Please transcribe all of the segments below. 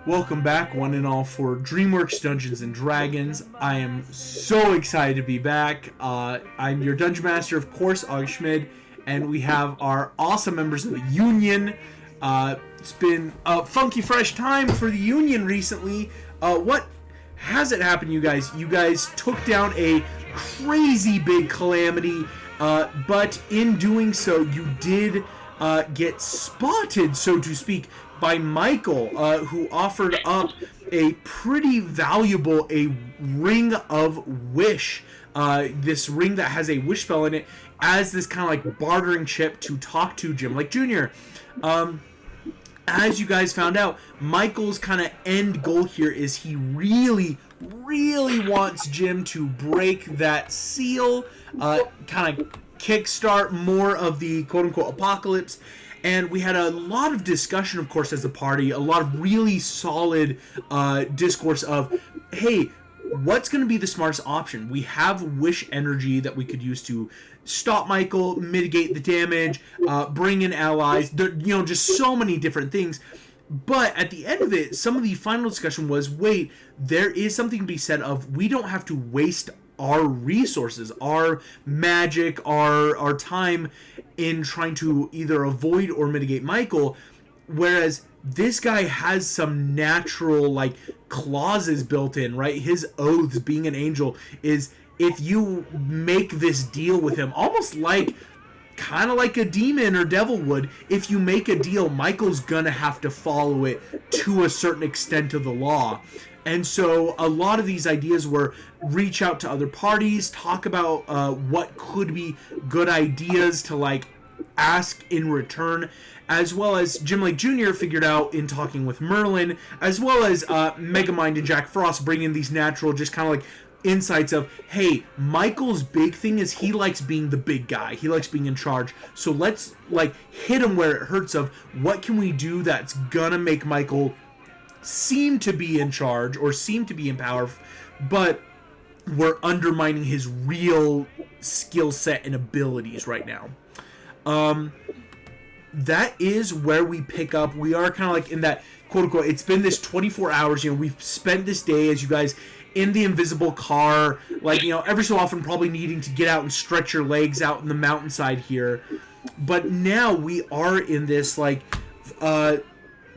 Welcome back, one and all, for Dreamworks Dungeons & Dragons. I am so excited to be back. I'm your Dungeon Master, of course, August Schmid, and we have our awesome members of the Union. It's been a funky, fresh time for the Union recently. What hasn't happened, you guys? You guys took down a crazy big calamity, but in doing so, you did get spotted, so to speak, by Michael, who offered up a pretty valuable, a ring of wish. This ring that has a wish spell in it as this kind of like bartering chip to talk to Jim like Jr. As you guys found out, Michael's kind of end goal here is he really wants Jim to break that seal, kind of kickstart more of the quote-unquote apocalypse. And we had a lot of discussion, of course, as a party, a lot of really solid discourse of, hey, what's going to be the smartest option? We have wish energy that we could use to stop Michael, mitigate the damage, bring in allies, just so many different things. But at the end of it, some of the final discussion was, wait, there is something to be said of we don't have to waste our resources, our magic, our time in trying to either avoid or mitigate Michael, whereas this guy has some natural like clauses built in, right? His oaths, being an angel, is if you make this deal with him, almost like kind of like a demon or devil would, if you make a deal, Michael's gonna have to follow it to a certain extent of the law. And so a lot of these ideas were reach out to other parties, talk about what could be good ideas to like ask in return, as well as Jim Lake Jr. figured out in talking with Merlin, as well as Megamind and Jack Frost bringing these natural just kind of like insights of, hey, Michael's big thing is he likes being the big guy. He likes being in charge. So let's like hit him where it hurts of what can we do that's gonna make Michael seem to be in charge or seem to be in power, but we're undermining his real skill set and abilities right now. That is where we pick up. We are kind of like in that quote unquote, it's been this 24 hours, we've spent this day as you guys in the invisible car, like, every so often probably needing to get out and stretch your legs out in the mountainside here. But now we are in this like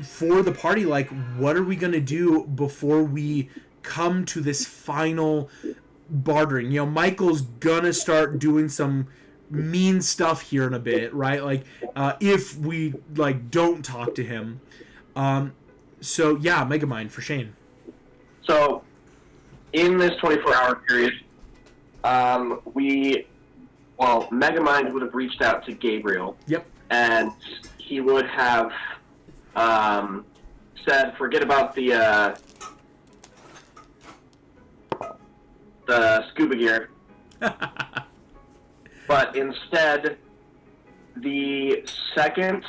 for the party, like, what are we going to do before we come to this final bartering? Michael's going to start doing some mean stuff here in a bit, right? Like, if we, like, don't talk to him. So, yeah, Megamind for Shane. So, in this 24-hour period, Megamind would have reached out to Gabriel. Yep. And he would have said, forget about the scuba gear. But instead, the second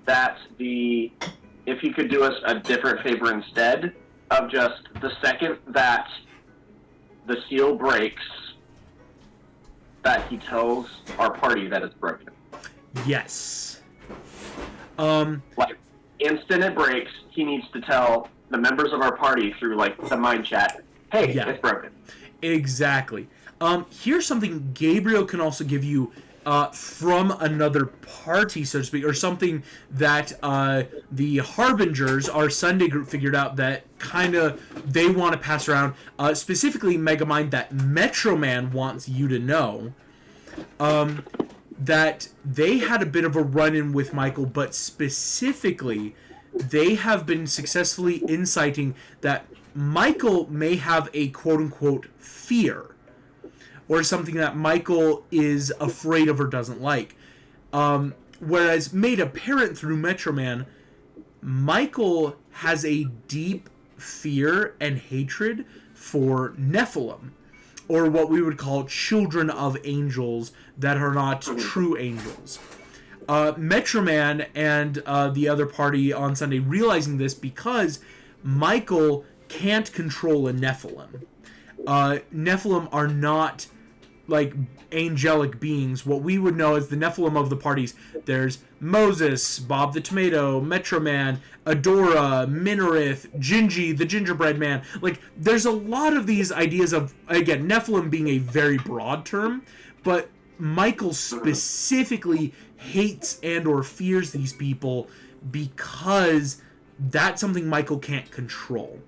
that if he could do us a different favor instead of just the second that the seal breaks, that he tells our party that it's broken. Yes. Like, instant it breaks, he needs to tell the members of our party through, like, the mind chat, hey, yeah, it's broken. Exactly. Here's something Gabriel can also give you from another party, so to speak, or something that the Harbingers, our Sunday group, figured out that kind of they want to pass around. Specifically, Megamind, that Metro Man wants you to know. That they had a bit of a run-in with Michael, but specifically, they have been successfully inciting that Michael may have a quote-unquote fear, or something that Michael is afraid of or doesn't like. Whereas made apparent through Metro Man, Michael has a deep fear and hatred for Nephilim, or what we would call children of angels that are not true angels. Metro Man and the other party on Sunday realizing this because Michael can't control a Nephilim. Nephilim are not like angelic beings, what we would know as the Nephilim of the parties. There's Moses, Bob the Tomato, Metro Man, Adora, Minarith, Gingy, the Gingerbread Man. Like, there's a lot of these ideas of, again, Nephilim being a very broad term, but Michael specifically hates and or fears these people because that's something Michael can't control.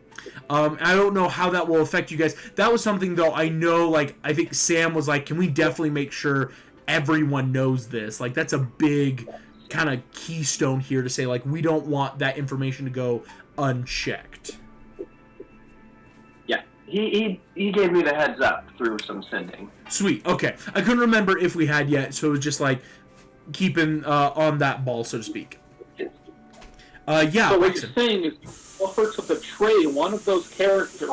I don't know how that will affect you guys. That was something, though, I know, like, I think Sam was like, can we definitely make sure everyone knows this? Like, that's a big kind of keystone here to say, like, we don't want that information to go unchecked. Yeah, he gave me the heads up through some sending. Sweet, okay. I couldn't remember if we had yet, so it was just, like, keeping on that ball, so to speak. Yeah. So what you're saying is, offers to betray one of those characters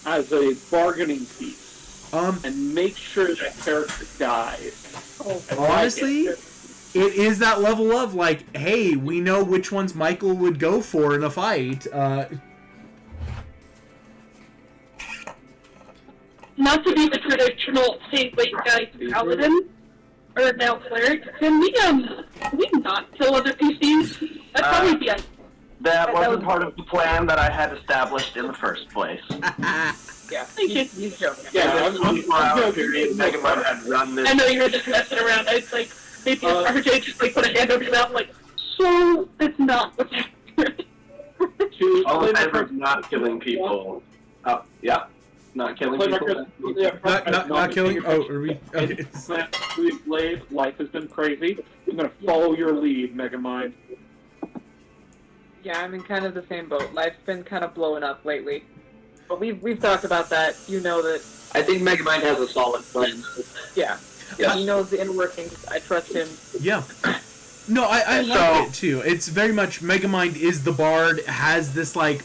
as a bargaining piece, and make sure that character dies. Honestly, it is that level of, like, hey, we know which ones Michael would go for in a fight. Not to be the traditional hey wait guys paladin or now cleric. Can we not kill other PCs? That'd probably be That wasn't part of the plan that I had established in the first place. Yeah, he's joking. Yeah, I'm period. Megamind had run this. I know you were just messing around. It's like maybe RJ just like put a hand over your mouth, like, so that's not what's happening. All in favor of not killing people. Yeah, not killing people. Not killing. Oh, are we? Okay. We've laid. Life has been crazy. I'm gonna follow your lead, Megamind. Yeah, I'm in kind of the same boat. Life's been kind of blowing up lately. But we've talked about that. You know that. I think Megamind has a solid plan. Yeah. Yeah. He knows the inner workings. I trust him. Yeah. No, I like it too. It's very much Megamind is the bard, has this like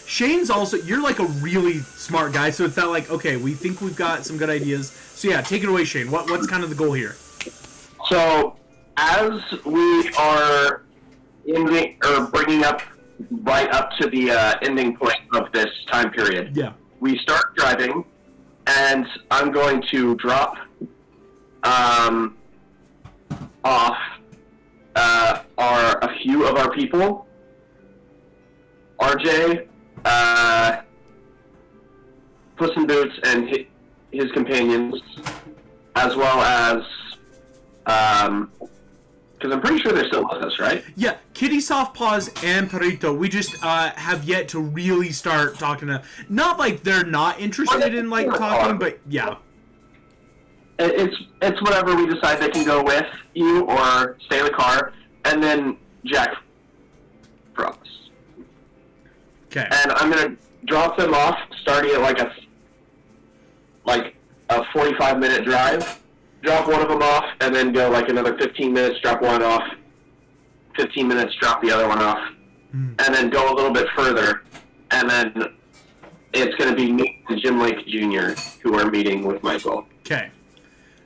Shane's also, you're like a really smart guy, so it's that like, okay, we think we've got some good ideas. So yeah, take it away, Shane. What's kind of the goal here? So as we are bringing up right up to the ending point of this time period, Yeah. we start driving, and I'm going to drop off a few of our people. RJ, Puss in Boots, and his companions, as well as because I'm pretty sure they're still with us, right? Yeah, Kitty Softpaws and Perito, we just have yet to really start talking to. Not like they're not interested in like talking, but yeah. It's whatever we decide they can go with you or stay in the car, and then Jack promise. Okay. And I'm gonna drop them off, starting at like a 45-minute drive. Drop one of them off, and then go like another 15 minutes. Drop one off. 15 minutes. Drop the other one off, and then go a little bit further, and then it's gonna be me and Jim Lake Jr. who are meeting with Michael. Okay.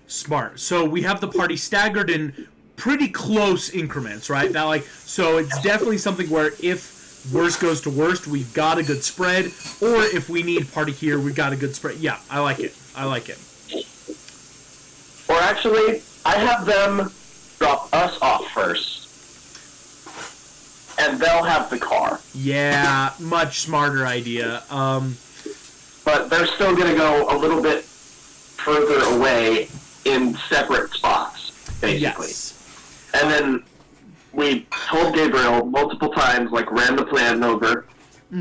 Smart. So we have the party staggered in pretty close increments, right? That like, so it's definitely something where if worst goes to worst, we've got a good spread, or if we need party here, we've got a good spread. Yeah, I like it. I like it. Or actually, I have them drop us off first, and they'll have the car. Yeah, much smarter idea. But they're still going to go a little bit further away in separate spots, basically. Yes. And then we told Gabriel multiple times, like, ran the plan over.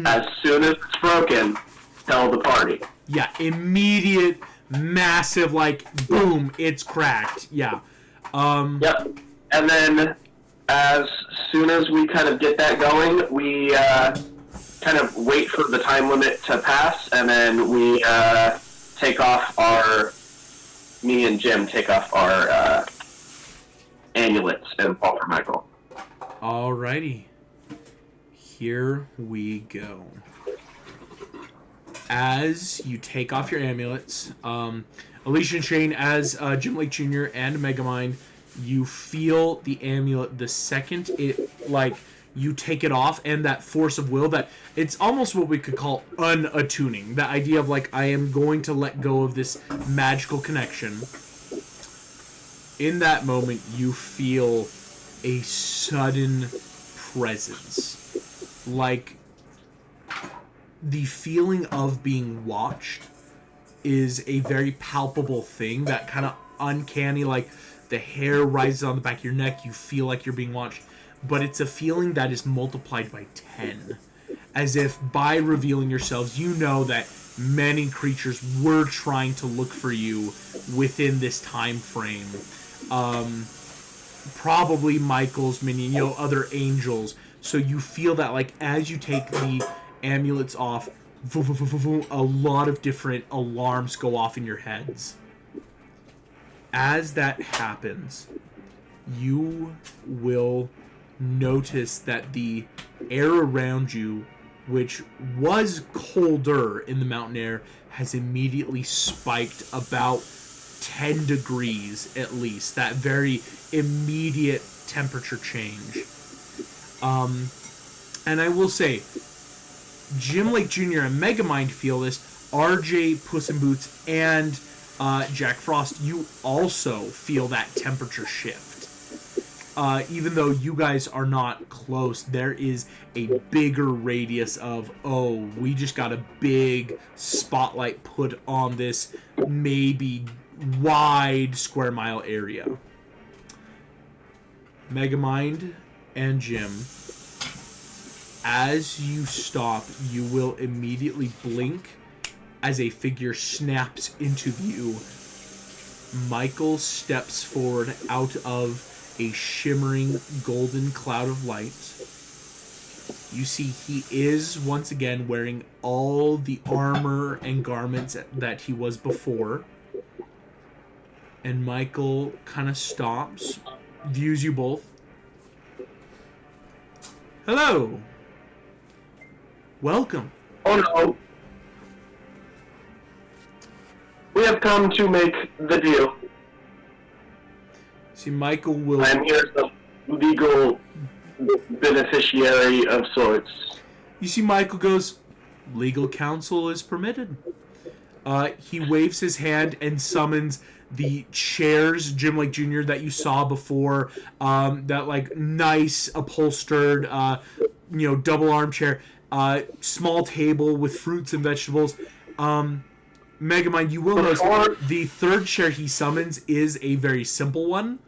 As soon as it's broken, tell the party. Yeah, immediate, massive, like, boom, it's cracked. Yeah. Yep. And then as soon as we kind of get that going, we kind of wait for the time limit to pass, and then we take off me and Jim take off our amulets and fall for Michael. Alrighty. Here we go. As you take off your amulets, Alicia and Shane, as Jim Lake Jr. and Megamind, you feel the amulet the second it, like, you take it off, and that force of will, that it's almost what we could call unattuning. The idea of, like, I am going to let go of this magical connection. In that moment, you feel a sudden presence. Like, the feeling of being watched is a very palpable thing, that kind of uncanny, like, the hair rises on the back of your neck, you feel like you're being watched, but it's a feeling that is multiplied by 10. As if by revealing yourselves, you know that many creatures were trying to look for you within this time frame. Probably Michael's minion, other angels. So you feel that, like, as you take the amulets off, a lot of different alarms go off in your heads. As that happens, you will notice that the air around you, which was colder in the mountain air, has immediately spiked about 10 degrees at least. That very immediate temperature change. And I will say, Jim Lake Jr. and Megamind feel this. RJ, Puss in Boots, and Jack Frost, you also feel that temperature shift. Even though you guys are not close, there is a bigger radius of, we just got a big spotlight put on this maybe wide square mile area. Megamind and Jim, as you stop, you will immediately blink as a figure snaps into view. Michael steps forward out of a shimmering golden cloud of light. You see he is once again wearing all the armor and garments that he was before. And Michael kind of stops, views you both. Hello. Welcome. Oh no. We have come to make the deal. See, Michael will... I'm here as the legal beneficiary of sorts. You see, Michael goes, legal counsel is permitted. He waves his hand and summons the chairs, Jim Lake Jr., that you saw before. That, like, nice, upholstered, double armchair. Small table with fruits and vegetables. Megamind, you will notice the third chair he summons is a very simple one.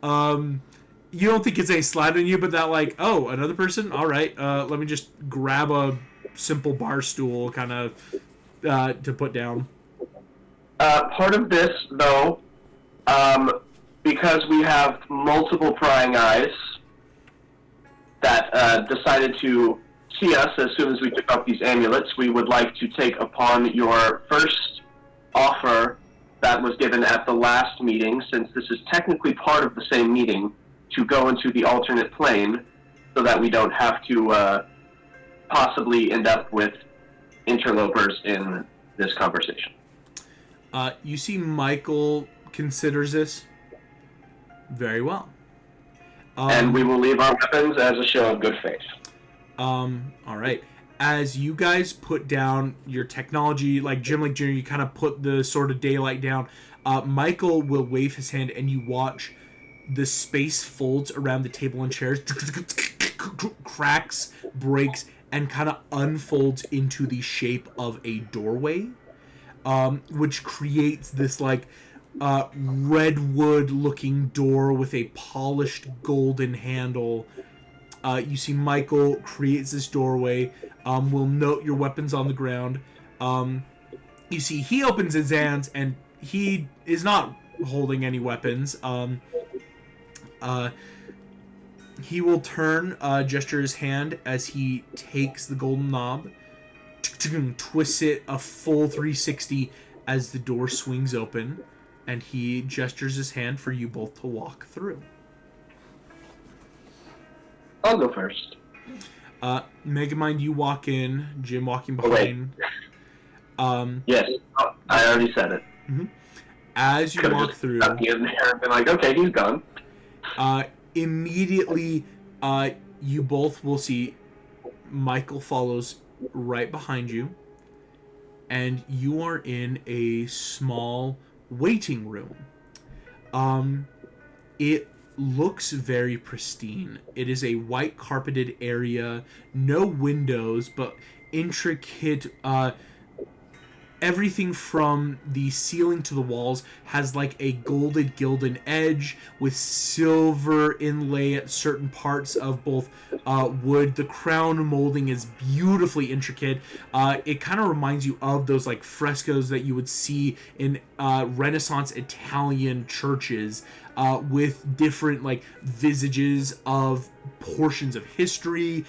You don't think it's any slight on you, but that, like, another person? All right, let me just grab a simple bar stool kind of to put down. Part of this, though, because we have multiple prying eyes that decided to see us as soon as we took up these amulets, we would like to take upon your first offer that was given at the last meeting, since this is technically part of the same meeting, to go into the alternate plane so that we don't have to possibly end up with interlopers in this conversation. You see Michael considers this very well. And we will leave our weapons as a show of good faith. All right. As you guys put down your technology, like Jim Lake Jr., you kind of put the sort of daylight down. Michael will wave his hand, and you watch the space folds around the table and chairs, cracks, breaks, and kind of unfolds into the shape of a doorway, which creates this, like, redwood-looking door with a polished golden handle. You see Michael creates this doorway. We'll note your weapons on the ground. You see he opens his hands, and he is not holding any weapons. He will turn, gesture his hand as he takes the golden knob, twists it a full 360 as the door swings open, and he gestures his hand for you both to walk through. I'll go first. Megamind, you walk in. Jim walking behind. Yes, I already said it. Mm-hmm. As you walk through, he in there and been like, okay, he's gone. Immediately, you both will see Michael follows right behind you, and you are in a small waiting room. It looks very pristine. It is a white carpeted area, no windows, but intricate, everything from the ceiling to the walls has like a gilded edge with silver inlay at certain parts of both wood. The crown molding is beautifully intricate. It kind of reminds you of those like frescoes that you would see in Renaissance Italian churches, with different like visages of portions of history,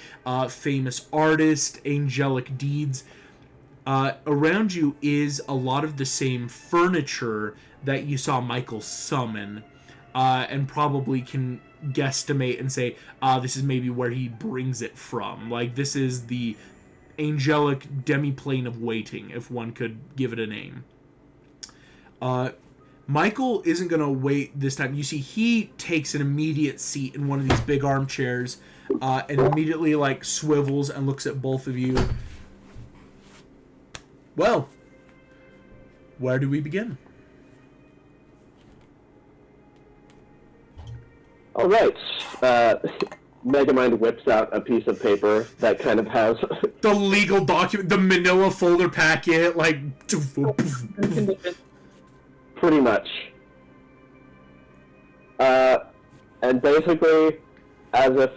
famous artists, angelic deeds. Around you is a lot of the same furniture that you saw Michael summon, and probably can guesstimate and say, this is maybe where he brings it from. Like, this is the angelic demiplane of waiting, if one could give it a name. Michael isn't going to wait this time. You see, he takes an immediate seat in one of these big armchairs, and immediately, like, swivels and looks at both of you. Well, where do we begin? All right. Megamind whips out a piece of paper that kind of has... the legal document, the manila folder packet, like... Pretty much. And basically, as if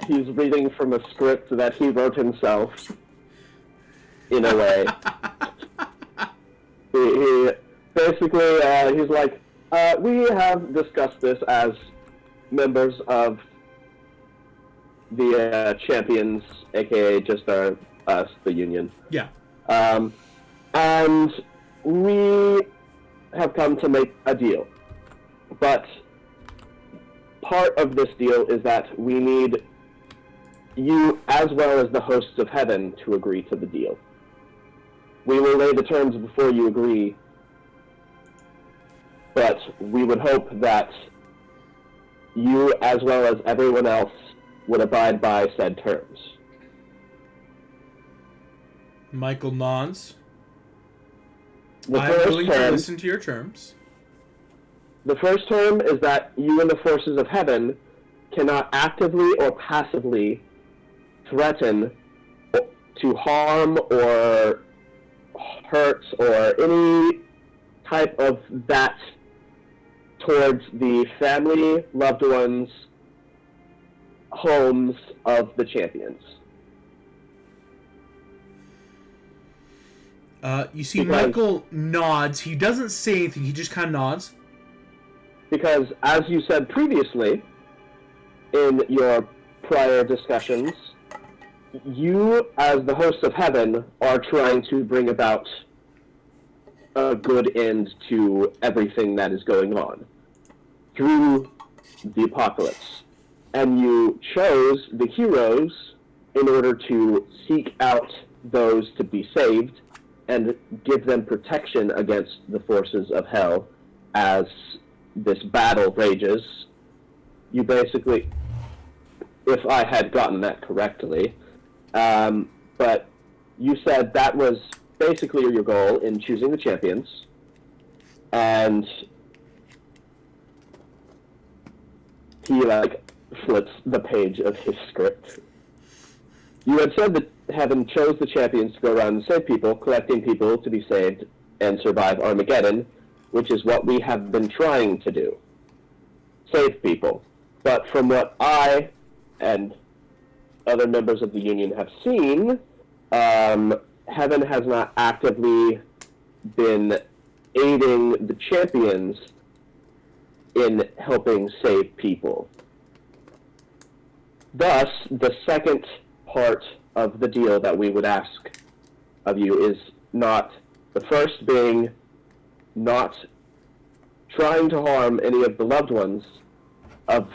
he's reading from a script that he wrote himself, in a way. he basically, he's like, we have discussed this as members of the champions, aka just us, the union. Yeah. And we have come to make a deal. But part of this deal is that we need you, as well as the hosts of heaven, to agree to the deal. We will lay the terms before you agree, but we would hope that you, as well as everyone else, would abide by said terms. Michael nods. The I'm first willing to term, listen to your terms. The first term is that you and the forces of heaven cannot actively or passively threaten to harm or hurt or any type of that towards the family, loved ones, homes of the champions. You see, Michael nods. He doesn't say anything. He just kind of nods. Because, as you said previously, in your prior discussions, you, as the hosts of heaven, are trying to bring about a good end to everything that is going on through the apocalypse. And you chose the heroes in order to seek out those to be saved and give them protection against the forces of hell as this battle rages. You basically, if I had gotten that correctly, but you said that was basically your goal in choosing the champions, and he flips the page of his script. You had said that heaven chose the champions to go around and save people, collecting people to be saved and survive Armageddon, which is what we have been trying to do. Save people. But from what I and other members of the Union have seen, heaven has not actively been aiding the champions in helping save people. Thus, the second part of the deal that we would ask of you is not, the first being not trying to harm any of the loved ones of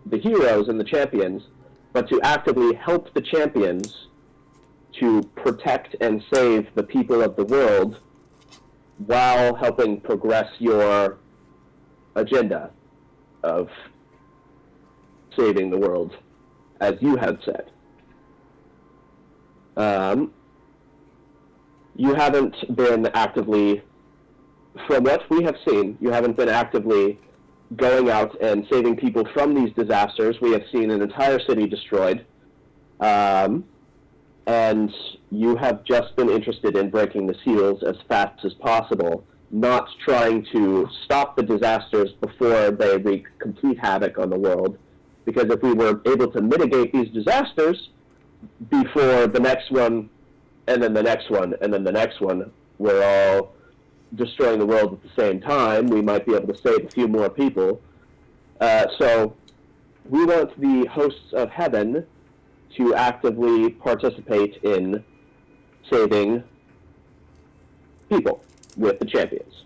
the heroes and the champions, but to actively help the champions to protect and save the people of the world while helping progress your agenda of saving the world as you had said. You haven't been actively, from what we have seen, you haven't been actively going out and saving people from these disasters. We have seen an entire city destroyed. And you have just been interested in breaking the seals as fast as possible, not trying to stop the disasters before they wreak complete havoc on the world. Because if we were able to mitigate these disasters before the next one, and then the next one, and then the next one, we're all destroying the world at the same time, we might be able to save a few more people. So we want the hosts of heaven to actively participate in saving people with the champions.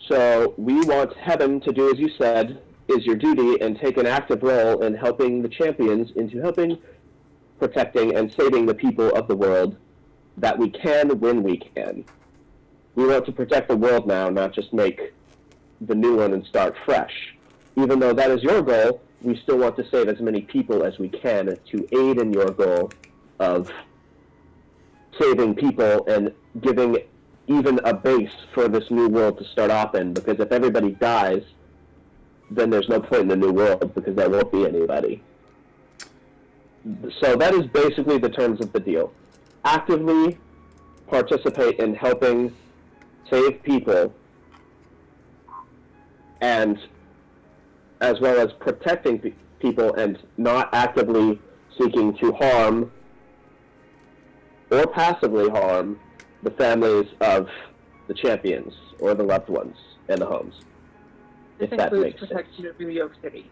So we want heaven to do as you said is your duty and take an active role in helping the champions into helping, protecting, and saving the people of the world that we can when we can. We want to protect the world now, not just make the new one and start fresh. Even though that is your goal, we still want to save as many people as we can to aid in your goal of saving people and giving even a base for this new world to start off in, because if everybody dies, then there's no point in the new world because there won't be anybody. So that is basically the terms of the deal. Actively participate in helping save people, and as well as protecting people and not actively seeking to harm or passively harm the families of the champions or the loved ones and the homes. This If that includes makes sense. protection of New York City.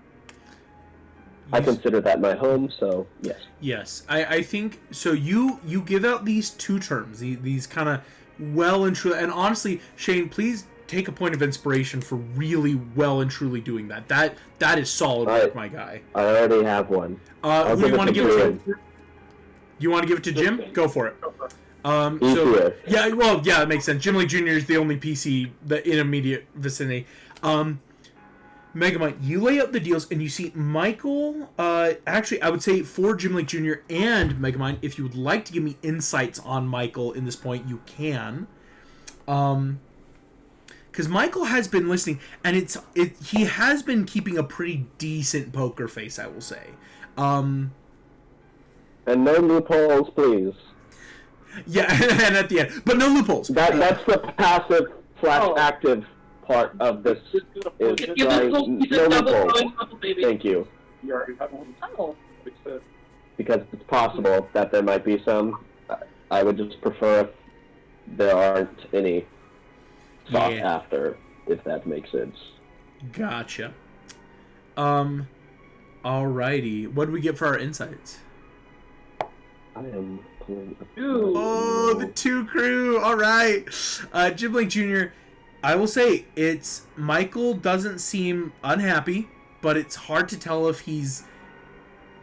I consider that my home, so yes. Yes, I think so. You give out these two terms, these kind of well and truly, and honestly, Shane, please take a point of inspiration for really well and truly doing that. That is solid work, my guy. I already have one. Who do you want to give it to? Jim. You want to give it to Jim? Go for it. Easier. Yeah, well, yeah, that makes sense. Jim Lee Jr. is the only PC in immediate vicinity. Megamind, you lay out the deals, and you see Michael. Actually, I would say for Jim Lake Jr. and Megamind, if you would like to give me insights on Michael in this point, you can. Because Michael has been listening, and he has been keeping a pretty decent poker face, I will say. And no loopholes, please. Yeah, and at the end, but no loopholes. That's the passive / active part of this. Is You trying, just no double loopholes. throwing double baby. Thank you. You already have one. Oh. Because it's possible that there might be some. I would just prefer if there aren't any thought after, if that makes sense. Gotcha. Alrighty. What do we get for our insights? I am pulling up. Oh, the two crew. All right. Jim Blake Jr., I will say Michael doesn't seem unhappy, but it's hard to tell if he's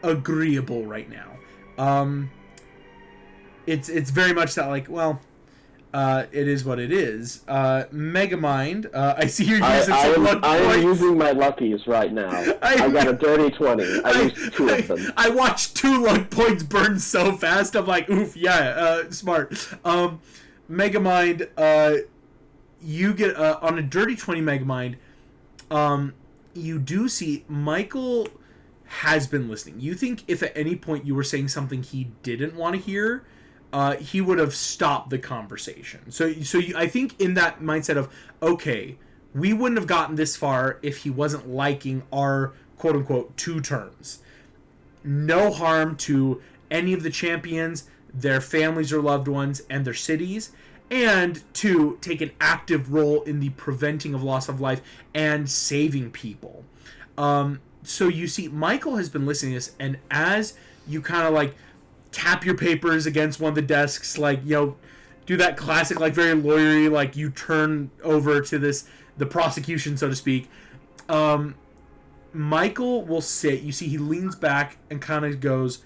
agreeable right now. It's very much that, like, well, it is what it is. Megamind, I see you're using some luck points. I am using my luckies right now. I got a dirty 20. I used 2 of them. I watched 2 luck points burn so fast. I'm like, oof, yeah, smart. Megamind, you get on a dirty 20 Megamind. You do see Michael has been listening. You think if at any point you were saying something he didn't want to hear, he would have stopped the conversation. So I think in that mindset of, okay, we wouldn't have gotten this far if he wasn't liking our quote-unquote 2 terms. No harm to any of the champions, their families or loved ones, and their cities, and to take an active role in the preventing of loss of life and saving people. So you see, Michael has been listening to this, and as you kind of like tap your papers against one of the desks, like, you know, do that classic, like, very lawyery, like, you turn over to the prosecution, so to speak. Michael will sit. You see, he leans back and kind of goes,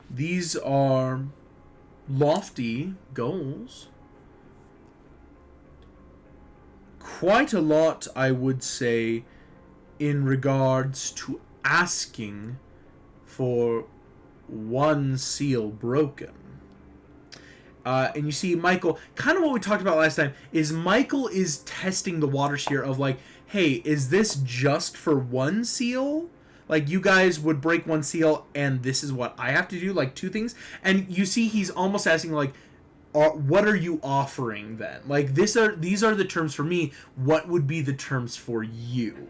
"These are lofty goals. Quite a lot, I would say, in regards to asking for one seal broken. And you see Michael, kind of what we talked about last time, is Michael is testing the waters here of like, hey, is this just for one seal? Like, you guys would break one seal and this is what I have to do, like 2 things? And you see he's almost asking like, what are you offering then? Like, these are the terms for me. What would be the terms for you?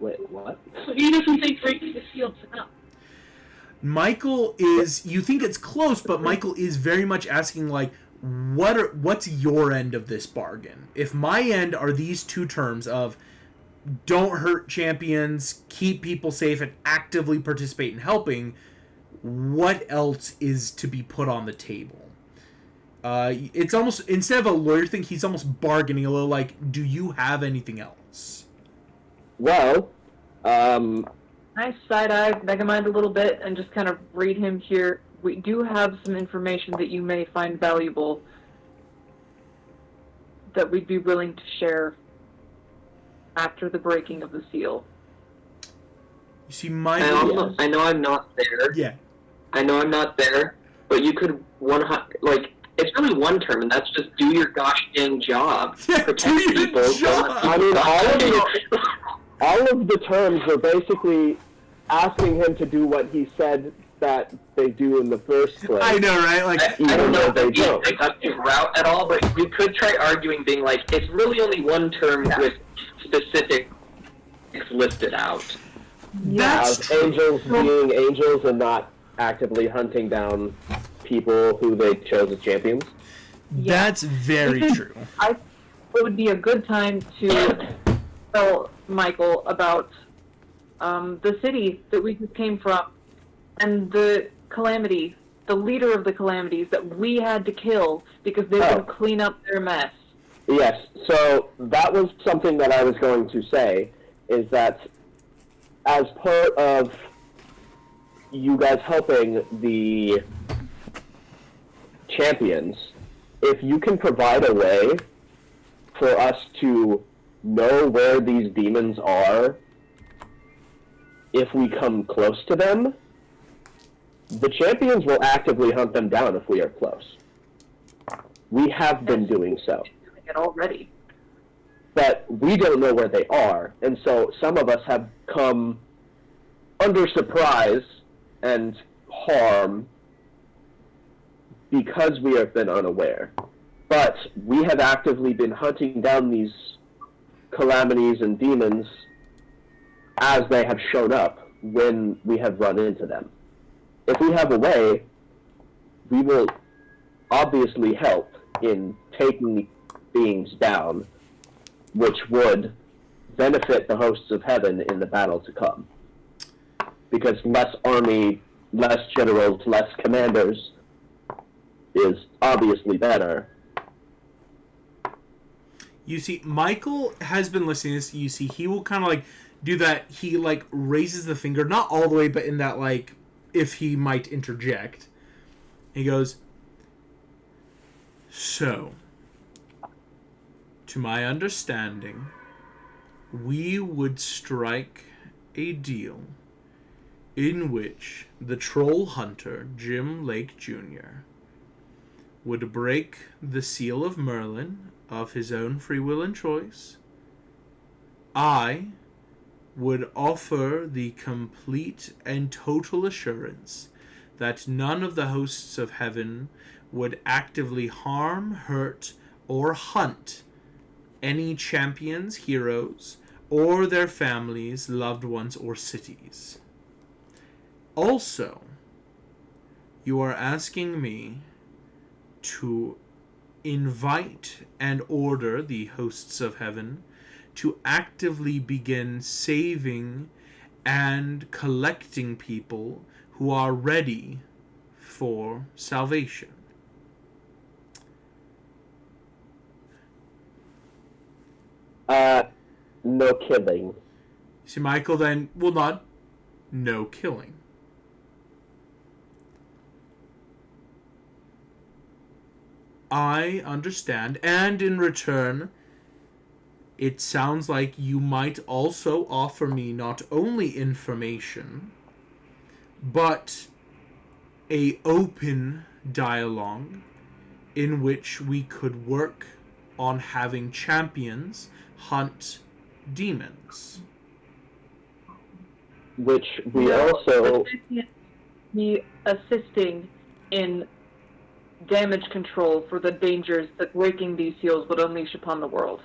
Wait, what? So he doesn't think breaking the seal's enough. Michael is, you think it's close, but Michael is very much asking like, what's your end of this bargain? If my end are these 2 terms of don't hurt champions, keep people safe, and actively participate in helping, what else is to be put on the table? It's almost, instead of a lawyer thing, he's almost bargaining a little like, do you have anything else? Well, I side-eye Megamind a little bit and just kind of read him here. We do have some information that you may find valuable that we'd be willing to share after the breaking of the seal. You see, Michael... I know I'm not there. Yeah. I know I'm not there, but you could it's really one term, and that's just do your gosh dang job. Yeah, Protect do your people. job. I mean, all of the terms are basically asking him to do what he said that they do in the first place. I know, right? Like, I don't know if they that'd be a don't. productive route at all, but you could try arguing being like, it's really only one term with specifics listed out. that's Of angels being angels and not actively hunting down people who they chose as champions. That's very true. It would be a good time to tell Michael about the city that we just came from and the calamity, the leader of the calamities that we had to kill because they would clean up their mess. Yes, so that was something that I was going to say, is that as part of you guys helping the champions, if you can provide a way for us to know where these demons are if we come close to them, the champions will actively hunt them down if we are close. We have been doing so. Doing it already. But we don't know where they are, and so some of us have come under surprise and harm because we have been unaware. But we have actively been hunting down these calamities and demons as they have shown up when we have run into them. If we have a way, we will obviously help in taking the beings down, which would benefit the hosts of heaven in the battle to come. Because less army, less generals, less commanders is obviously better. You see, Michael has been listening to this. You see, he will kind of like do that. He like raises the finger, not all the way, but in that like, if he might interject. He goes, so, to my understanding, we would strike a deal in which the troll hunter, Jim Lake Jr., would break the seal of Merlin of his own free will and choice. I would offer the complete and total assurance that none of the hosts of heaven would actively harm, hurt, or hunt any champions, heroes, or their families, loved ones, or cities. Also, you are asking me to invite and order the hosts of heaven to actively begin saving and collecting people who are ready for salvation. No killing. See, Michael then will nod. No killing. I understand. And in return, it sounds like you might also offer me not only information, but a open dialogue in which we could work on having champions hunt demons. Which we also... Be assisting in damage control for the dangers that breaking these seals would unleash upon the world.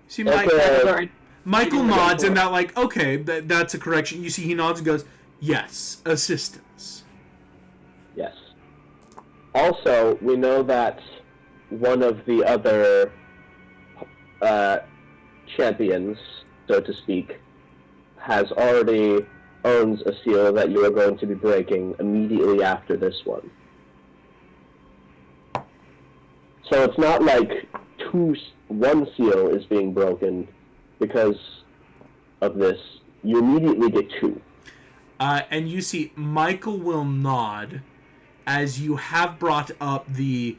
See, Okay. Michael nods and that, like, okay, that's a correction. You see, he nods and goes, yes, assistance. Yes. Also, we know that one of the other champions, so to speak, has already owns a seal that you are going to be breaking immediately after this one. So it's not like one seal is being broken because of this. You immediately get two. And you see, Michael will nod as you have brought up the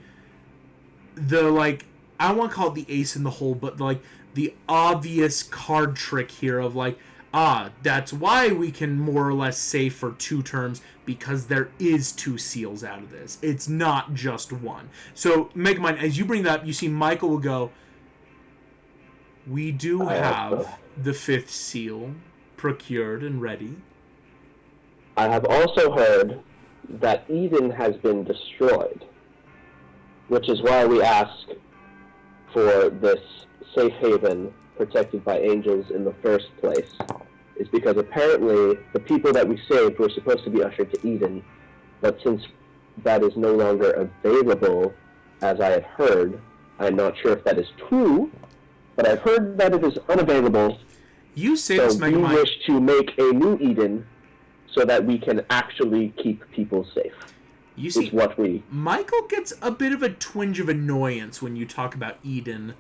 like, I don't want to call it the ace in the hole, but like the obvious card trick here of like, that's why we can more or less say for 2 turns, because there is 2 seals out of this. It's not just one. So, Megamind, as you bring that up, you see Michael will go, we do have the 5th seal procured and ready. I have also heard that Eden has been destroyed, which is why we ask for this safe haven protected by angels in the first place, is because apparently the people that we saved were supposed to be ushered to Eden, but since that is no longer available, as I have heard, I'm not sure if that is true, but I've heard that it is unavailable. You say so this, we Megamind. wish to make a new Eden so that we can actually keep people safe. You see, what we... Michael gets a bit of a twinge of annoyance when you talk about Eden,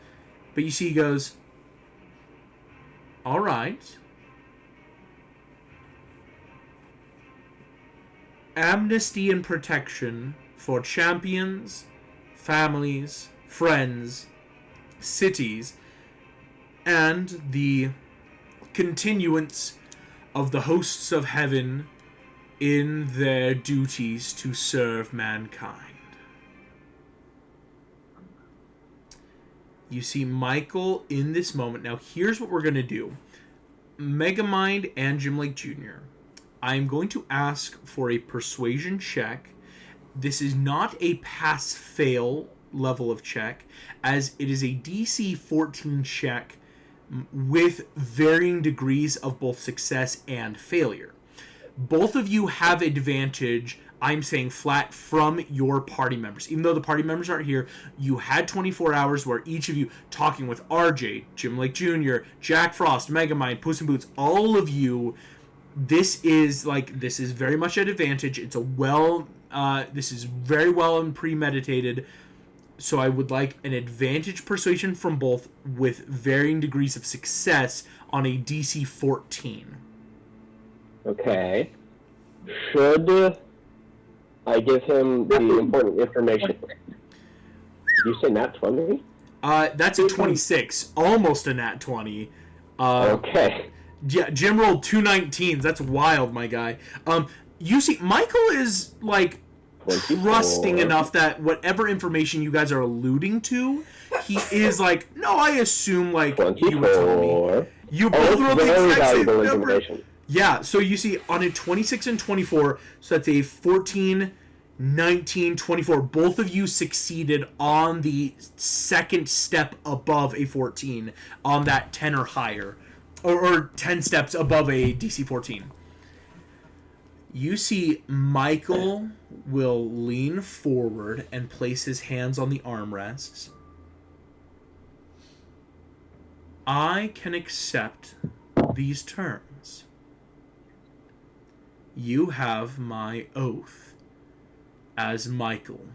but you see he goes, all right. Amnesty and protection for champions, families, friends, cities, and the continuance of the hosts of heaven in their duties to serve mankind. You see Michael in this moment. Now, here's what we're going to do. Megamind and Jim Lake Jr., I'm going to ask for a persuasion check. This is not a pass-fail level of check, as it is a DC 14 check with varying degrees of both success and failure. Both of you have advantage, I'm saying flat, from your party members. Even though the party members aren't here, you had 24 hours where each of you, talking with RJ, Jim Lake Jr., Jack Frost, Megamind, Puss in Boots, all of you, this is very much at advantage. It's this is very well and premeditated. So I would like an advantage persuasion from both with varying degrees of success on a DC 14. Okay. Should I give him the important information? Did you say nat 20? That's a 26. Almost a nat 20. Okay. Yeah, Jim rolled 2 19s. That's wild, my guy. You see, Michael is, like, 24. trusting enough that whatever information you guys are alluding to, he is like, no, I assume, like, 24. you would tell me. You both rolled the exact same number. Information. Yeah, so you see, on a 26 and 24, so that's a 14, 19, 24. Both of you succeeded on the second step above a 14, on that 10 or higher. Or 10 steps above a DC 14. You see Michael will lean forward and place his hands on the armrests. I can accept these terms. You have my oath as Michael,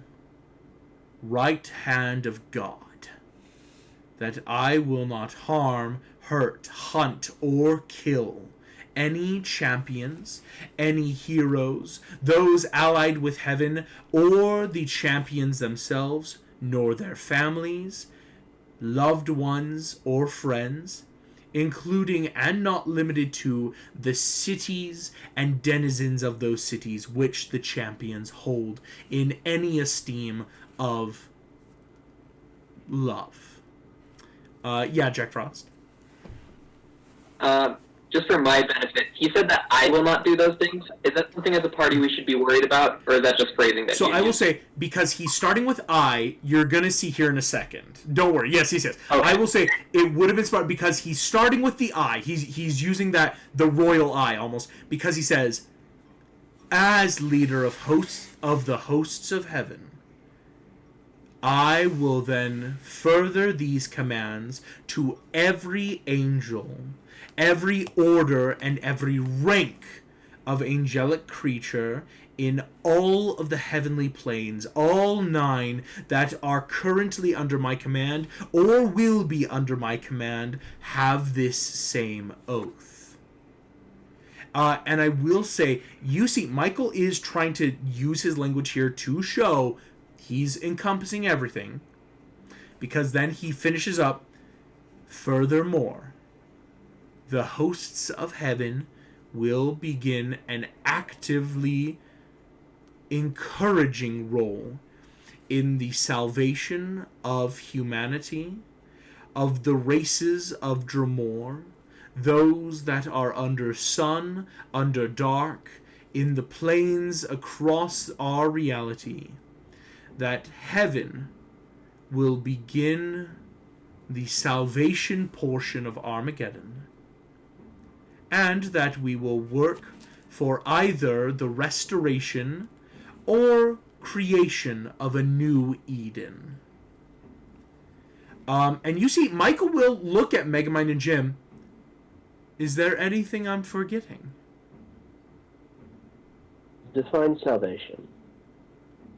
right hand of God, that I will not harm, hurt, hunt, or kill any champions, any heroes, those allied with heaven, or the champions themselves, nor their families, loved ones, or friends, including and not limited to the cities and denizens of those cities which the champions hold in any esteem of love. Yeah, Jack Frost. Just for my benefit, he said that I will not do those things. Is that something as a party we should be worried about, or is that just phrasing that? So I will say, because he's starting with I, you're gonna see here in a second. Don't worry. Yes, he says. Okay. I will say it would have been smart because he's starting with the I. He's using the royal I almost, because he says, as leader of the hosts of heaven, I will then further these commands to every angel, every order, and every rank of angelic creature in all of the heavenly planes, all 9 that are currently under my command or will be under my command, have this same oath. And I will say, you see, Michael is trying to use his language here to show he's encompassing everything, because then he finishes up, furthermore, the hosts of heaven will begin an actively encouraging role in the salvation of humanity, of the races of Dremor, those that are under sun, under dark, in the planes across our reality, that heaven will begin the salvation portion of Armageddon, and that we will work for either the restoration or creation of a new Eden. And you see, Michael will look at Megamind and Jim. Is there anything I'm forgetting? Define salvation.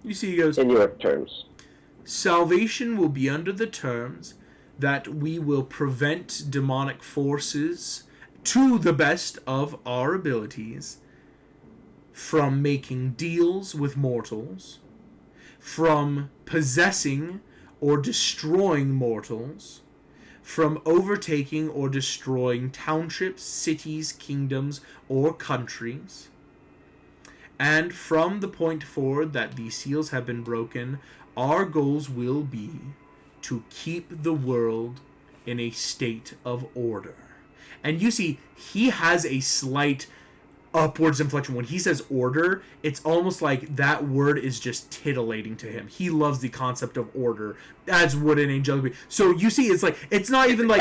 You see, he goes, in your terms. Salvation will be under the terms that we will prevent demonic forces, to the best of our abilities, from making deals with mortals, from possessing or destroying mortals, from overtaking or destroying townships, cities, kingdoms, or countries, and from the point forward that these seals have been broken, our goals will be to keep the world in a state of order. And you see, he has a slight upwards inflection. When he says order, it's almost like that word is just titillating to him. He loves the concept of order, as would an angelic be. So you see, it's like, it's not even like,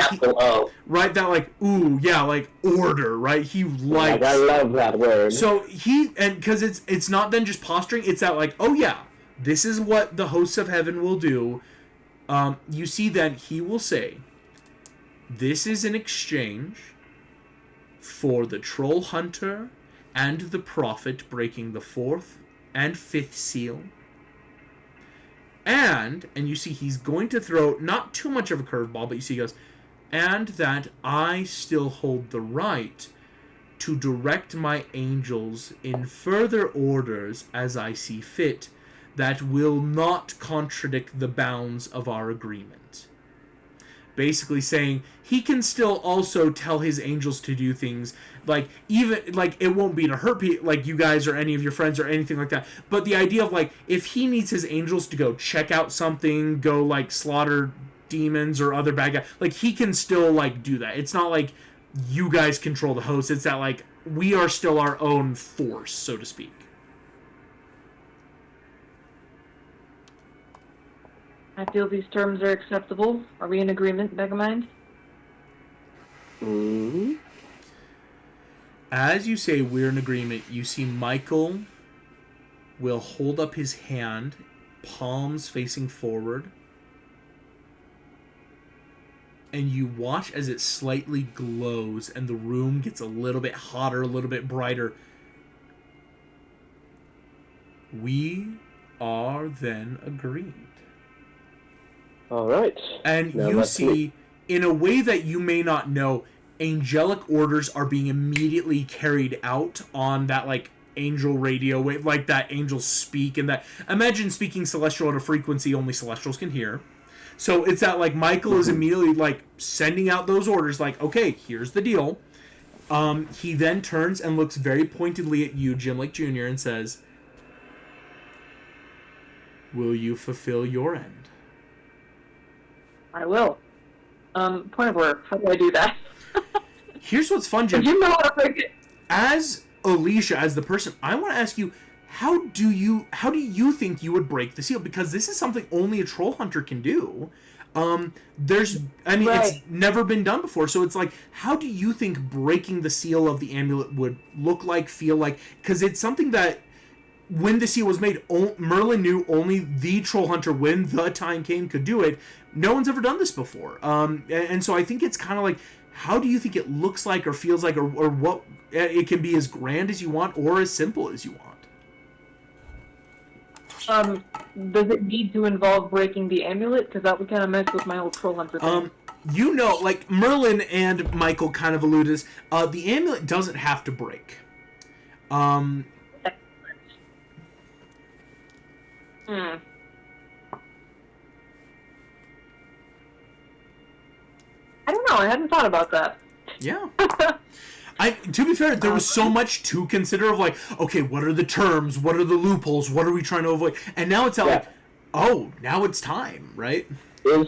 right, that like, ooh, yeah, like order, right? He likes. I love that word. So and because it's not then just posturing, it's that like, oh yeah, this is what the hosts of heaven will do. You see, then he will say, this is an exchange for the troll hunter and the prophet breaking the 4th and 5th seal. And you see he's going to throw not too much of a curveball, but you see he goes, and that I still hold the right to direct my angels in further orders as I see fit that will not contradict the bounds of our agreement. Basically saying he can still also tell his angels to do things, like, even, like, it won't be to hurt people, like you guys or any of your friends or anything like that, but the idea of, like, if he needs his angels to go check out something, go, like, slaughter demons or other bad guys, like, he can still, like, do that. It's not like you guys control the host, it's that, like, we are still our own force, so to speak. I feel these terms are acceptable. Are we in agreement, Megamind? Mm-hmm. As you say we're in agreement, you see Michael will hold up his hand, palms facing forward, and you watch as it slightly glows and the room gets a little bit hotter, a little bit brighter. We are then agreed. All right. And now you see, in a way that you may not know, angelic orders are being immediately carried out on that, like, angel radio wave, like that angels speak, and that imagine speaking celestial at a frequency only celestials can hear. So it's that like Michael is immediately like sending out those orders, like, okay, here's the deal. He then turns and looks very pointedly at you, Jim Lake Jr., and says, "Will you fulfill your end?" I will. Point of order. How do I do that? Here's what's fun, Jim. You know how to make it. As Alicia, as the person, I want to ask you, how do you think you would break the seal? Because this is something only a troll hunter can do. It's never been done before, so it's like, how do you think breaking the seal of the amulet would look like, feel like? Because it's something that, when the seal was made, Merlin knew only the troll hunter, when the time came, could do it. No one's ever done this before. And so I think it's kind of like, how do you think it looks like or feels like, or what? It can be as grand as you want or as simple as you want. Does it need to involve breaking the amulet? Because that would kind of mess with my old troll hunter thing. Like Merlin and Michael kind of alluded this. The amulet doesn't have to break. I don't know. I hadn't thought about that. Yeah. To be fair, there was so much to consider of like, okay, what are the terms? What are the loopholes? What are we trying to avoid? And now it's like, oh, now it's time, right? Would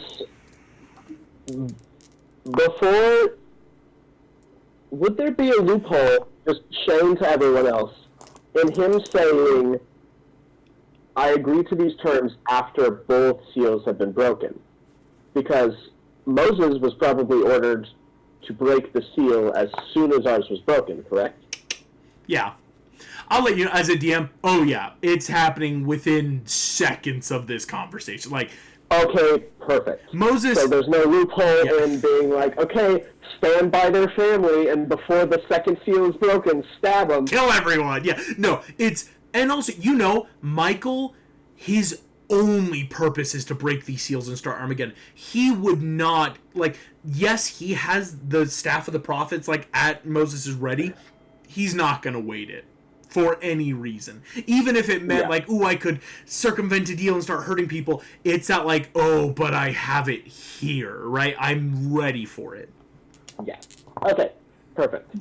there be a loophole just shown to everyone else in him saying, I agree to these terms after both seals have been broken? Because Moses was probably ordered to break the seal as soon as ours was broken, correct? Yeah. I'll let you know, as a DM, oh yeah, it's happening within seconds of this conversation. Like, okay, perfect. Moses... So there's no loophole in being like, okay, stand by their family, and before the second seal is broken, stab them. Kill everyone! Yeah, no, it's... And also, Michael, his only purpose is to break these seals and start Armageddon. He would not, like, yes, he has the staff of the prophets, like, at Moses' ready. He's not gonna wait it for any reason. Even if it meant, like, ooh, I could circumvent a deal and start hurting people. It's not like, oh, but I have it here, right? I'm ready for it. Yeah. Okay. Perfect.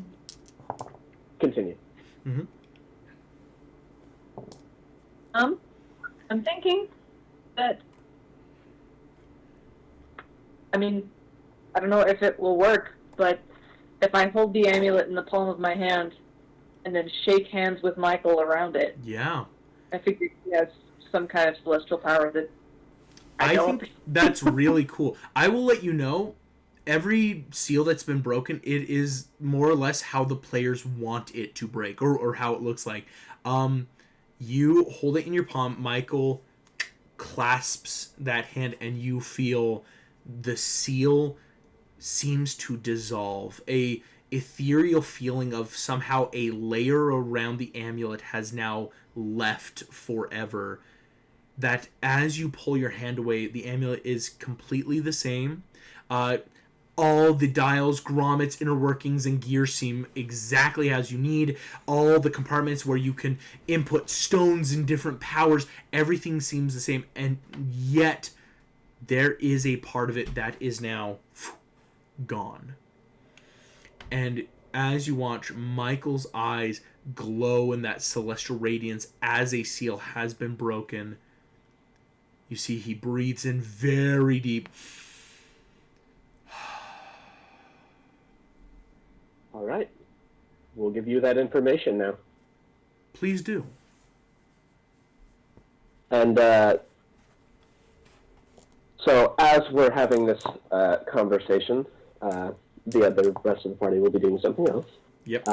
Continue. Mm-hmm. I'm thinking that, I mean, I don't know if it will work, but if I hold the amulet in the palm of my hand and then shake hands with Michael around it, yeah, I figure he has some kind of celestial power that I think that's really cool. I will let you know, every seal that's been broken, it is more or less how the players want it to break, or how it looks like. You hold it in your palm, Michael clasps that hand, and you feel the seal seems to dissolve. A ethereal feeling of somehow a layer around the amulet has now left forever. That as you pull your hand away, the amulet is completely the same. All the dials, grommets, inner workings, and gear seem exactly as you need. All the compartments where you can input stones and different powers, everything seems the same. And yet, there is a part of it that is now gone. And as you watch Michael's eyes glow in that celestial radiance as a seal has been broken, you see he breathes in very deep. All right. We'll give you that information now. Please do. And so as we're having this conversation, the rest of the party will be doing something else. Yep.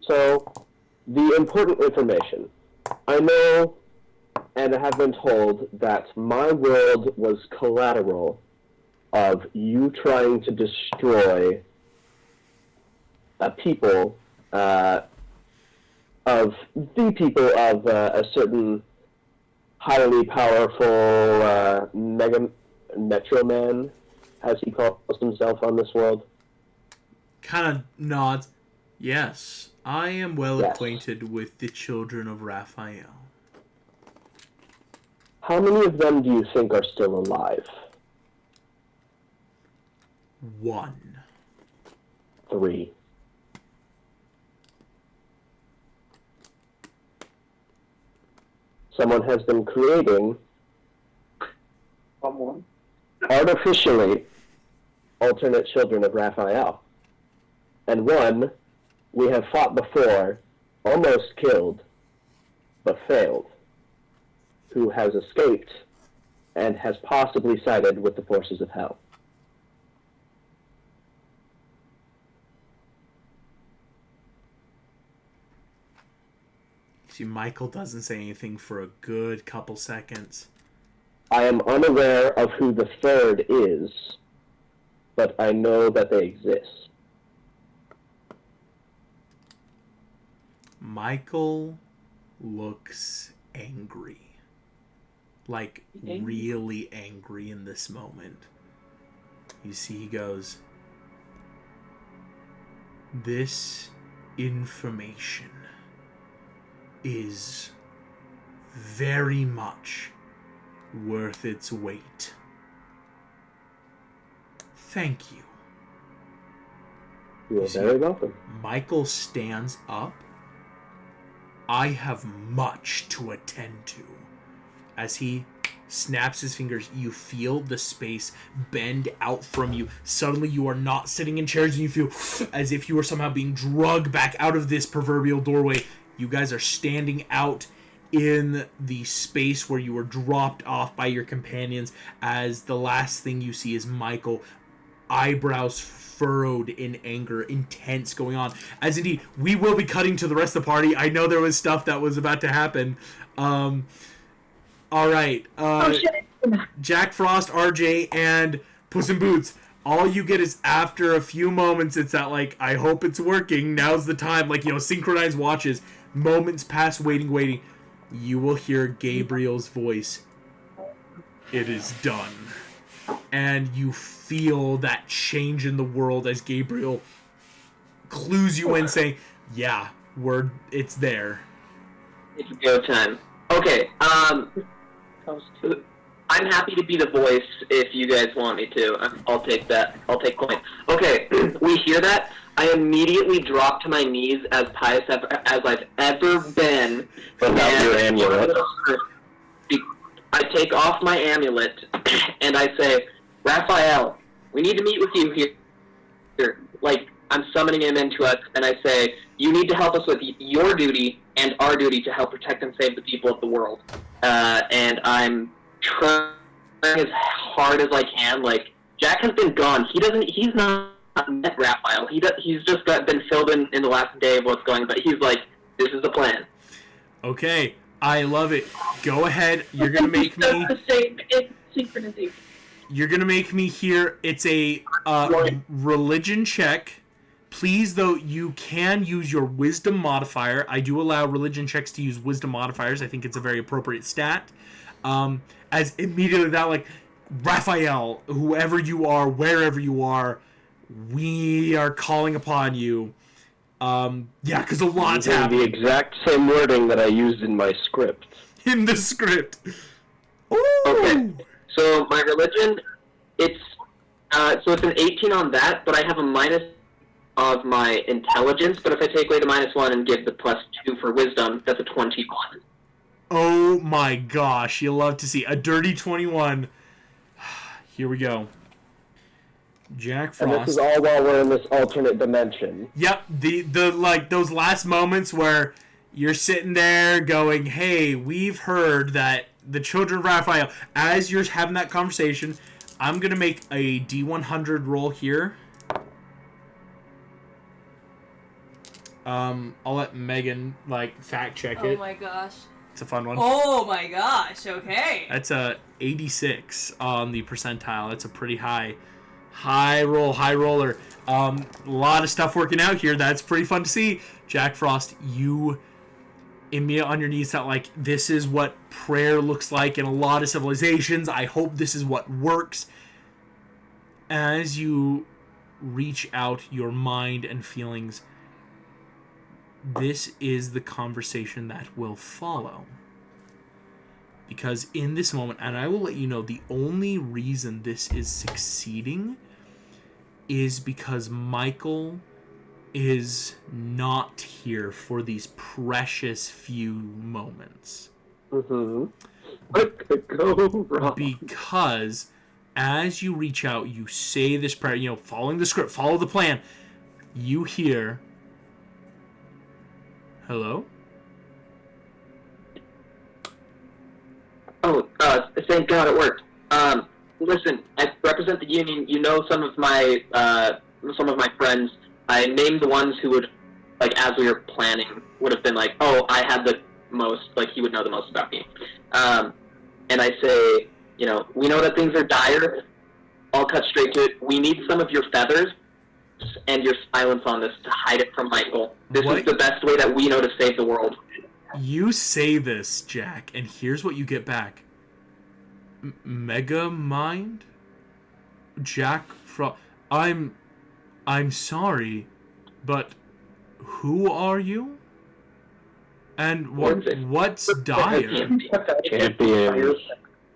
So the important information. I know and have been told that my world was collateral of you trying to destroy people of a certain highly powerful Metro Man, as he calls himself on this world. Kind of nods. Yes, I am well Yes. acquainted with the children of Raphael. How many of them do you think are still alive? 1. 3. Someone has been creating Someone. artificially alternate children of Raphael. And one we have fought before, almost killed, but failed, who has escaped and has possibly sided with the forces of hell. See, Michael doesn't say anything for a good couple seconds. I am unaware of who the third is, but I know that they exist. Michael looks angry. Like, really angry in this moment. You see, he goes, "This information is very much worth its weight. Thank you." You are very welcome. Michael stands up. "I have much to attend to." As he snaps his fingers, you feel the space bend out from you. Suddenly you are not sitting in chairs and you feel as if you are somehow being dragged back out of this proverbial doorway. You guys are standing out in the space where you were dropped off by your companions, as the last thing you see is Michael, eyebrows furrowed in anger, intense going on. As indeed, we will be cutting to the rest of the party. I know there was stuff that was about to happen. All right. Jack Frost, RJ, and Puss in Boots. All you get is after a few moments, it's that, like, I hope it's working. Now's the time. Like, synchronized watches. Moments pass waiting. You will hear Gabriel's voice. "It is done." And you feel that change in the world as Gabriel clues you in, saying, "Yeah, it's there." It's go time. Okay, I'm happy to be the voice if you guys want me to. I'll take that. I'll take point. Okay, we hear that. I immediately drop to my knees as pious as I've ever been. Without your amulet. I take off my amulet and I say, "Raphael, we need to meet with you here." Like, I'm summoning him into us, and I say, "You need to help us with your duty and our duty to help protect and save the people of the world." And I'm trying as hard as I can. Like, Jack has been gone. He's not met Raphael. He's just been filled in the last day of what's going on. But he's like, "This is the plan." Okay, I love it. Go ahead. You're gonna make me. The same in synchronization. You're gonna make me hear. It's a religion check. Please, though, you can use your wisdom modifier. I do allow religion checks to use wisdom modifiers. I think it's a very appropriate stat. As immediately that, like, Raphael, whoever you are, wherever you are, we are calling upon you. Yeah, because a lot's Using happening. the exact same wording that I used in my script. In the script. Ooh. Okay. So my religion, it's an 18 on that, but I have a minus of my intelligence. But if I take away the -1 and give the +2 for wisdom, that's a 21. Oh my gosh, you love to see a dirty 21. Here we go. Jack Frost. And this is all while we're in this alternate dimension. Yep, the like those last moments where you're sitting there going, "Hey, we've heard that the children of Raphael." As you're having that conversation, I'm gonna make a D100 roll here. I'll let Megan fact check it. Oh my gosh. It's a fun one. Oh my gosh, okay. That's a 86 on the percentile. That's a pretty high roller. A lot of stuff working out here. That's pretty fun to see. Jack Frost, you immediately on your knees that this is what prayer looks like in a lot of civilizations. I hope this is what works. As you reach out your mind and feelings, this is the conversation that will follow. Because in this moment, and I will let you know, the only reason this is succeeding is because Michael is not here for these precious few moments. Mm-hmm. What could go wrong? Because as you reach out, you say this prayer, following the script, follow the plan, you hear, hello? Oh, thank God it worked. Listen, I represent the union. You know some of my friends. I named the ones who would, like, as we were planning, would have been like, oh, I had the most, like, he would know the most about me. And I say, we know that things are dire. I'll cut straight to it. We need some of your feathers and your silence on this to hide it from Michael. This is the best way that we know to save the world. You say this, Jack, and here's what you get back. Megamind? Jack I'm sorry, but who are you? And what's dire? Champions.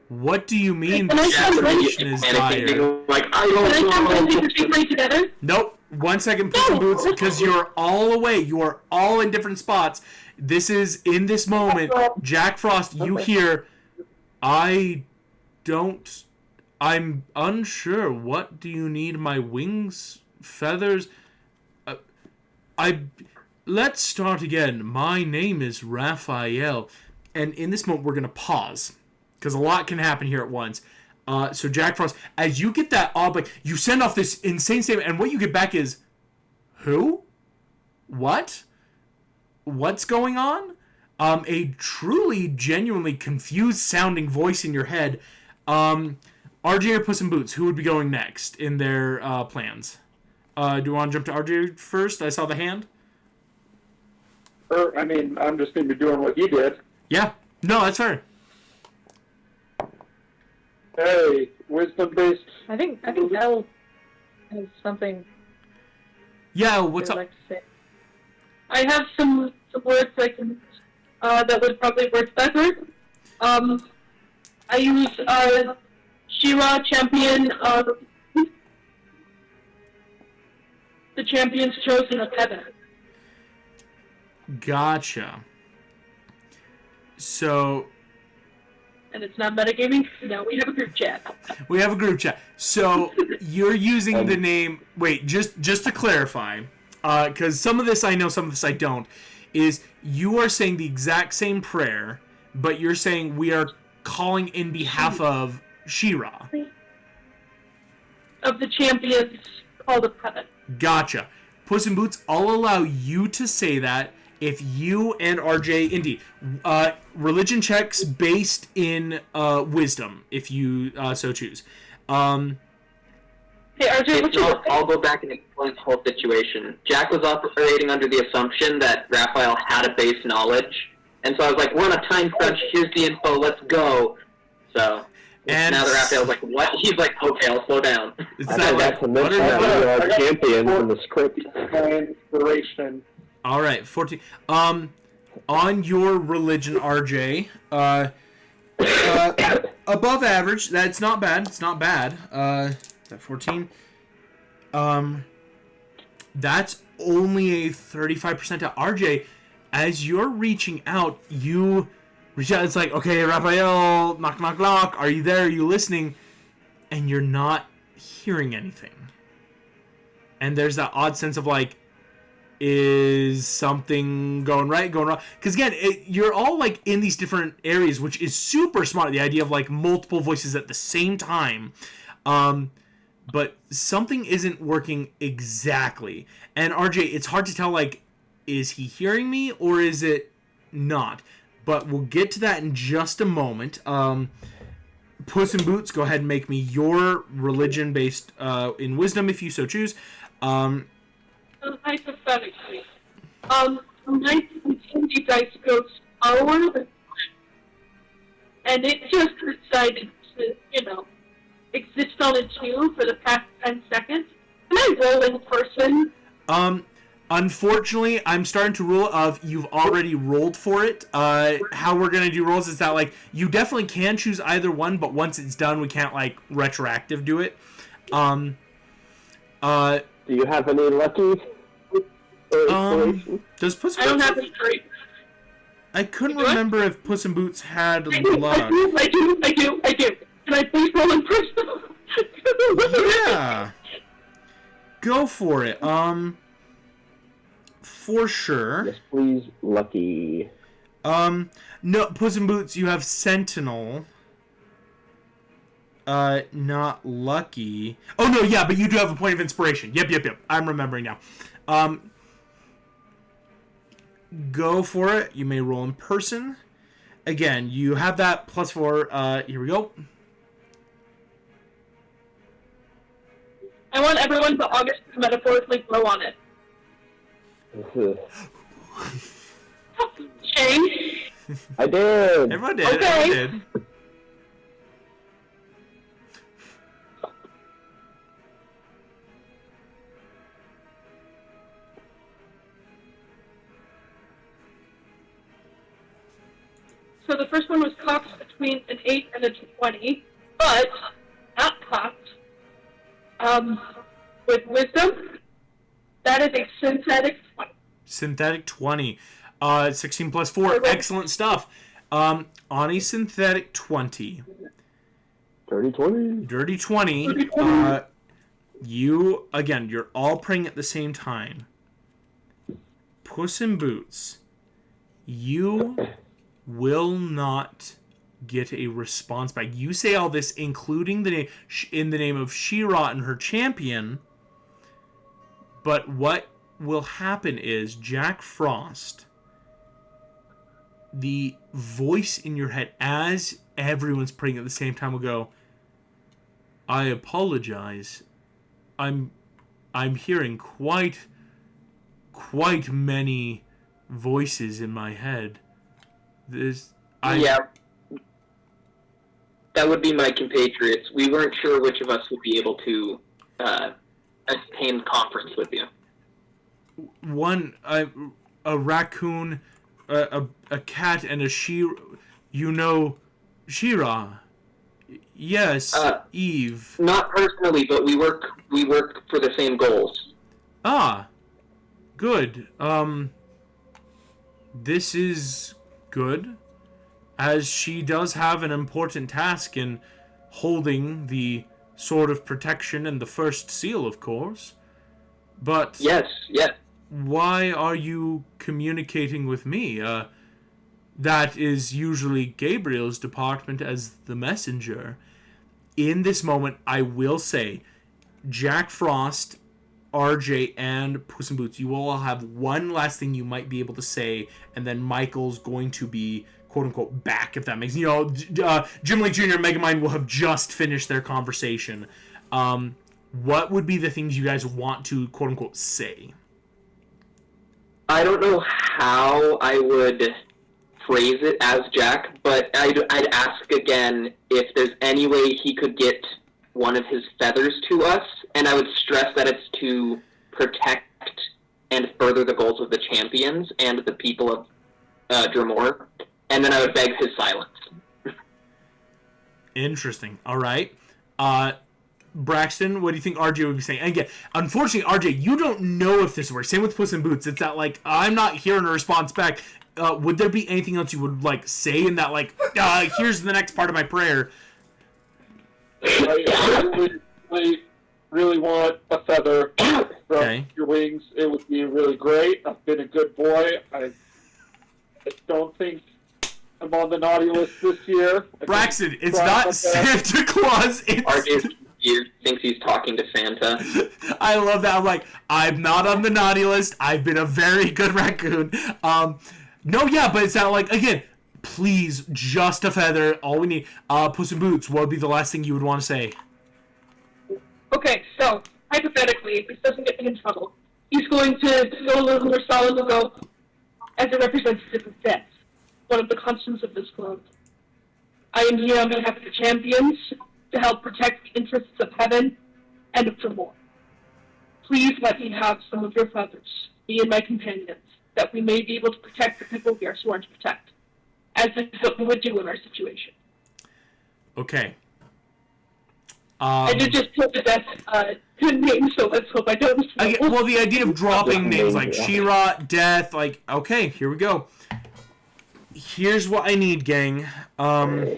What do you mean Can I the situation is panicking, dire? like, I Can I don't come know. in to play together? Nope. 1 second, Puss in Boots, because you're all away. You are all in different spots. This is, in this moment, Jack Frost, you hear, I'm unsure. What do you need? My wings? Feathers? Let's start again. My name is Raphael. And in this moment, we're going to pause, because a lot can happen here at once. So Jack Frost, as you get that you send off this insane statement, and what you get back is, who? What? What's going on? A truly, genuinely confused sounding voice in your head. RJ or Puss in Boots, who would be going next in their plans? Do you want to jump to RJ first? I saw the hand. I'm just going to be doing what you did. Yeah. No, that's fair. Hey, wisdom-based. I think Elle has something. Yeah, what's they'd up? like to say. I have some words I can that would probably work better. I use Shira, champion of the champions chosen of heaven. Gotcha. So And it's not metagaming. No, we have a group chat. we have a group chat. So you're using the name. Wait, just to clarify, because some of this I know, some of this I don't. Is you are saying the exact same prayer, but you're saying we are calling in behalf of Shira. Of the champions called of heaven. Gotcha. Puss in Boots, I'll allow you to say that if you and RJ, indeed, religion checks based in wisdom, if you so choose. Hey, RJ, what's your I'll go back and explain the whole situation. Jack was operating under the assumption that Raphael had a base knowledge, and so I was like, we're on a time crunch, here's the info, let's go. So, and now that Raphael's like, what? He's like, okay, I'll slow down. It's I not forgot like, to mention that we are champions in the script. My inspiration. all right, 14. On your religion, RJ, above average. That's not bad. It's not bad. That 14. That's only a 35% to RJ. As you're reaching out, you reach out. It's like, okay, Raphael, knock, knock, knock. Are you there? Are you listening? And you're not hearing anything. And there's that odd sense of like, is something going right, going wrong? Because again, you're all like in these different areas, which is super smart. The idea of like multiple voices at the same time. But something isn't working exactly. And RJ, it's hard to tell, like, is he hearing me or is it not? But we'll get to that in just a moment. Puss in Boots, go ahead and make me your religion-based in wisdom if you so choose. Hypothetically, my D&D dice goes forward, and it just decided to, exist on its own for the past 10 seconds. Can I roll in person? Unfortunately, I'm starting to rule of you've already rolled for it. How we're going to do rolls is that, like, you definitely can choose either one, but once it's done, we can't, like, retroactive do it. Do you have any lucky does Puss in Boots... I don't have any great. I couldn't remember if Puss in Boots had I do. luck. Can I please roll in person? Yeah. Go for it. For sure. Yes, please, lucky. No, Puss in Boots, you have Sentinel. Not lucky. Oh, no, yeah, but you do have a point of inspiration. Yep. I'm remembering now. Go for it. You may roll in person. Again, you have that +4. Here we go. I want everyone to August metaphorically blow on it. Shane? I did. Everyone did. Okay. Everyone did. So the first one was cocked between an 8 and a 20, but not cocked. With wisdom, that is a synthetic 20. Synthetic 20. 16 + 4. Excellent stuff. On a synthetic 20. Dirty 20. Dirty 20. You, again, you're all praying at the same time. Puss in Boots, you will not get a response back. You say all this, including the name, in the name of She-Ra and her champion, but what will happen is Jack Frost, the voice in your head as everyone's praying at the same time will go, I apologize. I'm hearing quite many voices in my head. Yeah. That would be my compatriots. We weren't sure which of us would be able to attain conference with you. A raccoon, a cat, and a She-Ra. Yes, Eve. Not personally, but we work for the same goals. Ah, good. This is good, as she does have an important task in holding the Sword of Protection and the First Seal, of course. But yes. Why are you communicating with me? That is usually Gabriel's department as the messenger. In this moment, I will say, Jack Frost, RJ, and Puss in Boots, you will all have one last thing you might be able to say, and then Michael's going to be, quote-unquote, back, if that makes... Jim Lee Jr. and Megamind will have just finished their conversation. What would be the things you guys want to, quote-unquote, say? I don't know how I would phrase it as Jack, but I'd ask again if there's any way he could get one of his feathers to us, and I would stress that it's to protect and further the goals of the champions and the people of Dremore, and then I would beg his silence. Interesting. All right. Braxton, what do you think RJ would be saying? And again, unfortunately, RJ, you don't know if this works. Same with Puss in Boots. It's that, like, I'm not hearing a response back. Would there be anything else you would, like, say in that, like, here's the next part of my prayer? I really want a feather from your wings. It would be really great. I've been a good boy. I don't think I'm on the naughty list this year. Braxton, it's not Santa Claus. It's... RJ thinks he's talking to Santa. I love that. I'm like, I'm not on the naughty list. I've been a very good raccoon. No, yeah, but it's not like, again, please, just a feather. All we need. Puss in Boots, what would be the last thing you would want to say? Okay, so, hypothetically, if this doesn't get me in trouble, he's going to go a little more solid and go, as a representative of death, one of the constants of this club. I am here on behalf of the champions to help protect the interests of heaven and of Dremore. Please let me have some of your feathers. me and my companions, that we may be able to protect the people we are sworn to protect, as is what we would do in our situation. Okay. I did just put the best names, so let's hope I don't. Well, the idea of dropping names like She-Ra, Death, like, okay, here we go. Here's what I need, gang. I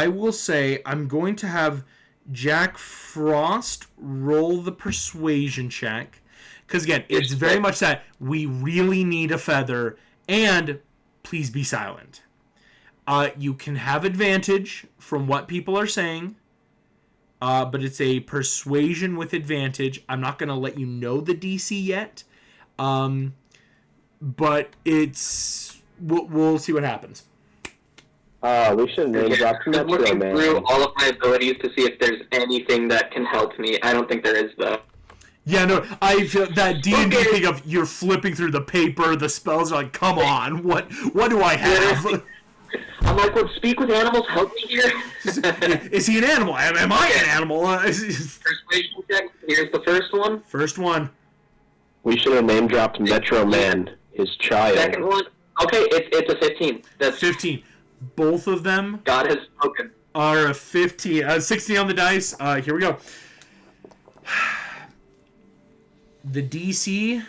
will say I'm going to have Jack Frost roll the persuasion check. Because, again, it's very much that we really need a feather, and please be silent. You can have advantage from what people are saying, but it's a persuasion with advantage. I'm not going to let you know the DC yet, but it's... We'll see what happens. We should name drop I'm looking through all of my abilities to see if there's anything that can help me. I don't think there is, though. Yeah, no, I feel that D&D thing of you're flipping through the paper, the spells are like, come on, what do I have? I'm like, would speak with animals help me here? Is he an animal? Am I an animal? Persuasion check. Here's the first one. First one. We should have name dropped Metro Man, his child. Second one. Okay, it's a 15. That's 15. Both of them. God has spoken. Are a 15. 16 on the dice. Here we go. The DC,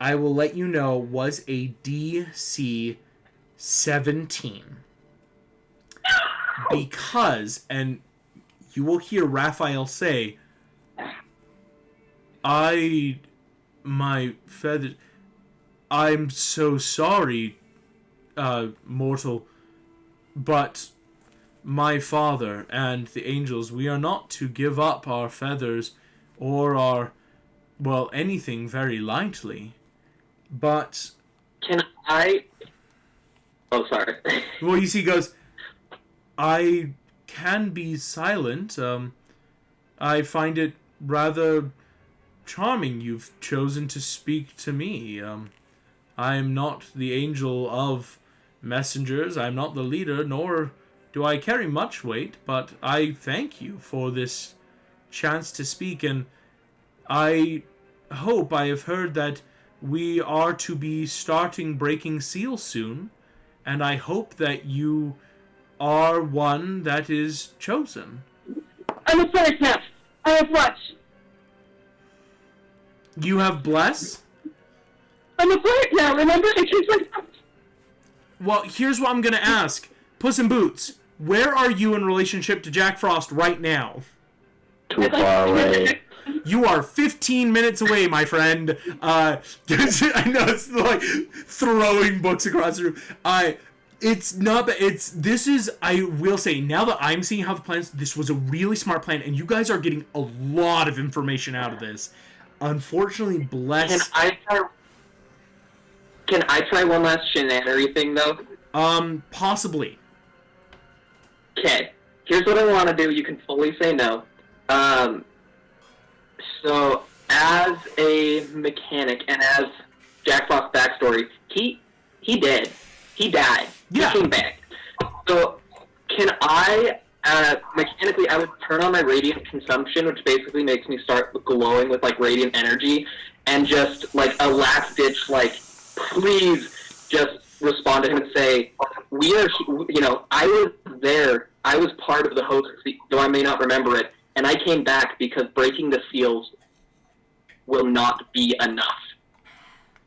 I will let you know, was a DC 17. Because, and you will hear Raphael say, my feather, I'm so sorry, mortal, but my father and the angels, we are not to give up our feathers or our, well, anything very lightly, but... Can I... Oh, sorry. Well, you see, he goes, I can be silent. I find it rather charming you've chosen to speak to me. I am not the angel of messengers. I'm not the leader, nor do I carry much weight, but I thank you for this chance to speak, and I hope I have heard that we are to be starting Breaking Seal soon, and I hope that you are one that is chosen. I'm a first now. I have what? You have Bless? I'm a flirt now, remember? It keeps like... Well, here's what I'm going to ask. Puss in Boots, where are you in relationship to Jack Frost right now? Too far away. You are 15 minutes away, my friend. I know it's like throwing books across the room. It's not, this is, I will say, now that I'm seeing how the plans, this was a really smart plan, and you guys are getting a lot of information out of this. Unfortunately, Bless... Can I try one last shenanery thing, though? Possibly. Okay. Here's what I want to do. You can fully say no. So, as a mechanic and as Jack Frost's backstory, he did. He died. Yeah. He came back. So, can I, mechanically, I would turn on my radiant consumption, which basically makes me start glowing with, like, radiant energy, and just, like, a last-ditch, like, please just respond to him and say, we are, you know, I was there. I was part of the host, though I may not remember it, and I came back because breaking the seals will not be enough.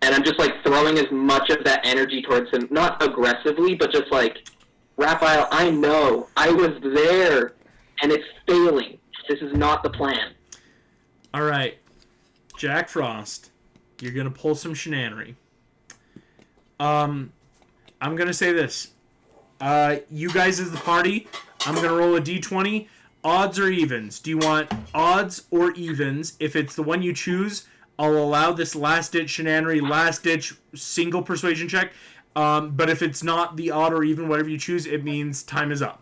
And I'm just, like, throwing as much of that energy towards him, not aggressively, but just like, Raphael, I know, I was there, and it's failing. This is not the plan. All right, Jack Frost, you're going to pull some shenanery. I'm going to say this. You guys as the party, I'm going to roll a d20. Odds or evens? Do you want odds or evens? If it's the one you choose, I'll allow this last-ditch shenanery, last-ditch single persuasion check. But if it's not the odd or even, whatever you choose, it means time is up.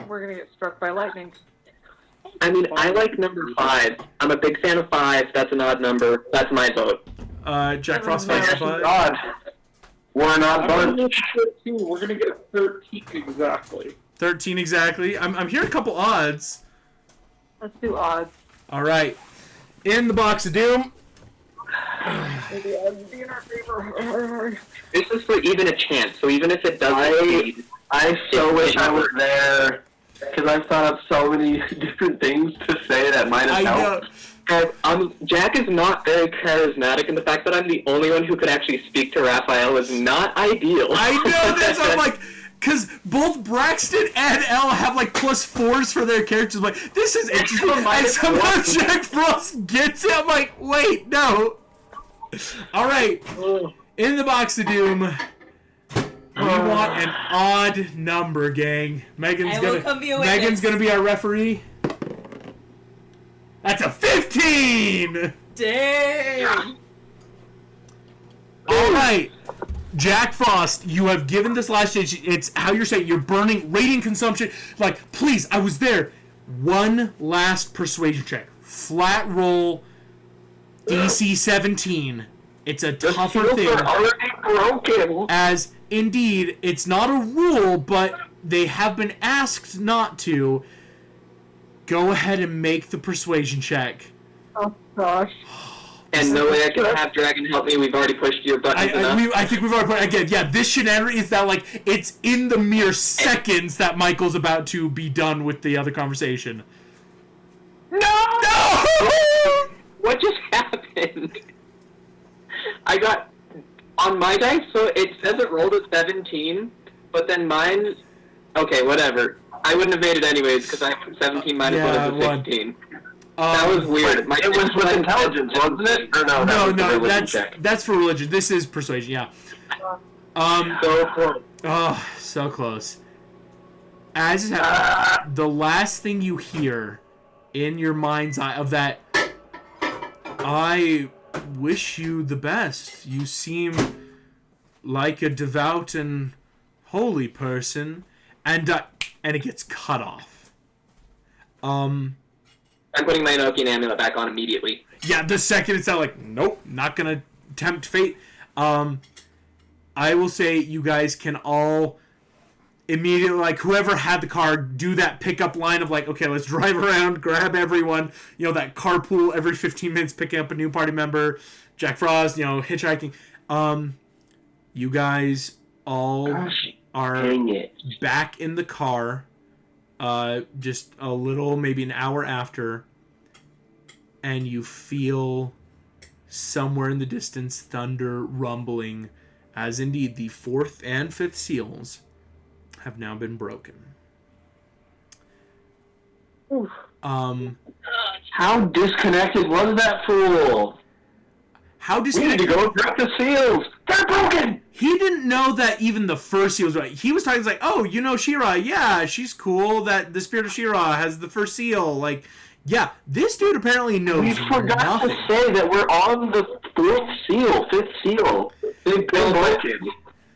We're going to get struck by lightning. I mean, I like number 5. I'm a big fan of 5. That's an odd number. That's my vote. Jack Frost fights the 5. God. We're not I'm going going to get 13. We're going to get 13 exactly. 13 exactly. I'm hearing a couple odds. Let's do odds. All right. In the box of doom, This is for even a chance, so even if it doesn't I so wish I was there, because I've thought of so many different things to say that might have helped. Jack is not very charismatic, and the fact that I'm the only one who could actually speak to Raphael is not ideal. I know this. I'm like, because both Braxton and Elle have like +4s for their characters. I'm like, this is interesting. And somehow Jack Frost gets it. I'm like, wait, no. All right, in the box of doom, we want an odd number, gang. Megan's gonna be our referee. That's a 15! Dang! Alright, Jack Frost, you have given this last stage. It's how you're saying you're burning radiant consumption. Like, please, I was there. One last persuasion check. Flat roll, DC 17. It's a tougher thing. Are already broken. As, indeed, it's not a rule, but they have been asked not to. Go ahead and make the persuasion check. Oh, gosh. And no way I can have Dragon help me. We've already pushed your buttons enough. I think we've already put again. Yeah, this shenanigan is that like it's in the mere seconds that Michael's about to be done with the other conversation. No! What just happened? I got on my dice, so it says it rolled a 17, but then mine. Okay, whatever. I wouldn't have made it anyways because I put 17 minus 1 is a 16. That was weird. It was with intelligence, wasn't it? Or no? That's for religion. This is persuasion. Yeah. So close. Oh, so close. As is happening, the last thing you hear in your mind's eye of that, I wish you the best. You seem like a devout and holy person, and it gets cut off. I'm putting my Enochian amulet back on immediately. Yeah, the second it's out, like, nope, not gonna tempt fate. I will say you guys can all immediately, like, whoever had the car, do that pickup line of, like, okay, let's drive around, grab everyone, you know, that carpool every 15 minutes, picking up a new party member, Jack Frost, you know, hitchhiking. You guys all are back in the car, just a little, maybe an hour after, and you feel somewhere in the distance thunder rumbling, as indeed the 4th and 5th seals have now been broken. How disconnected was that fool? How We need disconnected? to go break the seals. They're broken. He didn't know that even the first seal was right. He was talking like, oh, you know She-Ra, yeah, she's cool. That the spirit of She-Ra has the first seal. Like, yeah, this dude apparently knows We forgot nothing. to say that we're on the 5th seal. They've been broken.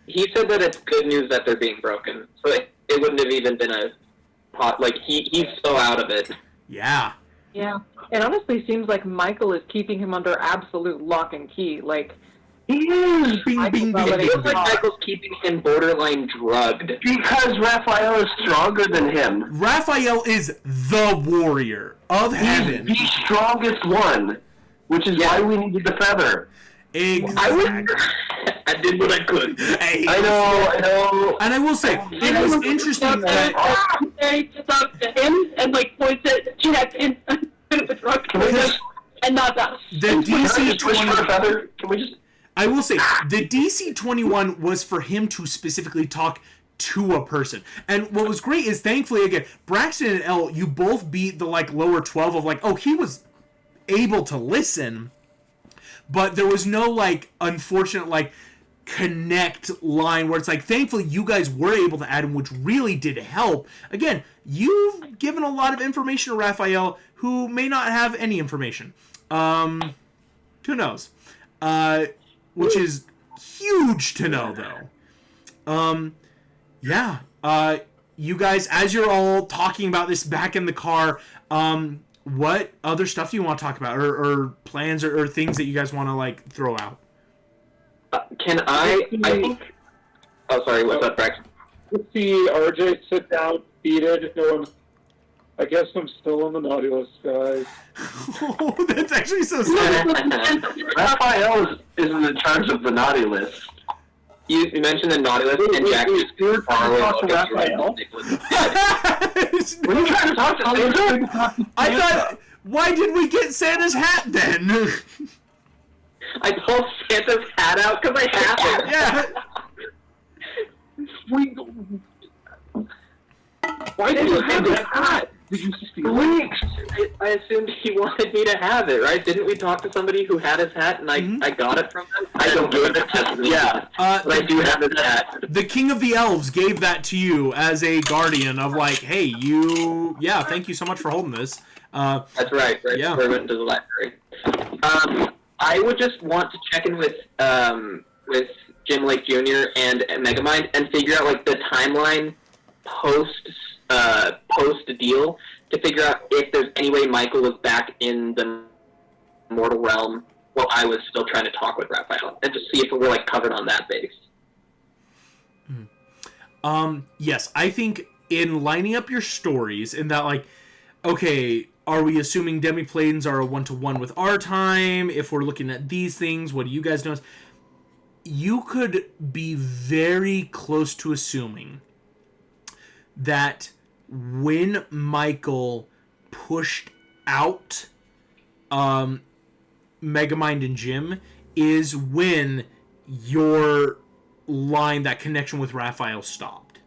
He said that it's good news that they're being broken, so it wouldn't have even been a pot. Like he's so out of it. Yeah. Yeah. It honestly seems like Michael is keeping him under absolute lock and key. Like, He is. Bing, bing, bing, It bing, feels like bing. Michael's keeping him borderline drugged. Because Raphael is stronger than him. Raphael is the warrior of heaven. He's the strongest one, which is why we needed the feather. Exactly. I did what I could. Hey, I know. And I will say, it was interesting that... He stops to him and like points at Jack and the truck and not us. The Can I DC just wish for the 20... feather? Can we just... I will say, the DC 21 was for him to specifically talk to a person. And what was great is, thankfully, again, Braxton and Elle, you both beat the, like, lower 12 of, like, oh, he was able to listen, but there was no, like, unfortunate, like, connect line where it's like, thankfully, you guys were able to add him, which really did help. Again, you've given a lot of information to Raphael, who may not have any information. Who knows? Which is huge to know, though. You guys, as you're all talking about this back in the car, what other stuff do you want to talk about, or plans, or things that you guys want to, like, throw out? Can I think... Oh, sorry, what's up, Braxton? You see RJ sit down, seated, going, I guess I'm still on the naughty list, guys. Oh, that's actually so sad. Raphael isn't in charge of the naughty list. You mentioned the naughty list, and Jack just You're trying to talk to Raphael? Were you trying to talk to Santa? I thought, why did we get Santa's hat then? I pulled Santa's hat out because I have it. Yeah. Why did you have that hat? Did you steal it? I assumed he wanted me to have it, right? Didn't we talk to somebody who had his hat and I got it from them? I don't give it to them. Yeah, but I do have his hat. The King of the Elves gave that to you as a guardian of like, hey, you, yeah, thank you so much for holding this. That's right. Yeah. Before we went into the library. I would just want to check in with Jim Lake Jr. and Megamind and figure out like the timeline post deal to figure out if there's any way Michael was back in the mortal realm while I was still trying to talk with Raphael, and just see if we're like covered on that base. Yes, I think in lining up your stories in that like, okay, are we assuming demiplanes are a 1-to-1 with our time? If we're looking at these things, what do you guys know? You could be very close to assuming that when Michael pushed out Megamind and Jim is when your line, that connection with Raphael stopped.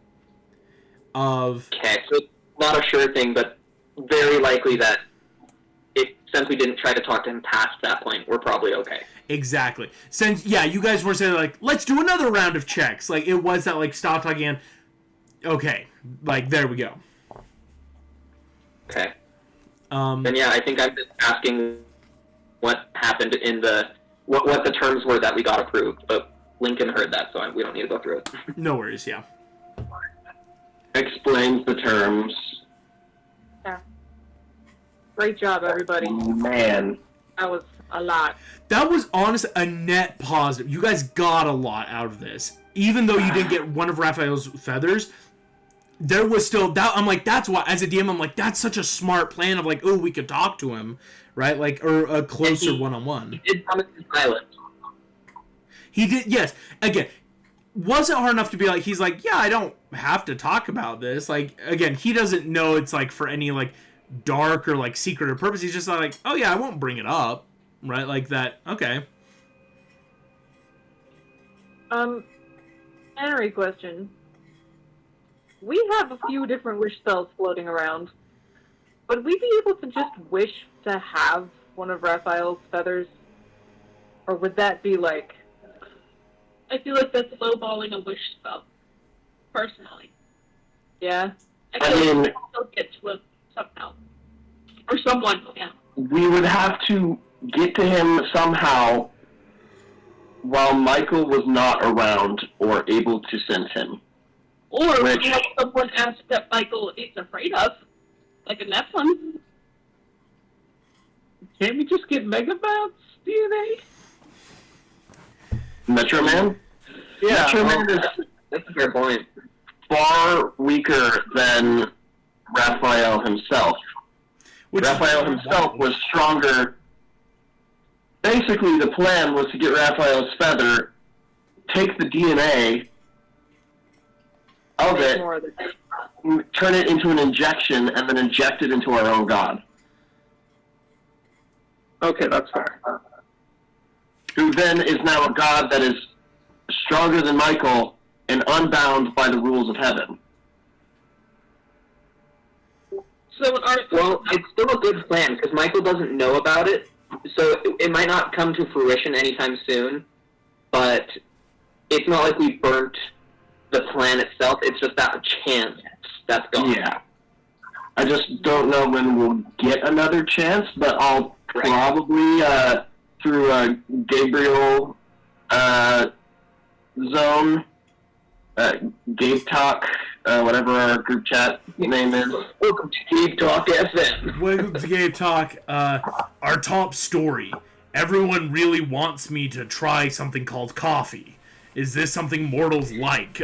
Okay, so it's not a sure thing, but very likely that since we didn't try to talk to him past that point, we're probably okay. Exactly. Since, yeah, you guys were saying, like, let's do another round of checks. Like, it was that, like, stop talking and, okay, like, there we go. Okay. Then, yeah, I think I'm just asking what happened in what the terms were that we got approved, but Lincoln heard that, so we don't need to go through it. No worries, yeah. Explains the terms. Yeah. Great job, everybody. Man. That was a lot. That was, honestly, a net positive. You guys got a lot out of this. Even though you didn't get one of Raphael's feathers, there was still that. I'm like, that's why, as a DM, I'm like, that's such a smart plan of like, oh, we could talk to him, right? Like, or a closer one-on-one. He did promise his pilot. He did, yes. Again, wasn't hard enough to be like, he's like, yeah, I don't have to talk about this. Like, again, he doesn't know it's like for any like dark or like secret or purpose. He's just like, oh yeah, I won't bring it up, right? Like that. Okay. Henry question. We have a few different wish spells floating around. Would we be able to just wish to have one of Raphael's feathers? Or would that be like... I feel like that's lowballing a wish spell, personally. Yeah? I feel like they'll get to it somehow. Or someone, yeah. We would have to get to him somehow while Michael was not around or able to send him. Or we have someone ask that Michael is afraid of, like a Nephilim. Can't we just get Megamind's DNA? Metro Man? Yeah. Metro Man is That's a fair point. far weaker than Raphael himself. Raphael himself was stronger. Basically, the plan was to get Raphael's feather, take the DNA of it, more of it. turn it into an injection, and then inject it into our own god. Okay, that's fair. Who then is now a god that is stronger than Michael and unbound by the rules of heaven. So Well, it's still a good plan, because Michael doesn't know about it, so it might not come to fruition anytime soon, but it's not like we burnt the plan itself, it's just that chance that's gone. Yeah. I just don't know when we'll get another chance, but I'll probably, through Gabriel Zone, Gabe Talk, whatever our group chat name is. Welcome to Gabe Talk FM. Welcome to Gabe Talk. Our top story. Everyone really wants me to try something called coffee. Is this something mortals like?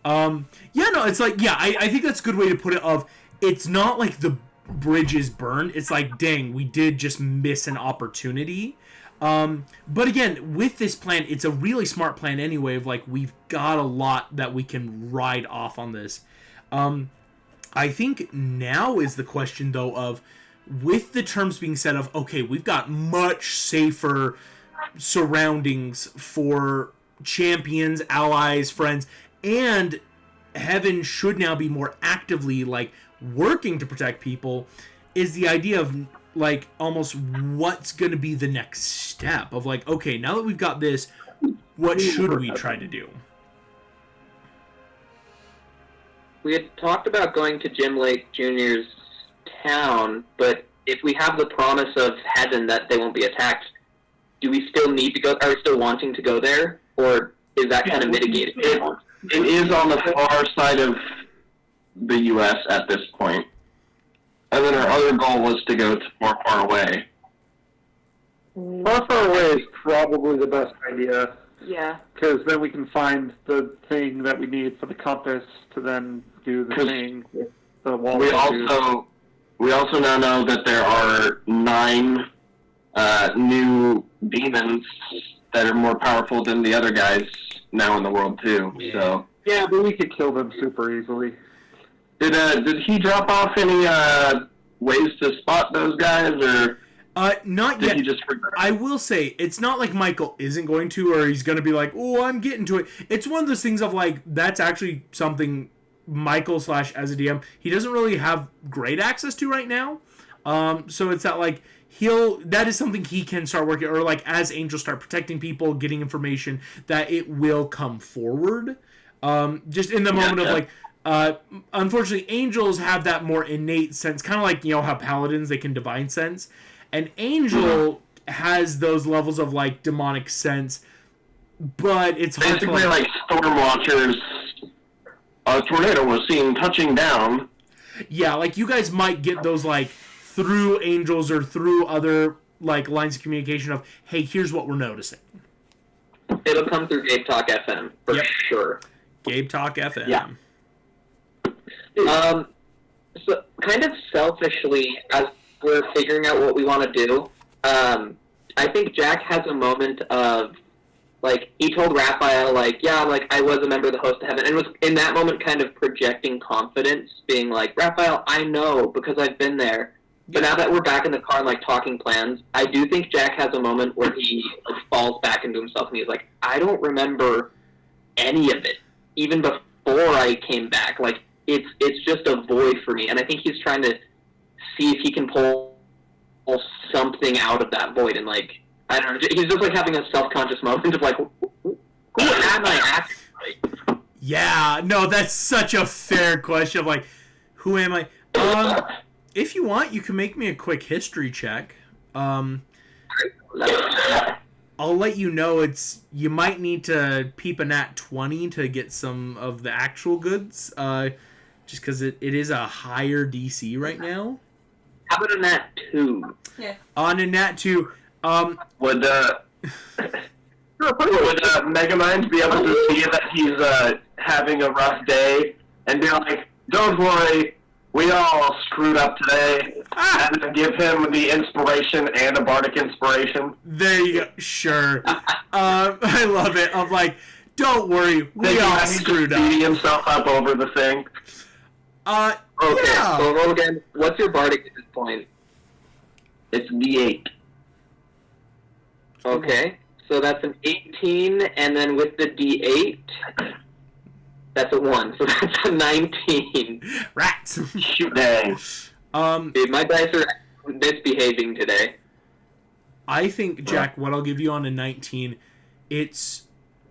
Yeah, no, it's like, yeah, I think that's a good way to put it. Of it's not like the bridge is burned. It's like, dang, we did just miss an opportunity. But again, with this plan, it's a really smart plan anyway. Of like, we've got a lot that we can ride off on this. I think now is the question though of, with the terms being set of, okay, we've got much safer surroundings for champions, allies, friends, and Heaven should now be more actively like working to protect people, is the idea of like almost what's going to be the next step of like, okay, now that we've got this, what should we try to do? We had talked about going to Jim Lake Jr.'s town, but if we have the promise of Heaven that they won't be attacked, do we still need to go? Are we still wanting to go there, or is that kind of mitigated? It is on the far side of the U.S. at this point. And then our other goal was to go to more far away. Far away is probably the best idea. Yeah. Because then we can find the thing that we need for the compass to then do the thing with the wall. We also now know that there are 9 new demons that are more powerful than the other guys now in the world too. Yeah. So yeah, but we could kill them super easily. Did he drop off any ways to spot those guys, or not did yet. he just forget? I will say it's not like Michael isn't going to, or he's going to be like, oh, I'm getting to it. It's one of those things of like, that's actually something Michael / as a DM, he doesn't really have great access to right now. So it's that like, that is something he can start working, or like as angels start protecting people, getting information, that it will come forward. Just in the moment of like, unfortunately, angels have that more innate sense, kind of like, you know, how paladins, they can divine sense. An angel has those levels of like demonic sense, but it's hard Basically to like storm watchers. A tornado was seen touching down. Yeah, like you guys might get those like through angels or through other like lines of communication of, hey, here's what we're noticing. It'll come through Gabe Talk FM for sure. Gabe Talk FM. Yeah. So kind of selfishly, as we're figuring out what we want to do, I think Jack has a moment of, like, he told Raphael, like, yeah, like, I was a member of the Host of Heaven, and was in that moment kind of projecting confidence, being like, Raphael, I know, because I've been there. But now that we're back in the car and, like, talking plans, I do think Jack has a moment where he like, falls back into himself, and he's like, I don't remember any of it, even before I came back. Like, it's just a void for me, and I think he's trying to see if he can pull something out of that void, and, like, I don't know, he's just, like, having a self-conscious moment of, like, who am I actually? Yeah, no, that's such a fair question of, like, who am I? If you want, you can make me a quick history check. I'll let you know you might need to peep a nat 20 to get some of the actual goods, just because it is a higher DC right now. How about a nat 2? Yeah. On a nat 2, would Megamind be able to see that he's having a rough day and be like, don't worry, we all screwed up today, and then give him the inspiration and a bardic inspiration? There you go. Sure. I love it. I'm like, don't worry, we all screwed up. Beating himself up over the thing. Okay, yeah. so roll again. What's your bardic at this point? It's D8. Okay, so that's an 18, and then with the D8, that's a 1, so that's a 19. Rats. Shoot, dang. Dude, my dice are misbehaving today. I think, Jack, what I'll give you on a 19, it's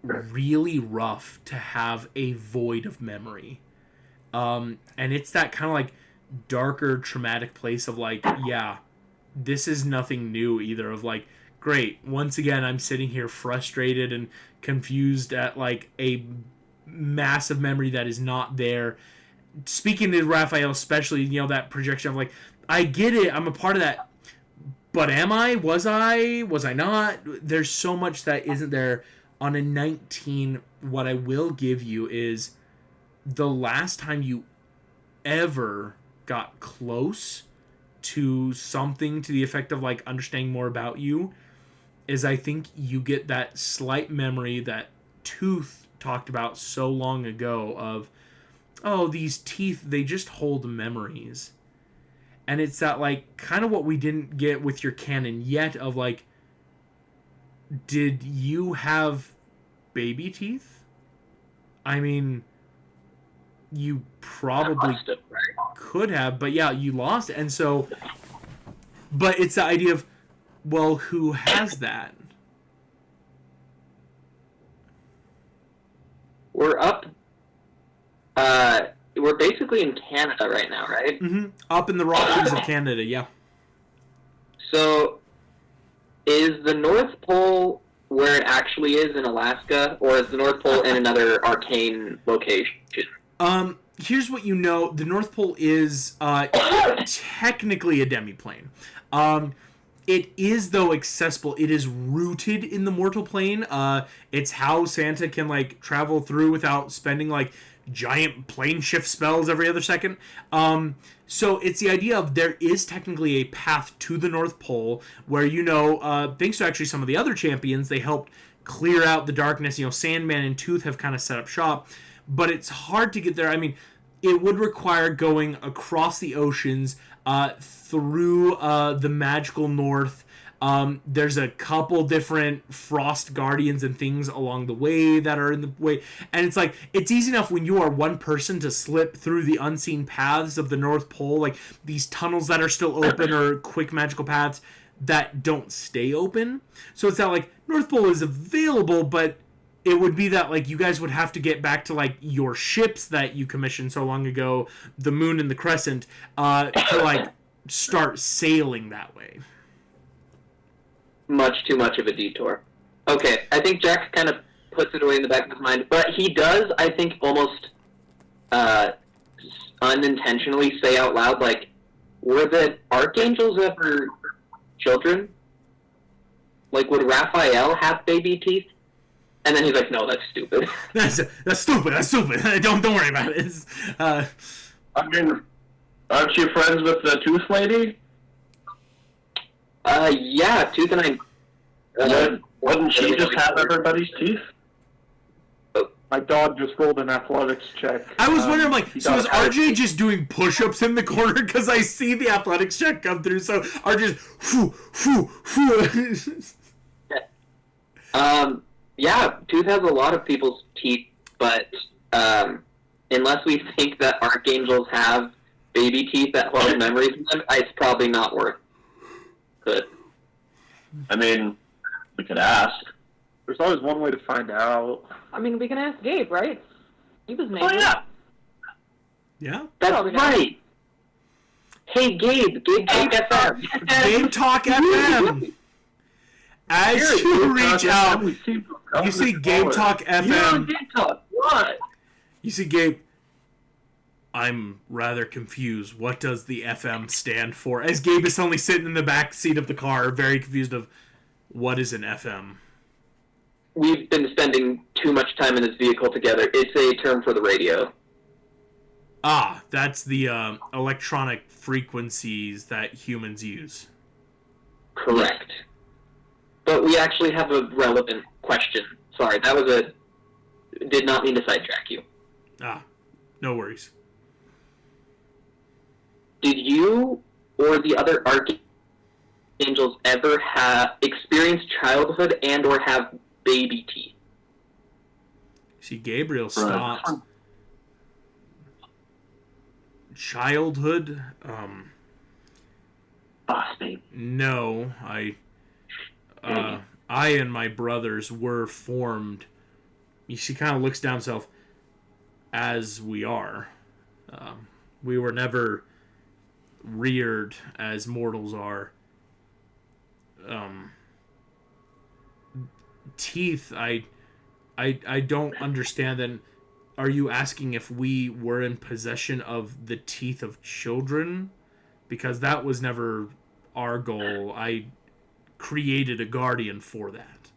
really rough to have a void of memory. And it's that kind of like darker, traumatic place of like, yeah, this is nothing new either. Of like, great, once again, I'm sitting here frustrated and confused at like a massive memory that is not there. Speaking to Raphael, especially, you know, that projection of like, I get it, I'm a part of that, but am I? Was I not? There's so much that isn't there. On a 19, what I will give you is the last time you ever got close to something to the effect of like understanding more about you is I think you get that slight memory that Tooth talked about so long ago of, oh, these teeth, they just hold memories. And it's that like kind of what we didn't get with your canon yet of like, did you have baby teeth? I mean, you probably could have, but yeah, you lost it. And so, but it's the idea of, well, who has that? We're up. We're basically in Canada right now, right? Mm-hmm. Up in the Rockies of Canada, yeah. So, is the North Pole where it actually is in Alaska, or is the North Pole in another arcane location? Here's what you know. The North Pole is technically a demiplane. It is, though, accessible. It is rooted in the mortal plane. It's how Santa can, like, travel through without spending, like, giant plane shift spells every other second. So it's the idea of there is technically a path to the North Pole where, you know, thanks to actually some of the other champions, they helped clear out the darkness. You know, Sandman and Tooth have kind of set up shop. But it's hard to get there. I mean, it would require going across the oceans, through the magical north. There's a couple different frost guardians and things along the way that are in the way. And it's like, it's easy enough when you are one person to slip through the unseen paths of the North Pole, like these tunnels that are still open or quick magical paths that don't stay open. So it's not like North Pole is available, but it would be that, like, you guys would have to get back to, like, your ships that you commissioned so long ago, the Moon and the Crescent, to, like, start sailing that way. Much too much of a detour. Okay, I think Jack kind of puts it away in the back of his mind, but he does, I think, almost unintentionally say out loud, like, were the archangels ever children? Like, would Raphael have baby teeth? And then he's like, no, that's stupid. That's stupid. That's stupid. Don't worry about it. I mean, aren't you friends with the Tooth Lady? Yeah, Tooth and I... wouldn't she just have everybody's teeth? My dog just rolled an athletics check. I was wondering, like, so is RJ just doing push-ups in the corner? Because I see the athletics check come through, so RJ's... Yeah, Tooth has a lot of people's teeth, but unless we think that archangels have baby teeth that hold memories in them, it's probably not worth it. I mean, we could ask. There's always one way to find out. I mean, we can ask Gabe, right? He was maybe. Oh, yeah. Yeah? That's right. Hey, Gabe Talk FM. Gabe Talk FM. As you reach out, you see Gabe Talk FM. What? You see Gabe. I'm rather confused. What does the FM stand for? As Gabe is suddenly sitting in the back seat of the car, very confused of what is an FM. We've been spending too much time in this vehicle together. It's a term for the radio. Ah, that's the electronic frequencies that humans use. Correct. But we actually have a relevant question. Sorry, that was did not mean to sidetrack you. Ah, no worries. Did you or the other archangels ever experience childhood and or have baby teeth? See, Gabriel stopped. Childhood? No, I and my brothers were formed. She kind of looks down herself as we are. We were never reared as mortals are. Teeth, I don't understand. Then, are you asking if we were in possession of the teeth of children? Because that was never our goal. I created a guardian for that.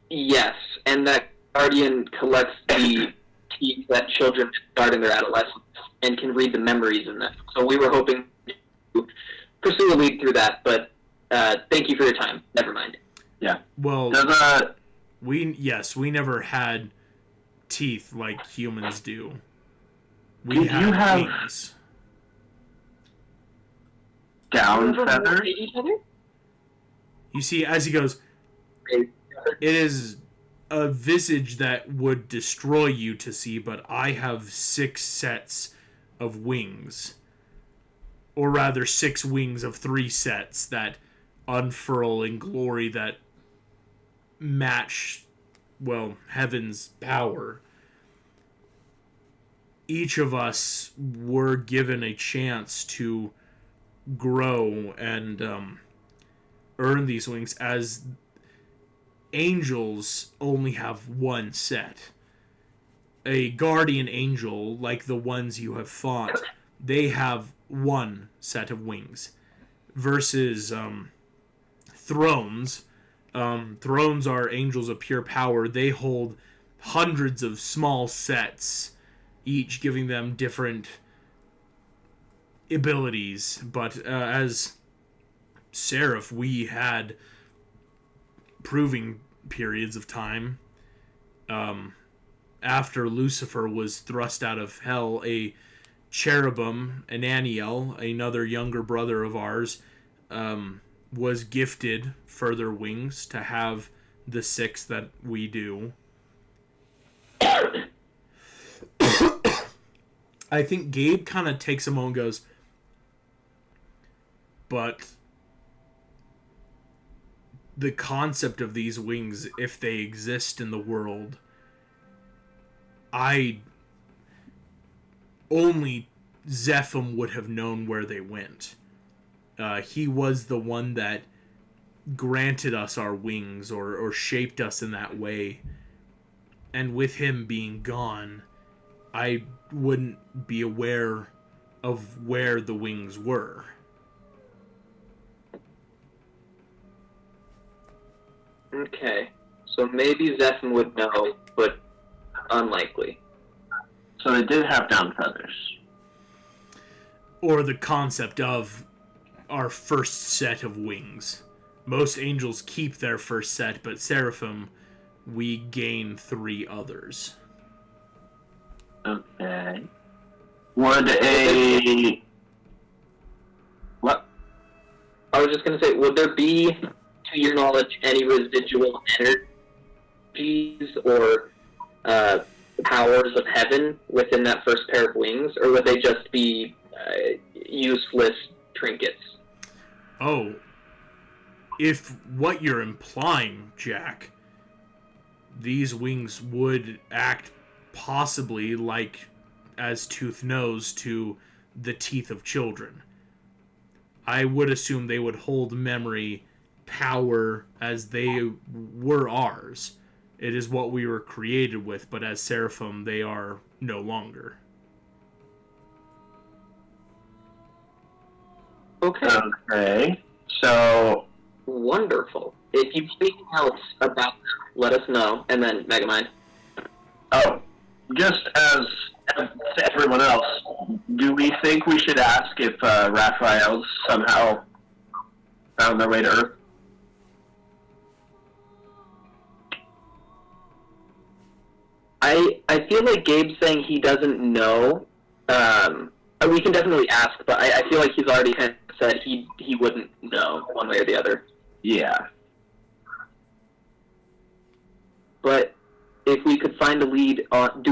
Yes, and that Guardian collects the keys that children start in their adolescence and can read the memories in them. So we were hoping to pursue a lead through that, but thank you for your time. Never mind. Yeah. Well, we never had teeth like humans do. We had wings. Down feathers? You see, as he goes, it is a visage that would destroy you to see, but I have 6 sets of wings. Or rather, 6 wings of 3 sets that unfurl in glory that match, well, heaven's power. Each of us were given a chance to grow and earn these wings, as angels only have 1 set. A guardian angel, like the ones you have fought, they have 1 set of wings. Versus thrones. Thrones are angels of pure power. They hold hundreds of small sets, each giving them different abilities. But as Seraph, we had proving periods of time. After Lucifer was thrust out of hell, a cherubim, Ananiel, another younger brother of ours, was gifted further wings to have the 6 that we do. I think Gabe kind of takes a moment and goes, but the concept of these wings, if they exist in the world, only Seraphim would have known where they went. He was the one that granted us our wings or shaped us in that way. And with him being gone, I wouldn't be aware of where the wings were. Okay. So maybe Seraphim would know, but unlikely. So they did have down feathers. Or the concept of our first set of wings. Most angels keep their first set, but Seraphim, we gain 3 others. Okay. Would a... What? I was just going to say, would there be, to your knowledge, any residual energies or powers of heaven within that first pair of wings, or would they just be useless trinkets? Oh, if what you're implying, Jack, these wings would act possibly like, as Tooth knows, to the teeth of children. I would assume they would hold memory power as they were ours. It is what we were created with, but as Seraphim, they are no longer. Okay. So... Wonderful. If you speak else about that, let us know, and then Megamind. Oh, just as to everyone else, do we think we should ask if Raphael's somehow found their way to Earth? I feel like Gabe's saying he doesn't know. We can definitely ask, but I feel like he's already kind of said he wouldn't know one way or the other. Yeah. But if we could find a lead on...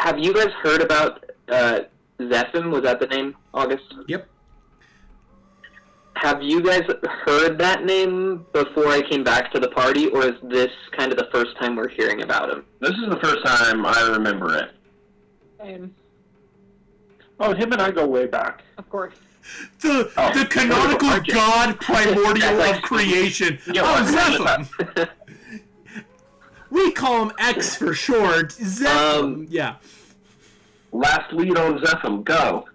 Have you guys heard about Seraphim? Was that the name, August? Yep. Have you guys heard that name before I came back to the party, or is this kind of the first time we're hearing about him? This is the first time I remember it. Same. Oh, him and I go way back. Of course. The canonical god primordial of creation. Zephyr. We call him X for short. Zephyr. Yeah. Last lead on Zephyr, go.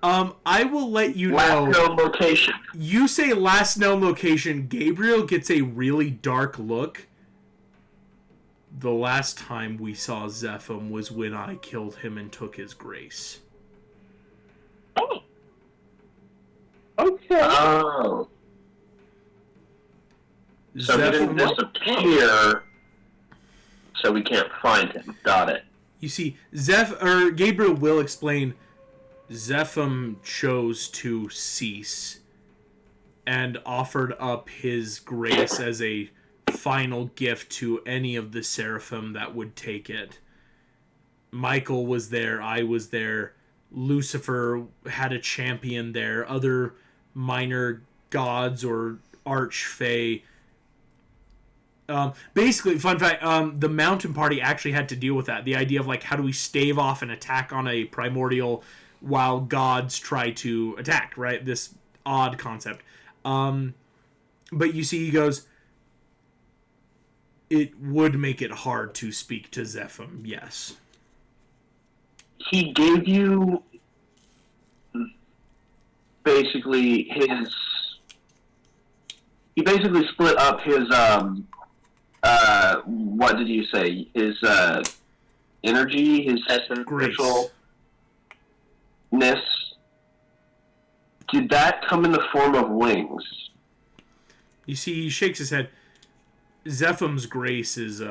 I will let you know. Last known location. You say last known location. Gabriel gets a really dark look. the last time we saw Seraphim was when I killed him and took his grace. Oh. Okay. Oh. So he didn't disappear, so we can't find him. Got it. You see, Gabriel will explain, Seraphim chose to cease and offered up his grace as a final gift to any of the Seraphim that would take it. Michael was there, I was there, Lucifer had a champion there, other minor gods or archfey. Basically, fun fact, the Mountain Party actually had to deal with that. The idea of, like, how do we stave off an attack on a primordial while gods try to attack, right? This odd concept. But you see, he goes, it would make it hard to speak to Seraphim, yes. He gave you basically his... He basically split up his, what did you say? His, energy, his essentialness. Did that come in the form of wings? You see, he shakes his head. Zephim's grace is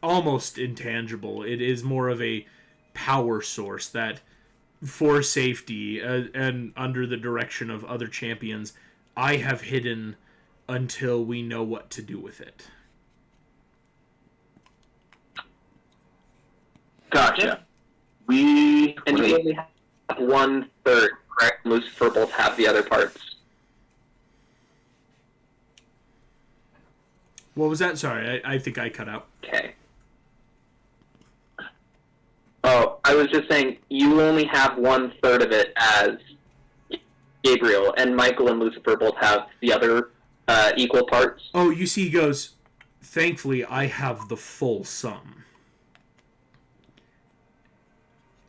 almost intangible. It is more of a power source that, for safety and under the direction of other champions, I have hidden until we know what to do with it. Gotcha. And you only have 1/3, correct? Lucifer both have the other parts. What was that? Sorry, I think I cut out. Okay. Oh, I was just saying, you only have 1/3 of it as Gabriel, and Michael and Lucifer both have the other equal parts. Oh, you see, he goes, thankfully, I have the full sum.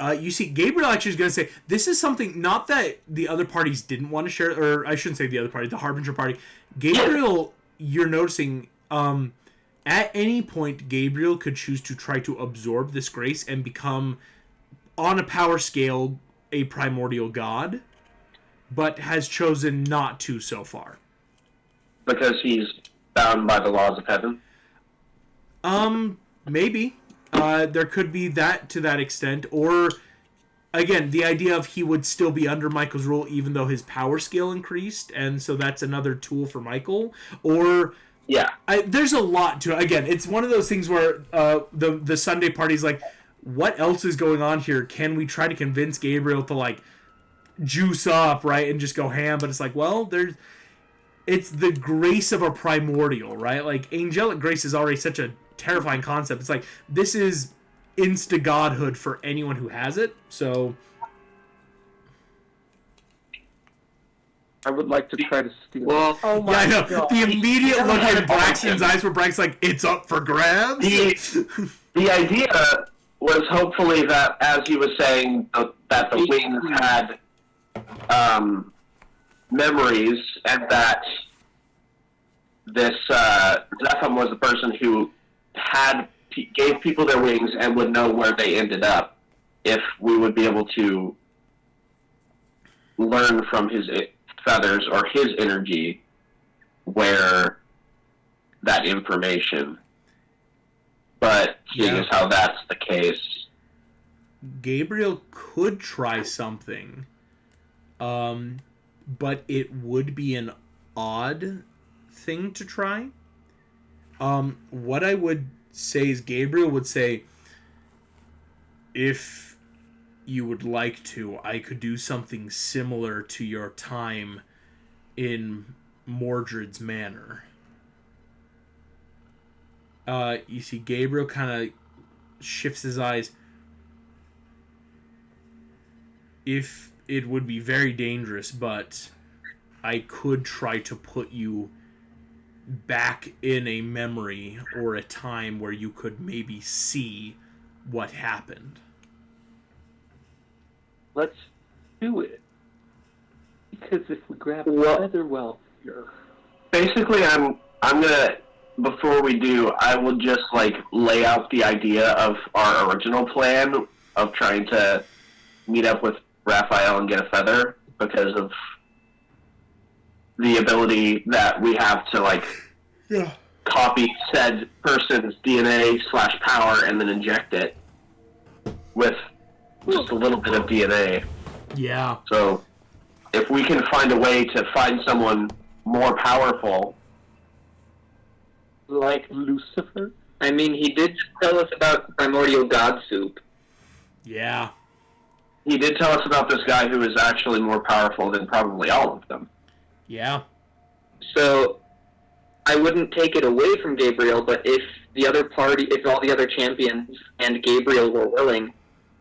You see, Gabriel actually is going to say, this is something, not that the other parties didn't want to share, or I shouldn't say the other party, the Harbinger party. Gabriel, you're noticing, at any point, Gabriel could choose to try to absorb this grace and become, on a power scale, a primordial god, but has chosen not to so far. Because he's bound by the laws of heaven? Maybe. There could be that to that extent, or again, the idea of he would still be under Michael's rule even though his power scale increased, and so that's another tool for Michael. Or yeah, there's a lot to it. Again, it's one of those things where the Sunday party's like, what else is going on here? Can we try to convince Gabriel to like juice up, right, and just go ham? But it's like, well, it's the grace of a primordial, right? Like angelic grace is already such a terrifying concept. It's like, this is insta godhood for anyone who has it. So I would like to try to steal. Well, oh my yeah, I know. God. The immediate look in Braxton's eyes where Braxton's like, it's up for grabs. The idea was hopefully that, as he was saying, that the wings had memories, and that this Seraphim was the person who gave people their wings and would know where they ended up, if we would be able to learn from his feathers or his energy where that information. But seeing as how that's the case, Gabriel could try something, but it would be an odd thing to try. What I would say is Gabriel would say, if you would like to, I could do something similar to your time in Mordred's Manor. You see, Gabriel kind of shifts his eyes. If it would be very dangerous, but I could try to put you back in a memory or a time where you could maybe see what happened. Let's do it. Because if we grab the feather, well, basically, I'm gonna before we do, I will just like lay out the idea of our original plan of trying to meet up with Raphael and get a feather because of the ability that we have to like copy said person's DNA/power and then inject it with just a little bit of DNA. Yeah. So if we can find a way to find someone more powerful, like Lucifer. I mean, he did tell us about primordial god soup. Yeah. he did tell us about this guy who is actually more powerful than probably all of them. Yeah. So I wouldn't take it away from Gabriel, but if the other party, if all the other champions and Gabriel were willing,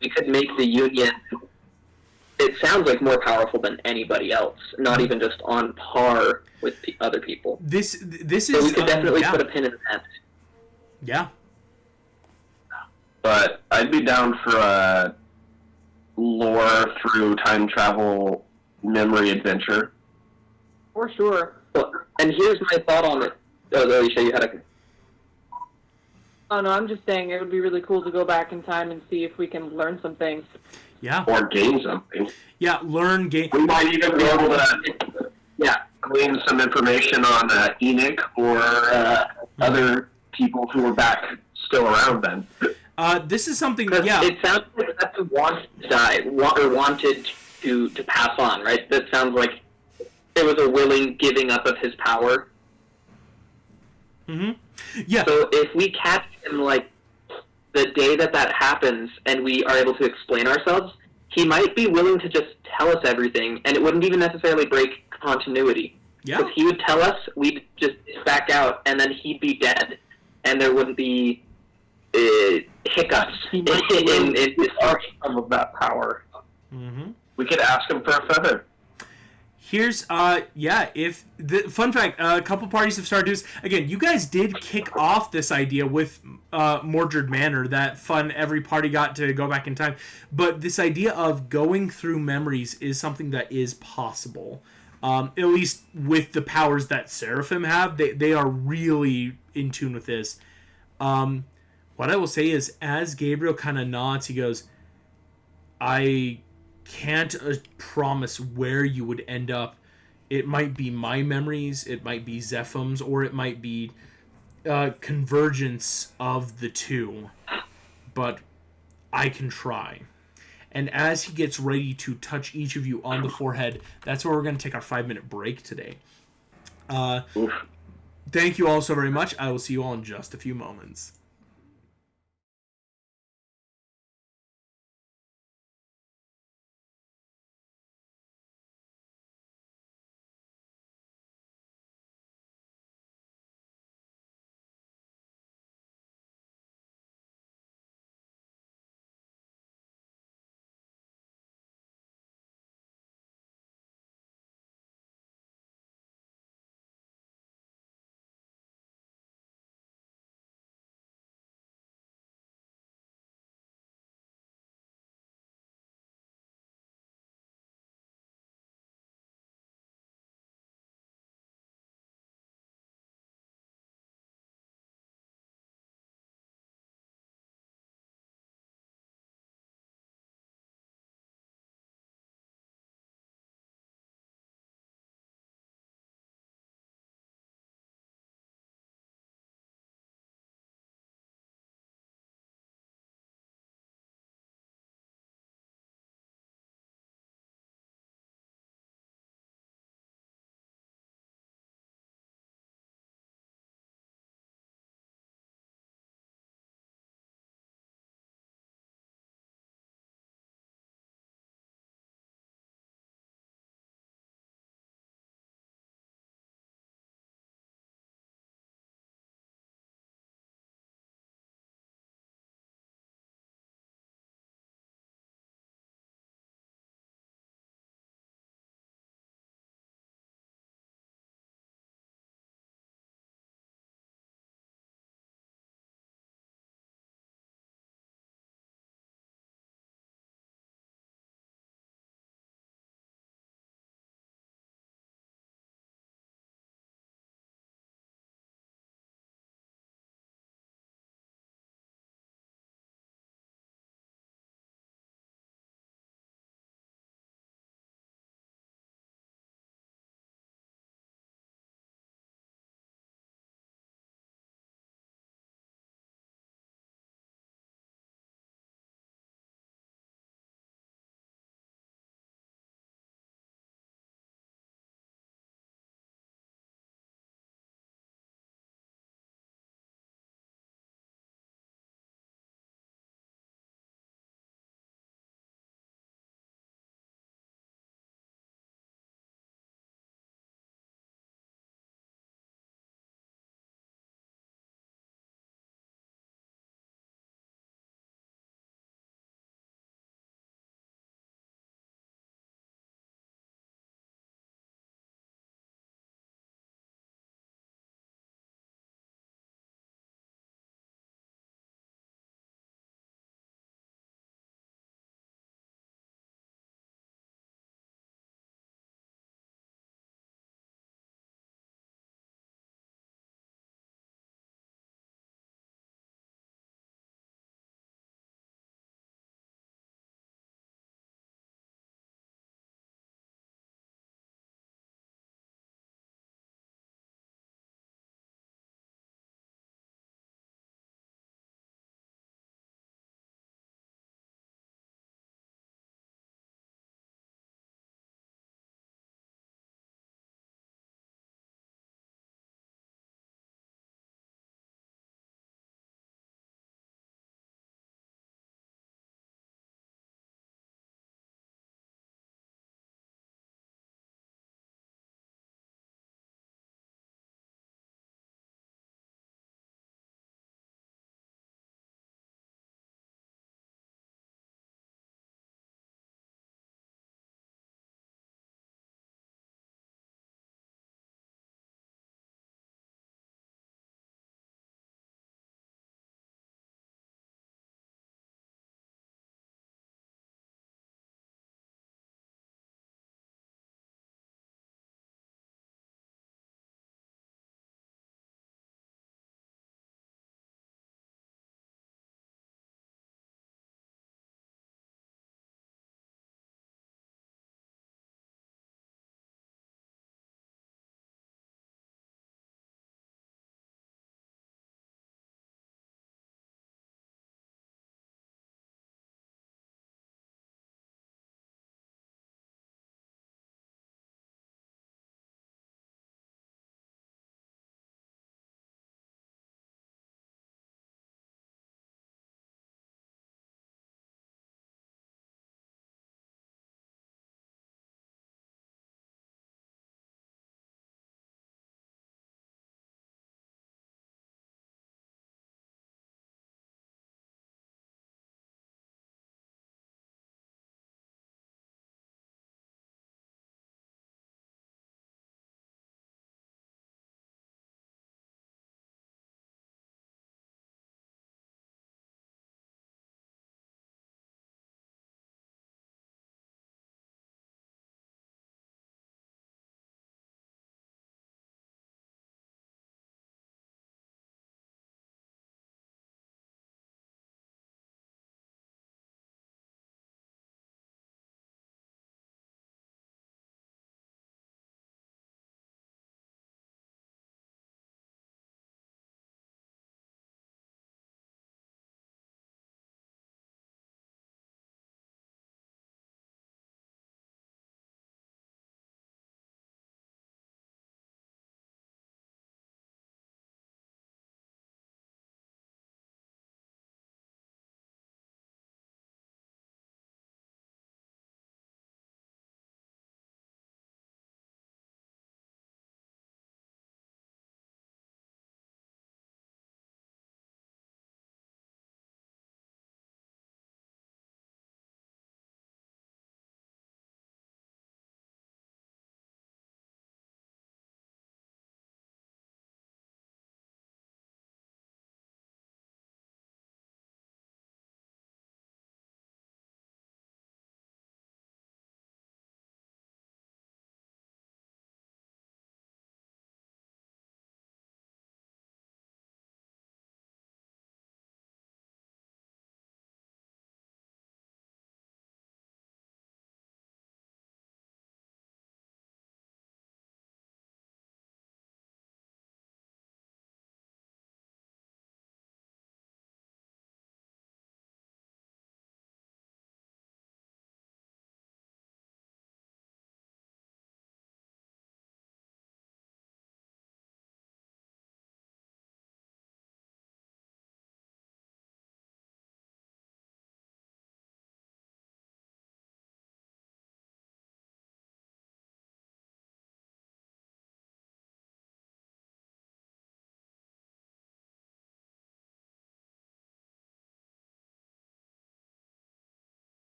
we could make the Union, it sounds like more powerful than anybody else, not even just on par with the other people. This is... So we could definitely put a pin in that. Yeah. But I'd be down for a lore through time travel memory adventure. For sure. Well, and here's my thought on it. Oh, Alicia, you had a... Oh, no, I'm just saying it would be really cool to go back in time and see if we can learn some things. Yeah. Or gain something. Yeah, learn, gain... We might even be able to glean some information on Enoch or other people who were back still around then. This is something, It sounds like that's a wanted to die, or wanted to pass on, right? That sounds like there was a willing giving up of his power. Mm-hmm. Yeah. So if we catch him, like, the day that happens and we are able to explain ourselves, he might be willing to just tell us everything, and it wouldn't even necessarily break continuity. Yeah. Because he would tell us, we'd just back out, and then he'd be dead, and there wouldn't be hiccups in his story. Some of that power. Mm-hmm. We could ask him for a feather. Here's, if the fun fact, a couple parties have started doing this. Again, you guys did kick off this idea with Mordred Manor, that fun, every party got to go back in time. But this idea of going through memories is something that is possible. At least with the powers that Seraphim have, they are really in tune with this. What I will say is, as Gabriel kind of nods, he goes, I can't promise where you would end up. It might be my memories, it might be Zephim's, or it might be convergence of the two. But I can try. And as he gets ready to touch each of you on the forehead, that's where we're going to take our 5-minute break today. Thank you all so very much. I will see you all in just a few moments.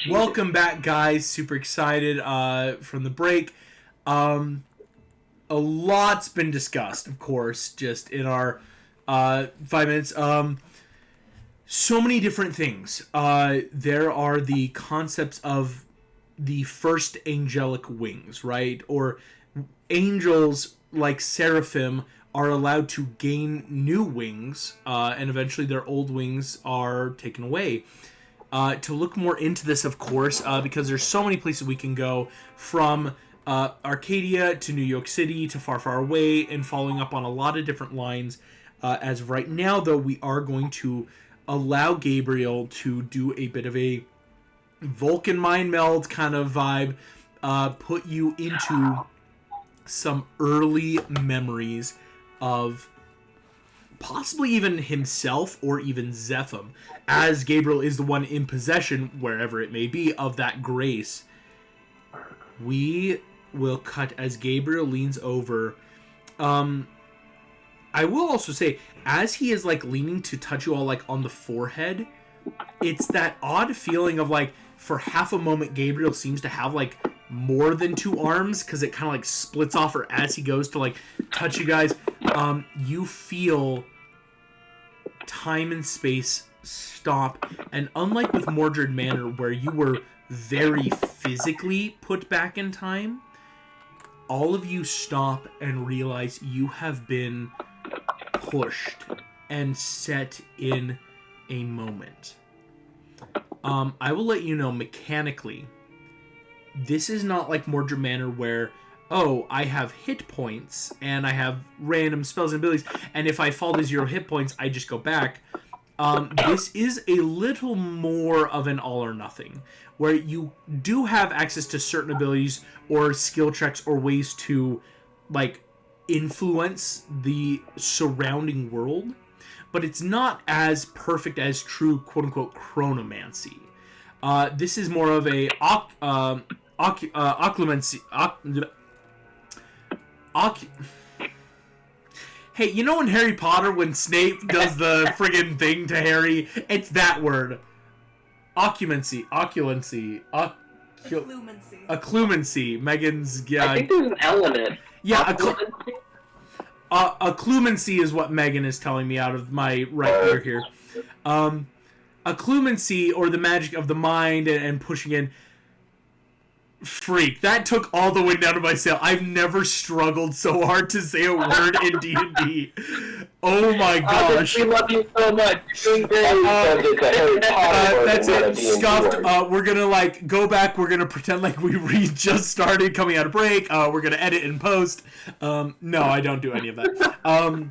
Welcome back, guys. Super excited from the break. A lot's been discussed, of course, just in our 5 minutes. So many different things. There are the concepts of the first angelic wings, right? Or angels like Seraphim are allowed to gain new wings, and eventually their old wings are taken away. To look more into this, of course, because there's so many places we can go, from Arcadia to New York City to Far, Far Away, and following up on a lot of different lines. As of right now, though, we are going to allow Gabriel to do a bit of a Vulcan mind meld kind of vibe, put you into some early memories of possibly even himself or even Zephim, as Gabriel is the one in possession, wherever it may be, of that grace. We will cut as Gabriel leans over. I will also say, as he is like leaning to touch you all like on the forehead, it's that odd feeling of like, for half a moment, Gabriel seems to have like more than two arms, because it kind of like splits off, or as he goes to like touch you guys, you feel time and space stop. And unlike with Mordred Manor, where you were very physically put back in time, all of you stop and realize you have been pushed and set in a moment. I will let you know, mechanically, this is not like Mordred Manor where, oh, I have hit points and I have random spells and abilities, and if I fall to 0 hit points, I just go back. This is a little more of an all or nothing, where you do have access to certain abilities or skill checks or ways to like influence the surrounding world, but it's not as perfect as true quote-unquote chronomancy. This is more of a occlumency. Hey, you know in Harry Potter when Snape does the friggin' thing to Harry? It's that word. Occlumency. Occlumency. Megan's... Yeah, I think there's an element. Yeah, occlumency is what Megan is telling me out of my right ear here. Occlumency, or the magic of the mind and pushing in... Freak, that took all the way down to my sail. I've never struggled so hard to say a word in D&D. Oh my gosh. We love you so much. You're doing great. That's it. Scuffed. We're gonna like go back. We're gonna pretend like we just started coming out of break. We're gonna edit and post. No, I don't do any of that.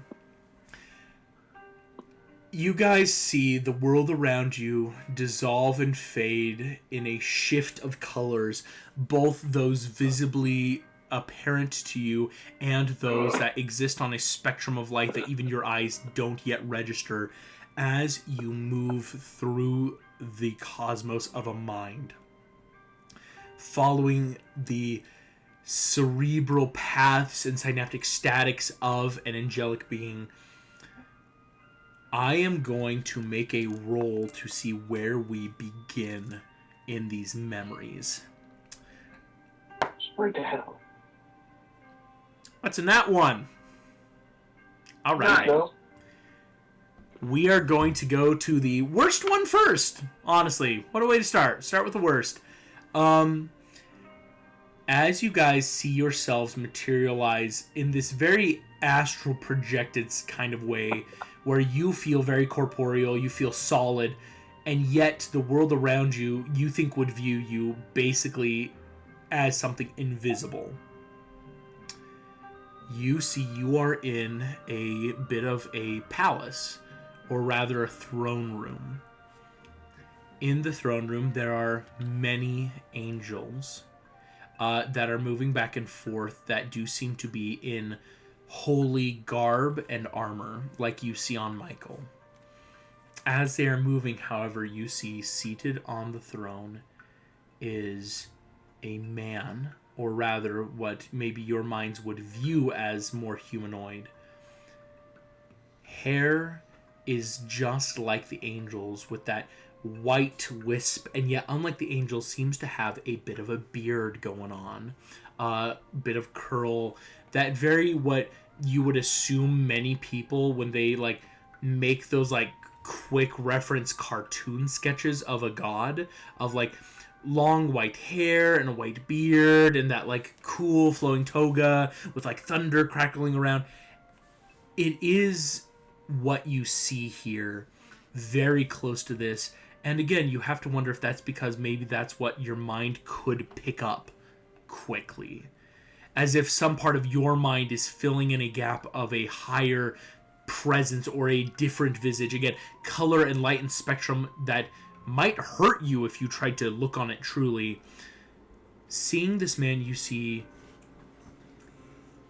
You guys see the world around you dissolve and fade in a shift of colors, both those visibly apparent to you and those that exist on a spectrum of light that even your eyes don't yet register, as you move through the cosmos of a mind, following the cerebral paths and synaptic statics of an angelic being. I am going to make a roll to see where we begin in these memories. Where the hell? What's in that one? All right. We are going to go to the worst one first. Honestly, what a way to start. Start with the worst. As you guys see yourselves materialize in this very astral projected kind of way, where you feel very corporeal, you feel solid, and yet the world around you, you think would view you basically as something invisible. You see you are in a bit of a palace, or rather a throne room. In the throne room, there are many angels that are moving back and forth that do seem to be in holy garb and armor, like you see on Michael. As they are moving, however, you see seated on the throne is a man, or rather what maybe your minds would view as more humanoid. Hair is just like the angels, with that white wisp, and yet, unlike the angel, seems to have a bit of a beard going on, a bit of curl, that very what you would assume many people when they like make those like quick reference cartoon sketches of a god, of like long white hair and a white beard and that like cool flowing toga with like thunder crackling around. It is what you see here, very close to this. And again, you have to wonder if that's because maybe that's what your mind could pick up quickly. As if some part of your mind is filling in a gap of a higher presence or a different visage. Again, color and light and spectrum that might hurt you if you tried to look on it truly. Seeing this man, you see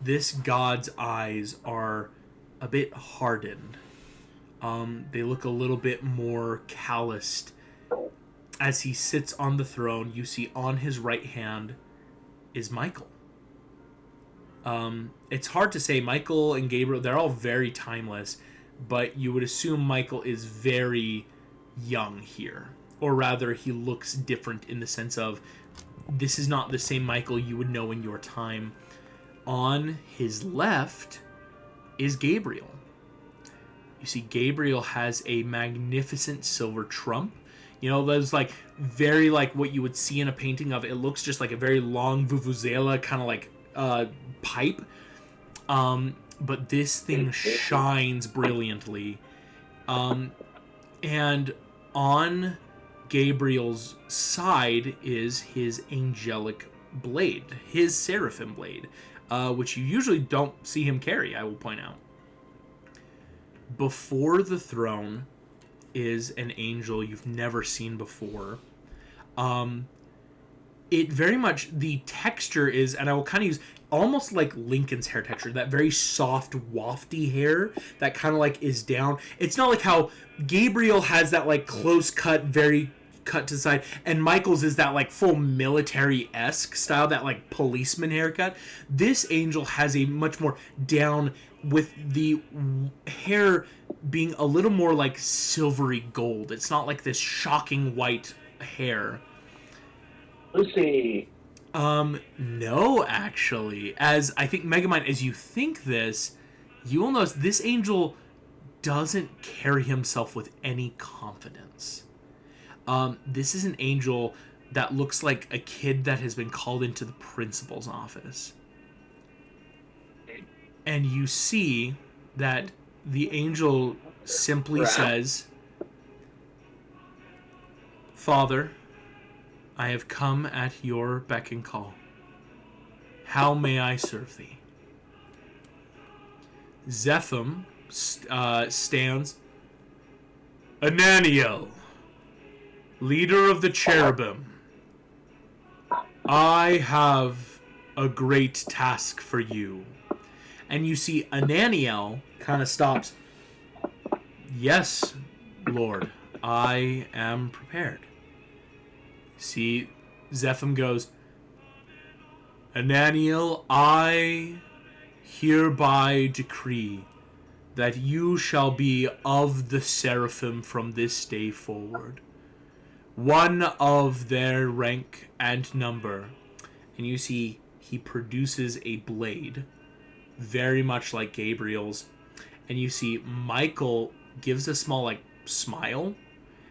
this god's eyes are a bit hardened. They look a little bit more calloused. As he sits on the throne, you see on his right hand is Michael. It's hard to say. Michael and Gabriel, they're all very timeless, but you would assume Michael is very young here. Or rather, he looks different in the sense of this is not the same Michael you would know in your time. On his left is Gabriel. You see, Gabriel has a magnificent silver trump. You know, those like very like what you would see in a painting of. It looks just like a very long vuvuzela kind of like pipe. But this thing shines brilliantly. And on Gabriel's side is his angelic blade, his Seraphim blade, which you usually don't see him carry, I will point out. Before the throne is an angel you've never seen before. It very much, the texture is, and I will kind of use almost like Lincoln's hair texture, that very soft, wafty hair that kind of like is down. It's not like how Gabriel has that like close cut, very cut to the side, and Michael's is that like full military-esque style, that like policeman haircut. This angel has a much more down, with the hair being a little more like silvery gold. It's not like this shocking white hair. Lucy. No, actually. As I think Megamind, as you think this, you will notice this angel doesn't carry himself with any confidence. This is an angel that looks like a kid that has been called into the principal's office. And you see that the angel simply says, "Father, I have come at your beck and call. How may I serve thee?" Seraphim stands. "Ananiel, leader of the cherubim, I have a great task for you." And you see Ananiel kind of stops. "Yes, Lord, I am prepared." See, Seraphim goes, "Ananiel, I hereby decree that you shall be of the Seraphim from this day forward, one of their rank and number." And you see he produces a blade, very much like Gabriel's. And you see Michael gives a small like smile,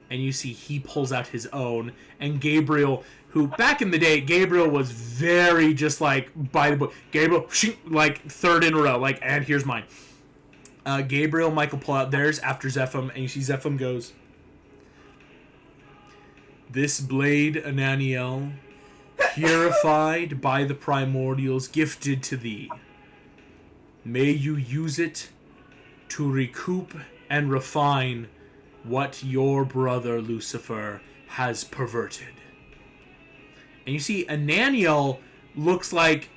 and you see he pulls out his own. And Gabriel, who back in the day, Gabriel was very just like by the book. Gabriel, like third in a row, like, and here's mine. Gabriel, Michael pull out theirs after Seraphim, and you see Seraphim goes, "This blade, Ananiel, purified by the primordials, gifted to thee. May you use it to recoup and refine what your brother Lucifer has perverted." And you see Ananiel looks like,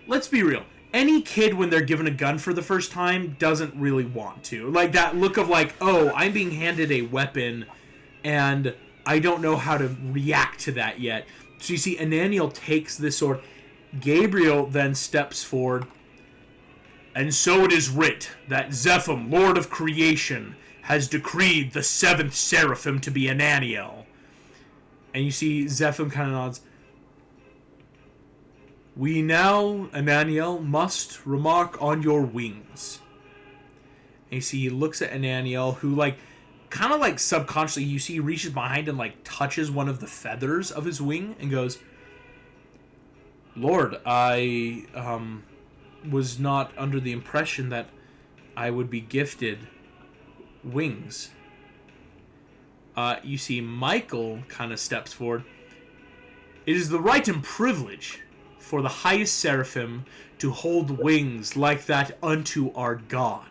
let's be real, any kid when they're given a gun for the first time doesn't really want to. Like that look of like, oh, I'm being handed a weapon and I don't know how to react to that yet. So you see Ananiel takes this sword. Gabriel then steps forward. "And so it is writ that Seraphim, Lord of Creation, has decreed the 7th Seraphim to be Ananiel. And you see Seraphim kind of nods. We now, Ananiel, must remark on your wings. And you see he looks at Ananiel, who, like, kind of like subconsciously, you see he reaches behind and, like, touches one of the feathers of his wing and goes, Lord, I was not under the impression that I would be gifted wings. You see Michael kind of steps forward. It is the right and privilege for the highest seraphim to hold wings like that unto our God.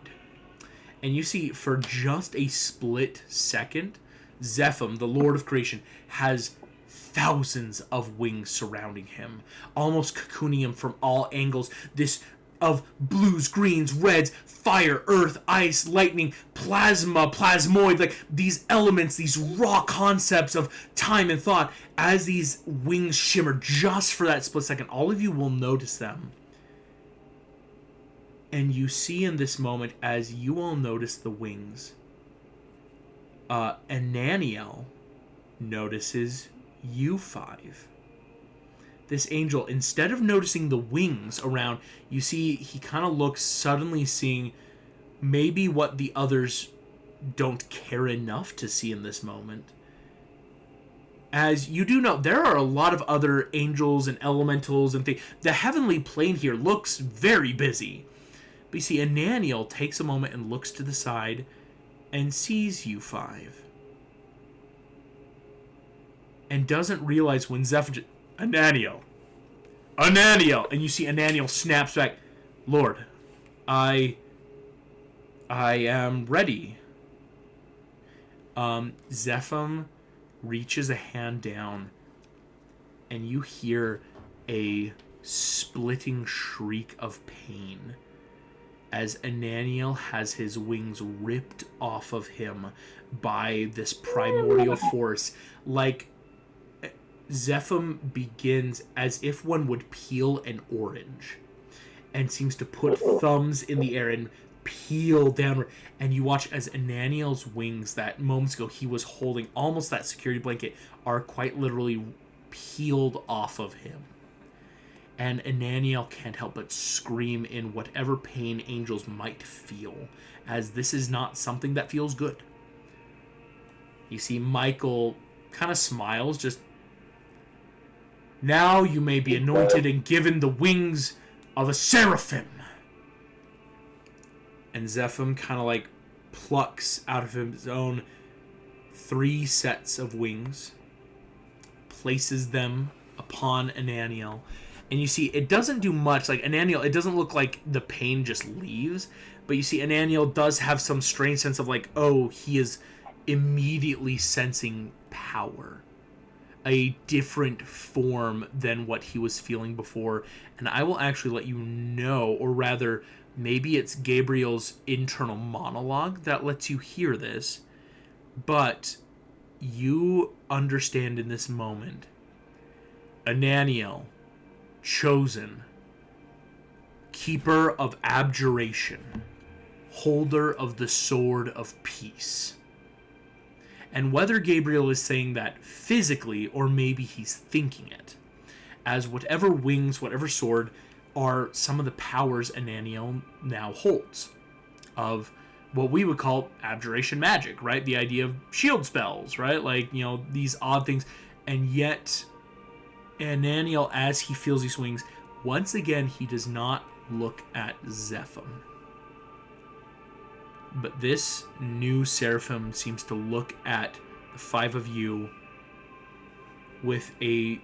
And you see, for just a split second, Seraphim, the Lord of Creation, has thousands of wings surrounding him, almost cocooning him from all angles. This of blues, greens, reds, fire, earth, ice, lightning, plasma, plasmoid, like these elements, these raw concepts of time and thought. As these wings shimmer just for that split second, all of you will notice them. And you see in this moment, as you all notice the wings, Ananiel notices you 5. This angel, instead of noticing the wings around, you see he kind of looks, suddenly seeing maybe what the others don't care enough to see in this moment. As you do know, there are a lot of other angels and elementals and things. The heavenly plane here looks very busy. But you see, Ananiel takes a moment and looks to the side and sees you 5. And doesn't realize when Zephyr... Ananiel! And you see Ananiel snaps back. Lord, I am ready. Zephim reaches a hand down, and you hear a splitting shriek of pain as Ananiel has his wings ripped off of him by this primordial force. Like, Zephim begins as if one would peel an orange and seems to put thumbs in the air and peel downward. And you watch as Ananiel's wings that moments ago he was holding, almost that security blanket, are quite literally peeled off of him. And Ananiel can't help but scream in whatever pain angels might feel, as this is not something that feels good. You see Michael kind of smiles, just, now you may be anointed and given the wings of a seraphim. And Zephim kind of like plucks out of his own 3 sets of wings, places them upon Ananiel, and you see it doesn't do much. Like Ananiel, it doesn't look like the pain just leaves, but you see Ananiel does have some strange sense of like, oh, he is immediately sensing power. A different form than what he was feeling before. And I will actually let you know, or rather, maybe it's Gabriel's internal monologue that lets you hear this, but you understand in this moment, Ananiel, chosen, keeper of abjuration, holder of the sword of peace. And whether Gabriel is saying that physically, or maybe he's thinking it, as whatever wings, whatever sword, are some of the powers Ananiel now holds, of what we would call abjuration magic, right? The idea of shield spells, right? Like, you know, these odd things. And yet, Ananiel, as he feels these wings, once again, he does not look at Zephim. But this new seraphim seems to look at the 5 of you with a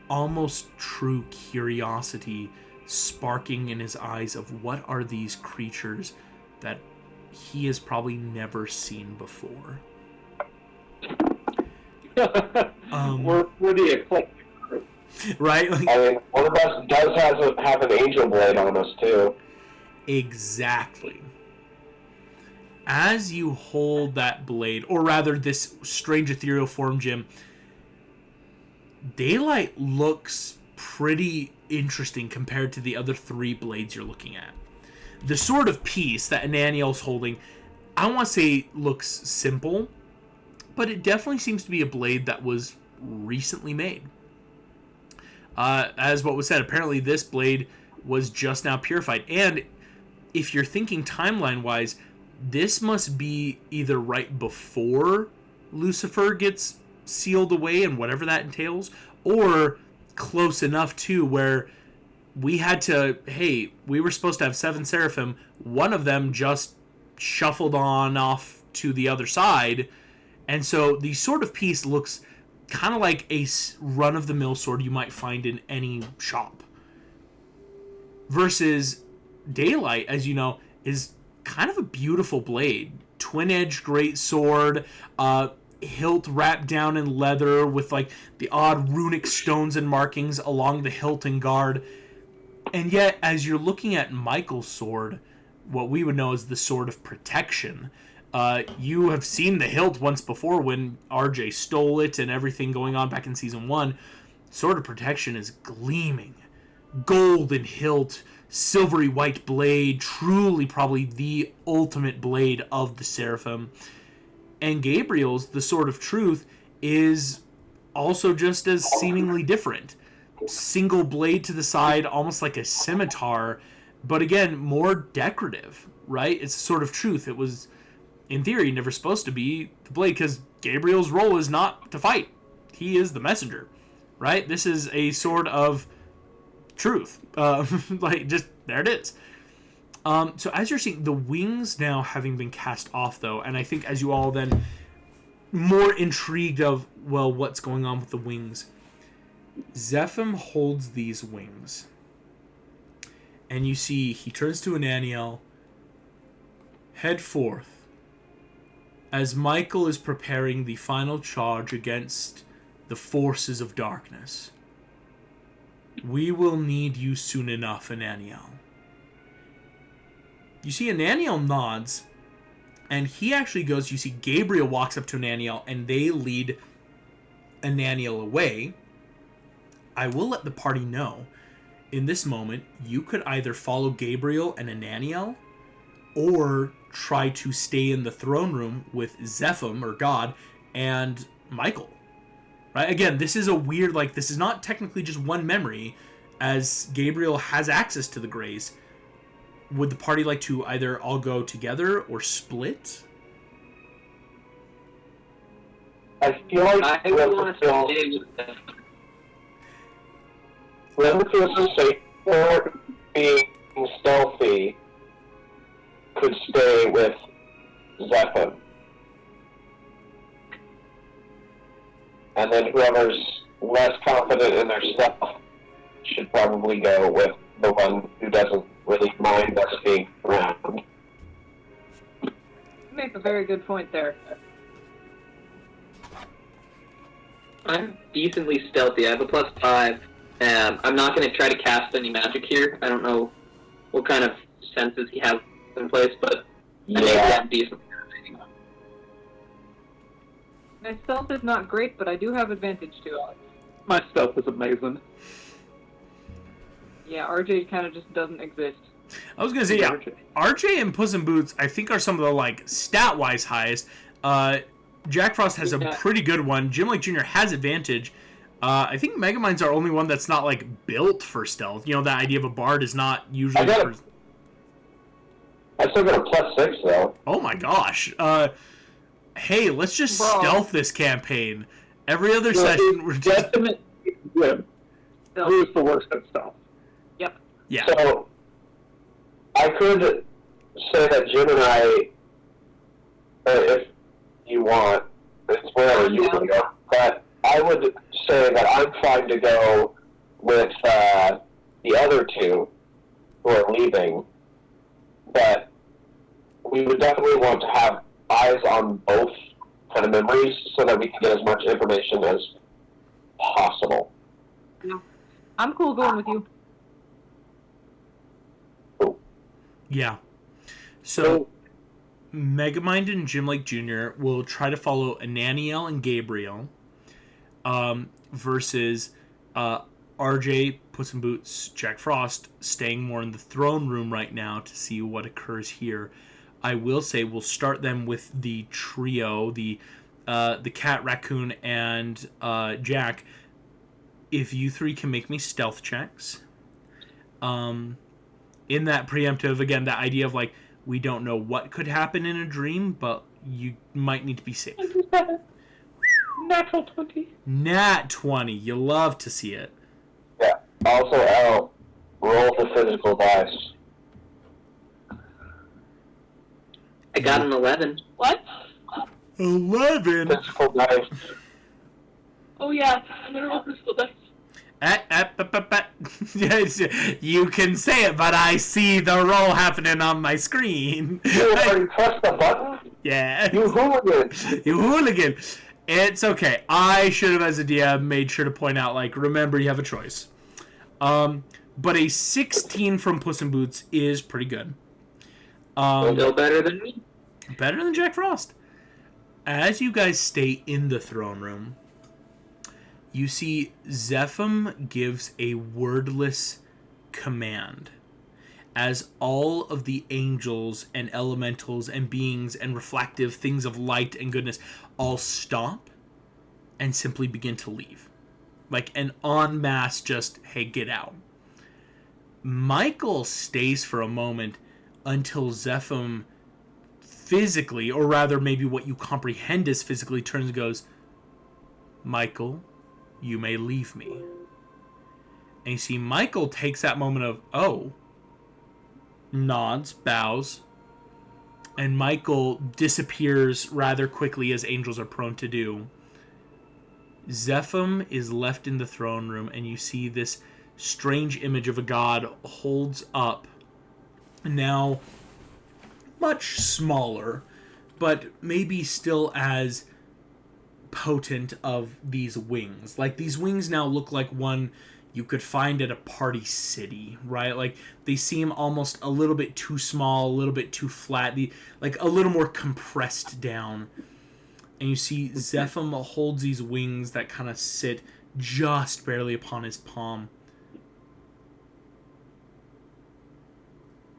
almost true curiosity sparking in his eyes of what are these creatures that he has probably never seen before. We're pretty eclectic. Right? Like, I mean, one of us does have an angel blade on us, too. Exactly. As you hold that blade, or rather this strange ethereal form, Jim, daylight looks pretty interesting compared to the other 3 blades you're looking at. The sword of peace that Ananiel's holding I don't want to say looks simple, but it definitely seems to be a blade that was recently made. As what was said, apparently this blade was just now purified. And if you're thinking timeline-wise, this must be either right before Lucifer gets sealed away and whatever that entails, or close enough to where we had to, hey, we were supposed to have 7 Seraphim. One of them just shuffled on off to the other side. And so the sword of peace looks kind of like a run-of-the-mill sword you might find in any shop. Versus Daylight, as you know, is kind of a beautiful blade. Twin-edged great sword, hilt wrapped down in leather with like the odd runic stones and markings along the hilt and guard. And yet, as you're looking at Michael's sword, what we would know as the sword of protection, you have seen the hilt once before when RJ stole it and everything going on back in Season 1. Sword of protection is gleaming. Golden hilt, silvery white blade, truly probably the ultimate blade of the Seraphim. And Gabriel's, the sword of truth, is also just as seemingly different. Single blade to the side, almost like a scimitar, but again, more decorative, right? It's a sword of truth. It was, in theory, never supposed to be the blade, because Gabriel's role is not to fight. He is the messenger, right? This is a sword of truth. Like, just, there it is. So as you're seeing, the wings now having been cast off, though, and I think as you all then more intrigued of, well, what's going on with the wings, Zephim holds these wings. And you see, he turns to Ananiel, head forth, as Michael is preparing the final charge against the forces of darkness. We will need you soon enough, Ananiel. You see Ananiel nods, and he actually goes, you see Gabriel walks up to Ananiel, and they lead Ananiel away. I will let the party know, in this moment, you could either follow Gabriel and Ananiel, or try to stay in the throne room with Zephim, or God, and Michael. Right? Again, this is a weird, like, this is not technically just one memory, as Gabriel has access to the Grays. Would the party like to either all go together or split? I feel like I want to stay with them. whoever feels safe for being stealthy could stay with Zephim. And then whoever's less confident in their stuff should probably go with the one who doesn't really mind us being around. You make a very good point there. I'm decently stealthy. I have a +5. I'm not going to try to cast any magic here. I don't know what kind of senses he has in place, but I think I'm decent. My stealth is not great, but I do have advantage to it. My stealth is amazing. Yeah, RJ kind of just doesn't exist. I was going to say, yeah, RJ and Puss in Boots, I think, are some of the, like, stat-wise highest. Jack Frost has a pretty good one. Jim Lake Jr. has advantage. I think Megamind's our only one that's not, like, built for stealth. You know, that idea of a bard is not usually... I still got a +6, though. Oh, my gosh. Hey, let's just stealth this campaign. Every other session, we're just... Who's the worst at stealth? Yep. Yeah. So, I could say that Jim and I, if you want, it's wherever you want to go, but I would say that I'm fine to go with the other two who are leaving, but we would definitely want to have eyes on both kind of memories so that we can get as much information as possible. Yeah. I'm cool going with you. Yeah. So, Megamind and Jim Lake Jr. will try to follow Ananiel and Gabriel versus RJ, Puss in Boots, Jack Frost staying more in the throne room right now to see what occurs here. I will say we'll start them with the trio, the cat, raccoon, and Jack. If you three can make me stealth checks, in that preemptive, again, that idea of like we don't know what could happen in a dream, but you might need to be safe. Natural 20. Nat 20. You love to see it. Yeah. Also, L, roll for physical dice. I got an 11. What? 11. Physical dice. Oh yeah, I'm gonna roll physical dice. Yes, you can say it, but I see the roll happening on my screen. You already pressed the button? Yeah. You hooligan. You hooligan. It's okay. I should have, as a DM, made sure to point out, like, remember, you have a choice. But a 16 from Puss in Boots is pretty good. Still better than me. Better than Jack Frost. As you guys stay in the throne room, you see Seraphim gives a wordless command as all of the angels and elementals and beings and reflective things of light and goodness all stop and simply begin to leave. Like an en masse just, hey, get out. Michael stays for a moment until Seraphim physically, or rather maybe what you comprehend as physically, turns and goes, Michael, you may leave me. And you see Michael takes that moment of, oh, nods, bows, and Michael disappears rather quickly as angels are prone to do. Seraphim is left in the throne room, and you see this strange image of a god holds up, now much smaller, but maybe still as potent of these wings. Like, these wings now look like one you could find at a party city, right? Like, they seem almost a little bit too small, a little bit too flat, like a little more compressed down. And you see Seraphim holds these wings that kind of sit just barely upon his palm.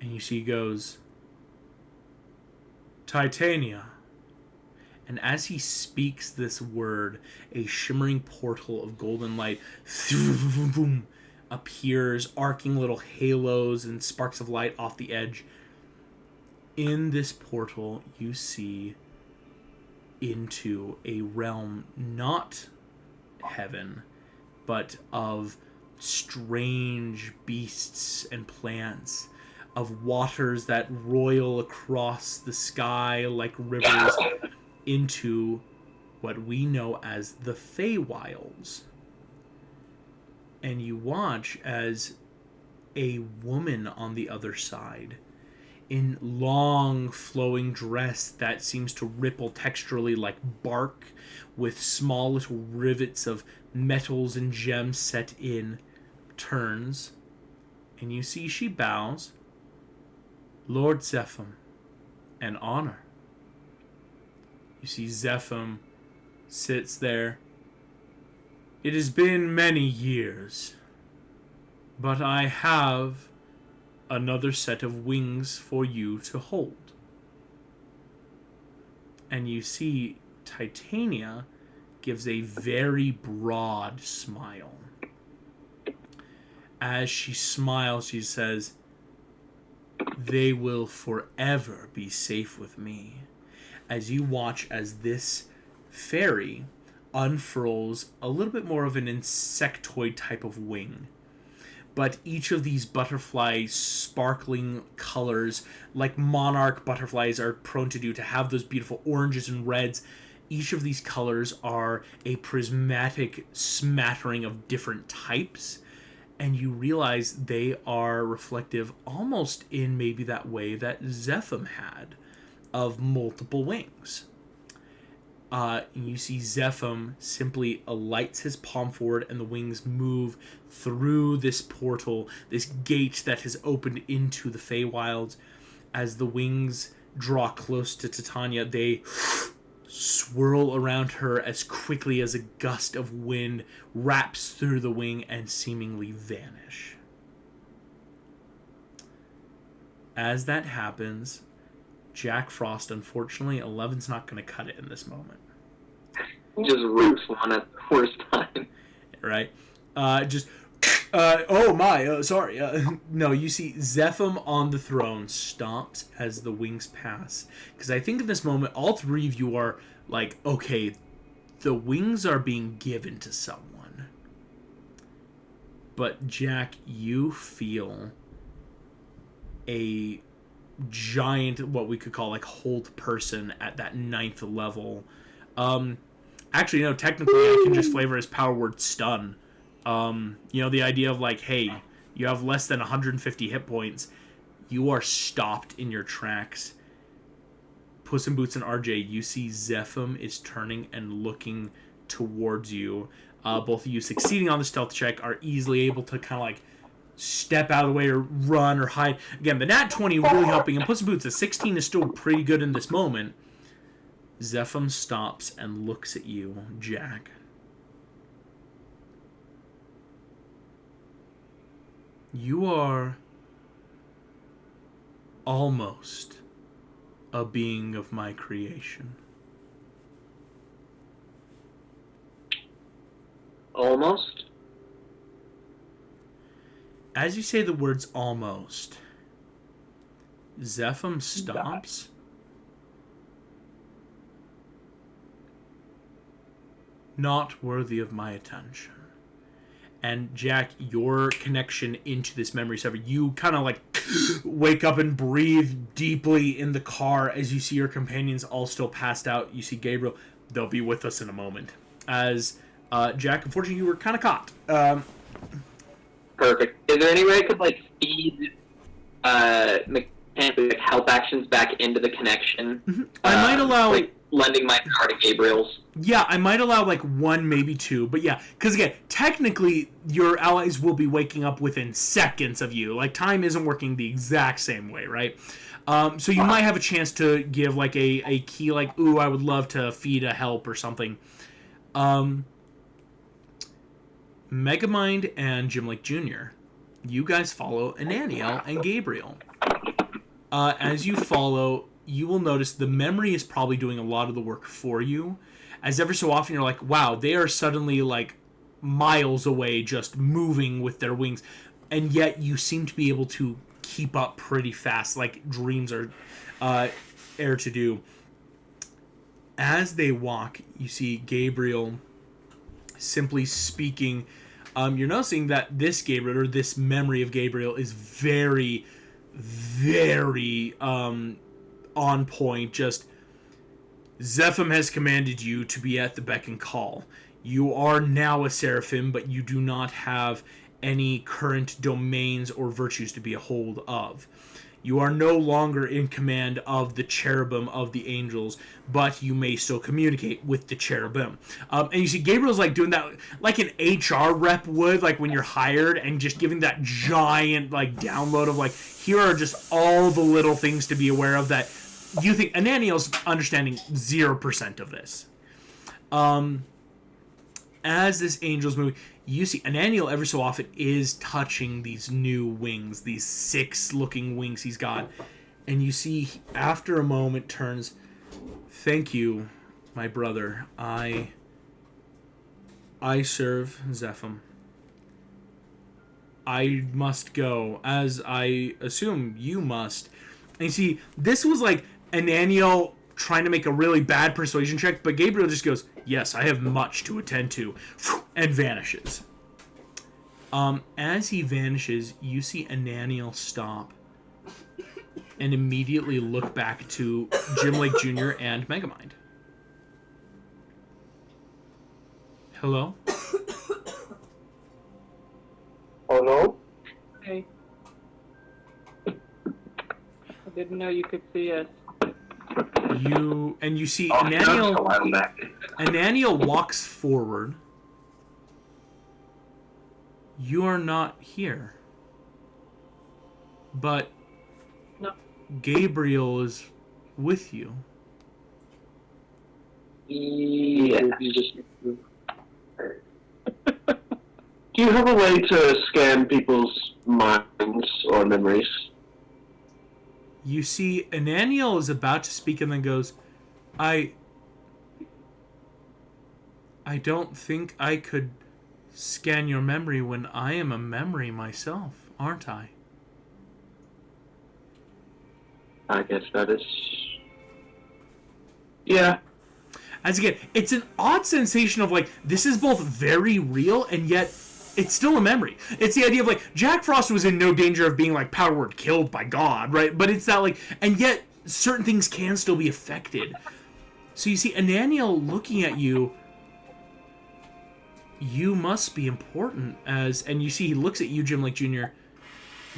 And you see he goes, Titania. And as he speaks this word, a shimmering portal of golden light appears, arcing little halos and sparks of light off the edge. In this portal, you see into a realm not heaven, but of strange beasts and plants, of waters that roil across the sky like rivers, into what we know as the Feywilds. And you watch as a woman on the other side, in long flowing dress that seems to ripple texturally like bark, with small little rivets of metals and gems set in, turns, and you see she bows. Lord Seraphim, an honor. You see Seraphim sits there. It has been many years, but I have another set of wings for you to hold. And you see Titania gives a very broad smile. As she smiles, she says, they will forever be safe with me. As you watch as this fairy unfurls a little bit more of an insectoid type of wing. But each of these butterfly sparkling colors, like monarch butterflies are prone to do, to have those beautiful oranges and reds, each of these colors are a prismatic smattering of different types. And you realize they are reflective almost in maybe that way that Seraphim had, of multiple wings. You see Seraphim simply alights his palm forward, and the wings move through this portal, this gate that has opened into the Feywilds. As the wings draw close to Titania, they swirl around her as quickly as a gust of wind wraps through the wing and seemingly vanish. As that happens, Jack Frost, unfortunately, 11's not going to cut it in this moment. Just rips one at the worst time. Right? Oh my, sorry. No, you see Zephim on the throne stops as the wings pass. Because I think in this moment, all three of you are like, okay, the wings are being given to someone. But Jack, you feel a giant, what we could call like hold person at that 9th level. Actually, no, technically I can just flavor his power word stun. The idea of like, hey, you have less than 150 hit points. You are stopped in your tracks. Puss in Boots and RJ, you see Zephim is turning and looking towards you. Both of you succeeding on the stealth check are easily able to kind of like step out of the way or run or hide. Again, the nat 20 really helping. And Puss in Boots, a 16 is still pretty good in this moment. Zephim stops and looks at you, Jack. You are almost a being of my creation. Almost? As you say the words almost, Zephim stops. Not worthy of my attention. And Jack, your connection into this memory server, you kind of like wake up and breathe deeply in the car as you see your companions all still passed out. You see Gabriel. They'll be with us in a moment. As Jack, unfortunately, you were kind of caught. Perfect. Is there any way I could like feed mechanically like, help actions back into the connection? Mm-hmm. I might allow like lending my power to Gabriel's. Yeah, I might allow like 1, maybe 2, but yeah, because again, technically your allies will be waking up within seconds of you. Like time isn't working the exact same way, right? So you might have a chance to give like a key, like, ooh, I would love to feed a help or something. Megamind and Jim Jr., you guys follow Ananiel and Gabriel. As you follow, you will notice the memory is probably doing a lot of the work for you. As ever so often you're like, wow, they are suddenly like miles away just moving with their wings. And yet you seem to be able to keep up pretty fast, like dreams are air to do. As they walk, you see Gabriel simply speaking. You're noticing that this Gabriel, or this memory of Gabriel, is very, very on point. Just, Zephim has commanded you to be at the beck and call. You are now a Seraphim, but you do not have any current domains or virtues to be a hold of. You are no longer in command of the cherubim of the angels, but you may still communicate with the cherubim. And you see Gabriel's like doing that like an HR rep would, like when you're hired, and just giving that giant like download of like, here are just all the little things to be aware of that you think Ananiel's understanding 0% of this. As this angel's moving, you see Ananiel ever so often is touching these new wings, these 6 looking wings he's got. And you see after a moment turns, thank you, my brother. I serve Zephim. I must go, as I assume you must. And you see, this was like Ananiel trying to make a really bad persuasion check, but Gabriel just goes, yes, I have much to attend to, and vanishes. As he vanishes, you see Ananiel stop and immediately look back to Jim Lake Jr. and Megamind. Hello? Hello? Hey. I didn't know you could see us. You see Ananiel walks forward. You are not here. But no. Gabriel is with you. Yeah. Do you have a way to scan people's minds or memories? You see, Ananiel is about to speak and then goes, I don't think I could scan your memory when I am a memory myself, aren't I? I guess that is... Yeah. As again, it's an odd sensation of like, this is both very real and yet it's still a memory. It's the idea of like, Jack Frost was in no danger of being like power word killed by God, right? But it's that like, and yet certain things can still be affected. So you see Ananiel looking at you, you must be important as, and you see he looks at you, Jim Lake Jr.,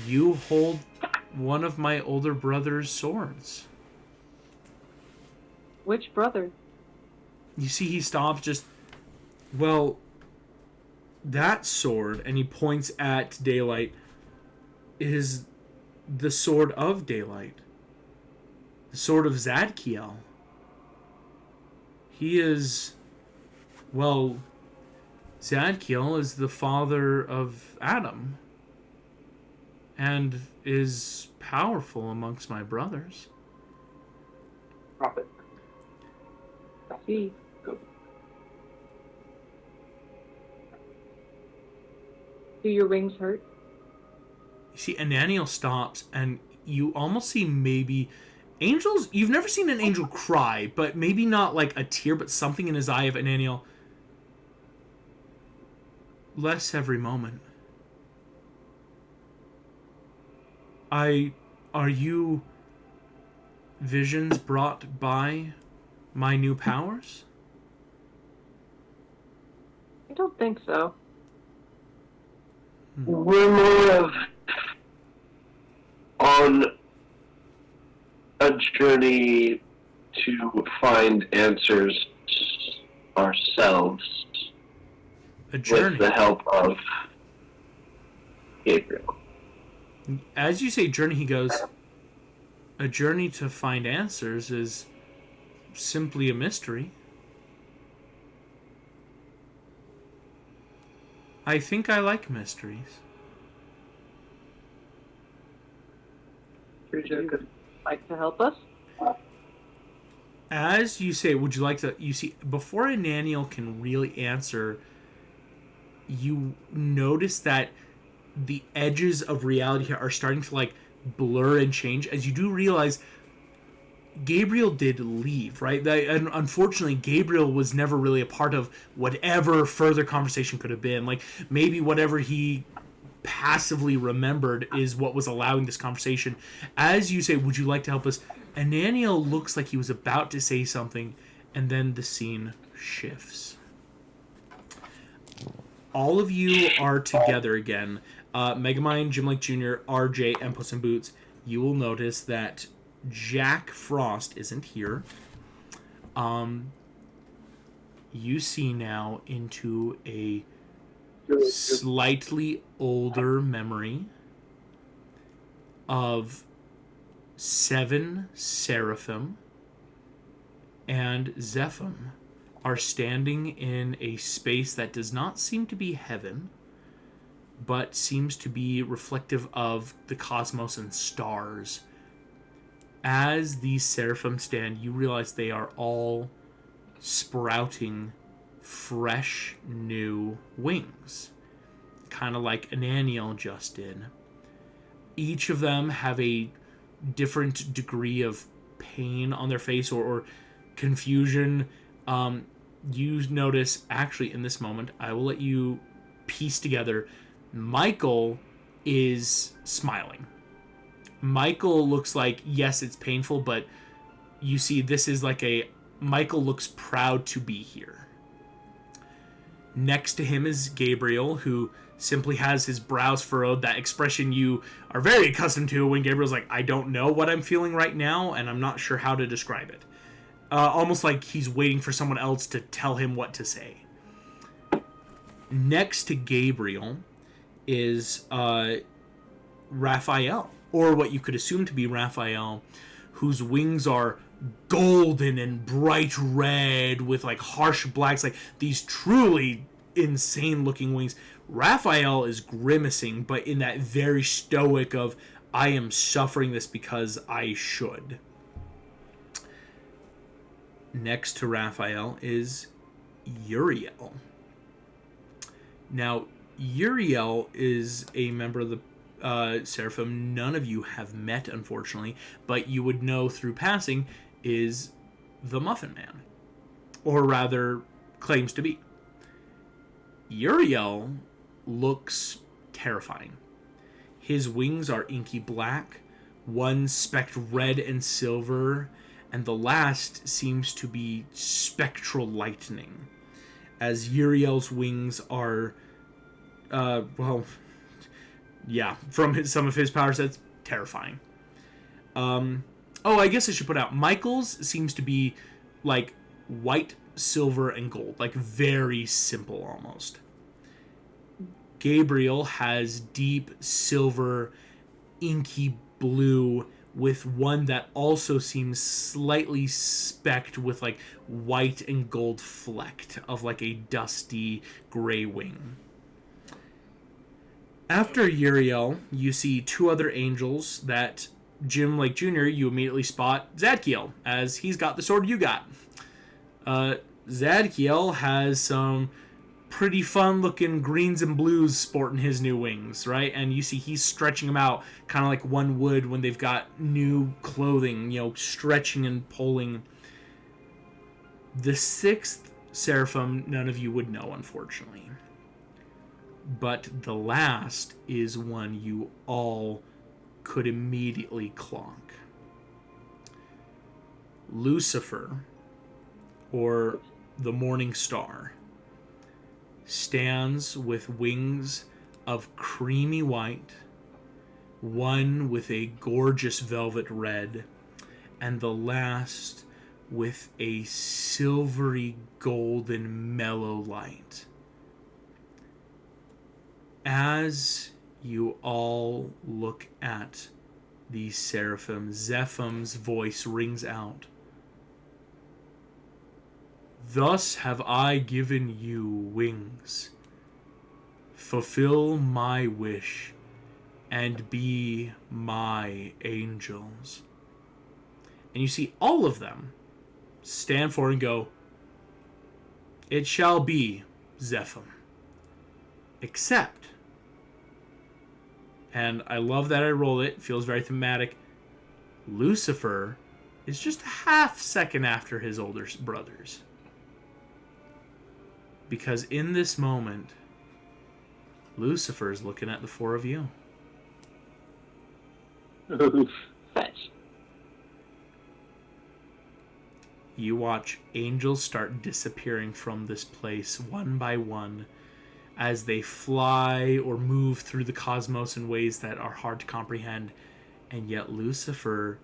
you hold one of my older brother's swords. Which brother? You see he stops just, well, that sword, and he points at Daylight, is the sword of Daylight. The sword of Zadkiel. He is, well, Zadkiel is the father of Adam and is powerful amongst my brothers. Profit. I see. Do your wings hurt? You see, Ananiel stops, and you almost see maybe... Angels... You've never seen an angel cry, but maybe not like a tear, but something in his eye of Ananiel. Less every moment. Are you visions brought by my new powers? I don't think so. We're more of on a journey to find answers ourselves A journey. with the help of Gabriel. As you say journey, he goes, a journey to find answers is simply a mystery. I think I like mysteries. Would you like to help us? As you say, would you like to... You see, before Ananiel can really answer, you notice that the edges of reality here are starting to, like, blur and change. As you do realize, Gabriel did leave, right? And unfortunately, Gabriel was never really a part of whatever further conversation could have been. Like, maybe whatever he passively remembered is what was allowing this conversation. As you say, would you like to help us? Ananiel looks like he was about to say something, and then the scene shifts. All of you are together again. Megamind, Jim Lake Jr., RJ, and Puss in Boots. You will notice that Jack Frost isn't here. You see now into a slightly older memory of 7 Seraphim and Zephim are standing in a space that does not seem to be heaven, but seems to be reflective of the cosmos and stars. As these Seraphim stand, you realize they are all sprouting fresh new wings, kind of like Ananiel just did. Each of them have a different degree of pain on their face or confusion. You notice, actually, in this moment, I will let you piece together, Michael is smiling. Michael looks like, yes, it's painful, but you see this is like Michael looks proud to be here. Next to him is Gabriel, who simply has his brows furrowed, that expression you are very accustomed to when Gabriel's like, I don't know what I'm feeling right now, and I'm not sure how to describe it. Almost like he's waiting for someone else to tell him what to say. Next to Gabriel is Raphael, or what you could assume to be Raphael, whose wings are golden and bright red with like harsh blacks, like these truly insane looking wings. Raphael is grimacing, but in that very stoic of, I am suffering this because I should. Next to Raphael is Uriel. Now, Uriel is a member of the Seraphim none of you have met, unfortunately, but you would know through passing is the Muffin Man. Or rather, claims to be. Uriel looks terrifying. His wings are inky black, one specked red and silver, and the last seems to be spectral lightning. As Uriel's wings are, from some of his power sets, terrifying. I guess I should put out, Michael's seems to be like white, silver, and gold, like very simple almost. Gabriel has deep silver, inky blue, with one that also seems slightly specked with like white and gold flecked of like a dusty gray wing. After Uriel, you see two other angels that Jim, like Jr., you immediately spot Zadkiel, as he's got the sword you got. Zadkiel has some pretty fun-looking greens and blues sporting his new wings, right? And you see he's stretching them out, kind of like one would when they've got new clothing, stretching and pulling. The sixth Seraphim, none of you would know, unfortunately. But the last is one you all could immediately clonk. Lucifer, or the Morning Star, stands with wings of creamy white, one with a gorgeous velvet red, and the last with a silvery golden mellow light. As you all look at these seraphim, Zephim's voice rings out. Thus have I given you wings. Fulfill my wish and be my angels. And you see all of them stand forward and go, it shall be, Zephim. Except, and I love that I rolled it, feels very thematic, Lucifer is just a half second after his older brothers. Because in this moment, Lucifer is looking at the four of you. Fetch. You watch angels start disappearing from this place one by one as they fly or move through the cosmos in ways that are hard to comprehend. And yet Lucifer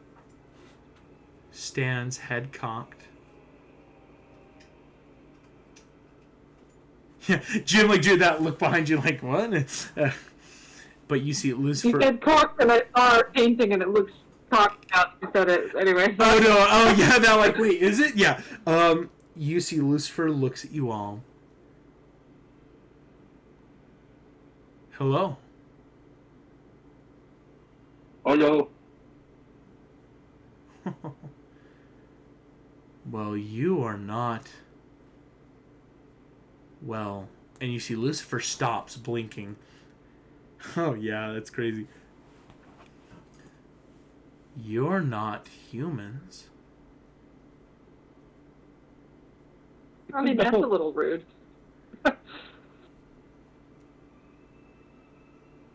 stands head cocked. Yeah, Jim, do that look behind you like, what? But you see Lucifer... You said cocked and I saw a painting and it looks cocked out. You said it anyway. Oh, no. Oh, yeah, now, wait, is it? Yeah. You see Lucifer looks at you all. Hello. Hello. Well, you are not... Well, and you see Lucifer stops blinking. Oh, yeah, that's crazy. You're not humans. I mean, that's a little rude. You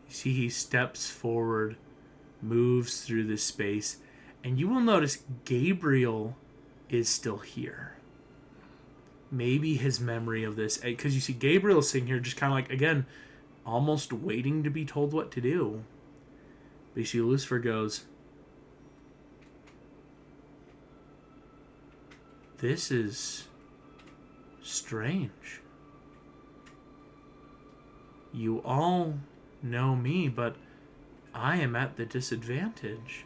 see he steps forward, moves through this space, and you will notice Gabriel is still here. Maybe his memory of this, because you see Gabriel sitting here just kind of again, almost waiting to be told what to do. But you see Lucifer goes, this is strange. You all know me, but I am at the disadvantage.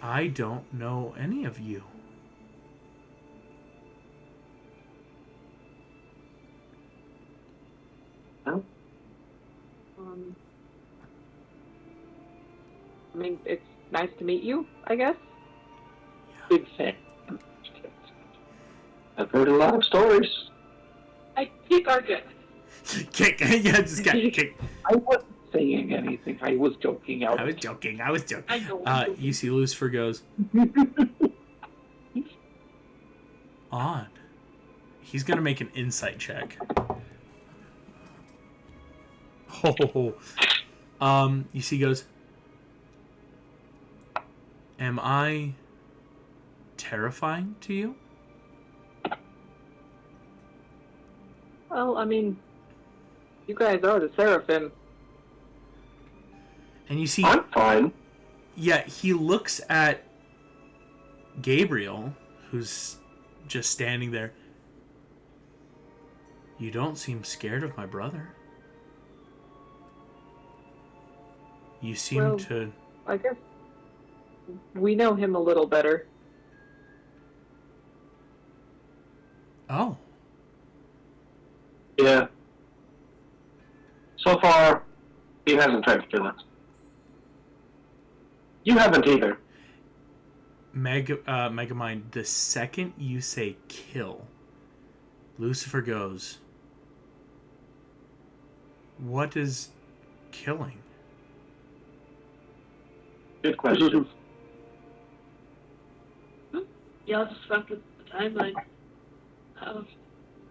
I don't know any of you. I mean, it's nice to meet you, I guess. Big fan. I've heard a lot of stories. I kick our good. Kick. Yeah, just got kick. I wasn't saying anything. I was joking out. I was joking. I know. You see Lucifer goes, odd. He's going to make an insight check. You see he goes, am I terrifying to you? Well, I mean, you guys are the Seraphim. And you see... I'm fine. Yeah, he looks at Gabriel, who's just standing there. You don't seem scared of my brother. You seem to... I guess we know him a little better. Oh. Yeah. So far, he hasn't tried to kill us. You haven't either. Megamind, the second you say kill, Lucifer goes, what is killing? Good question. Yeah, I'll just fuck with the timeline.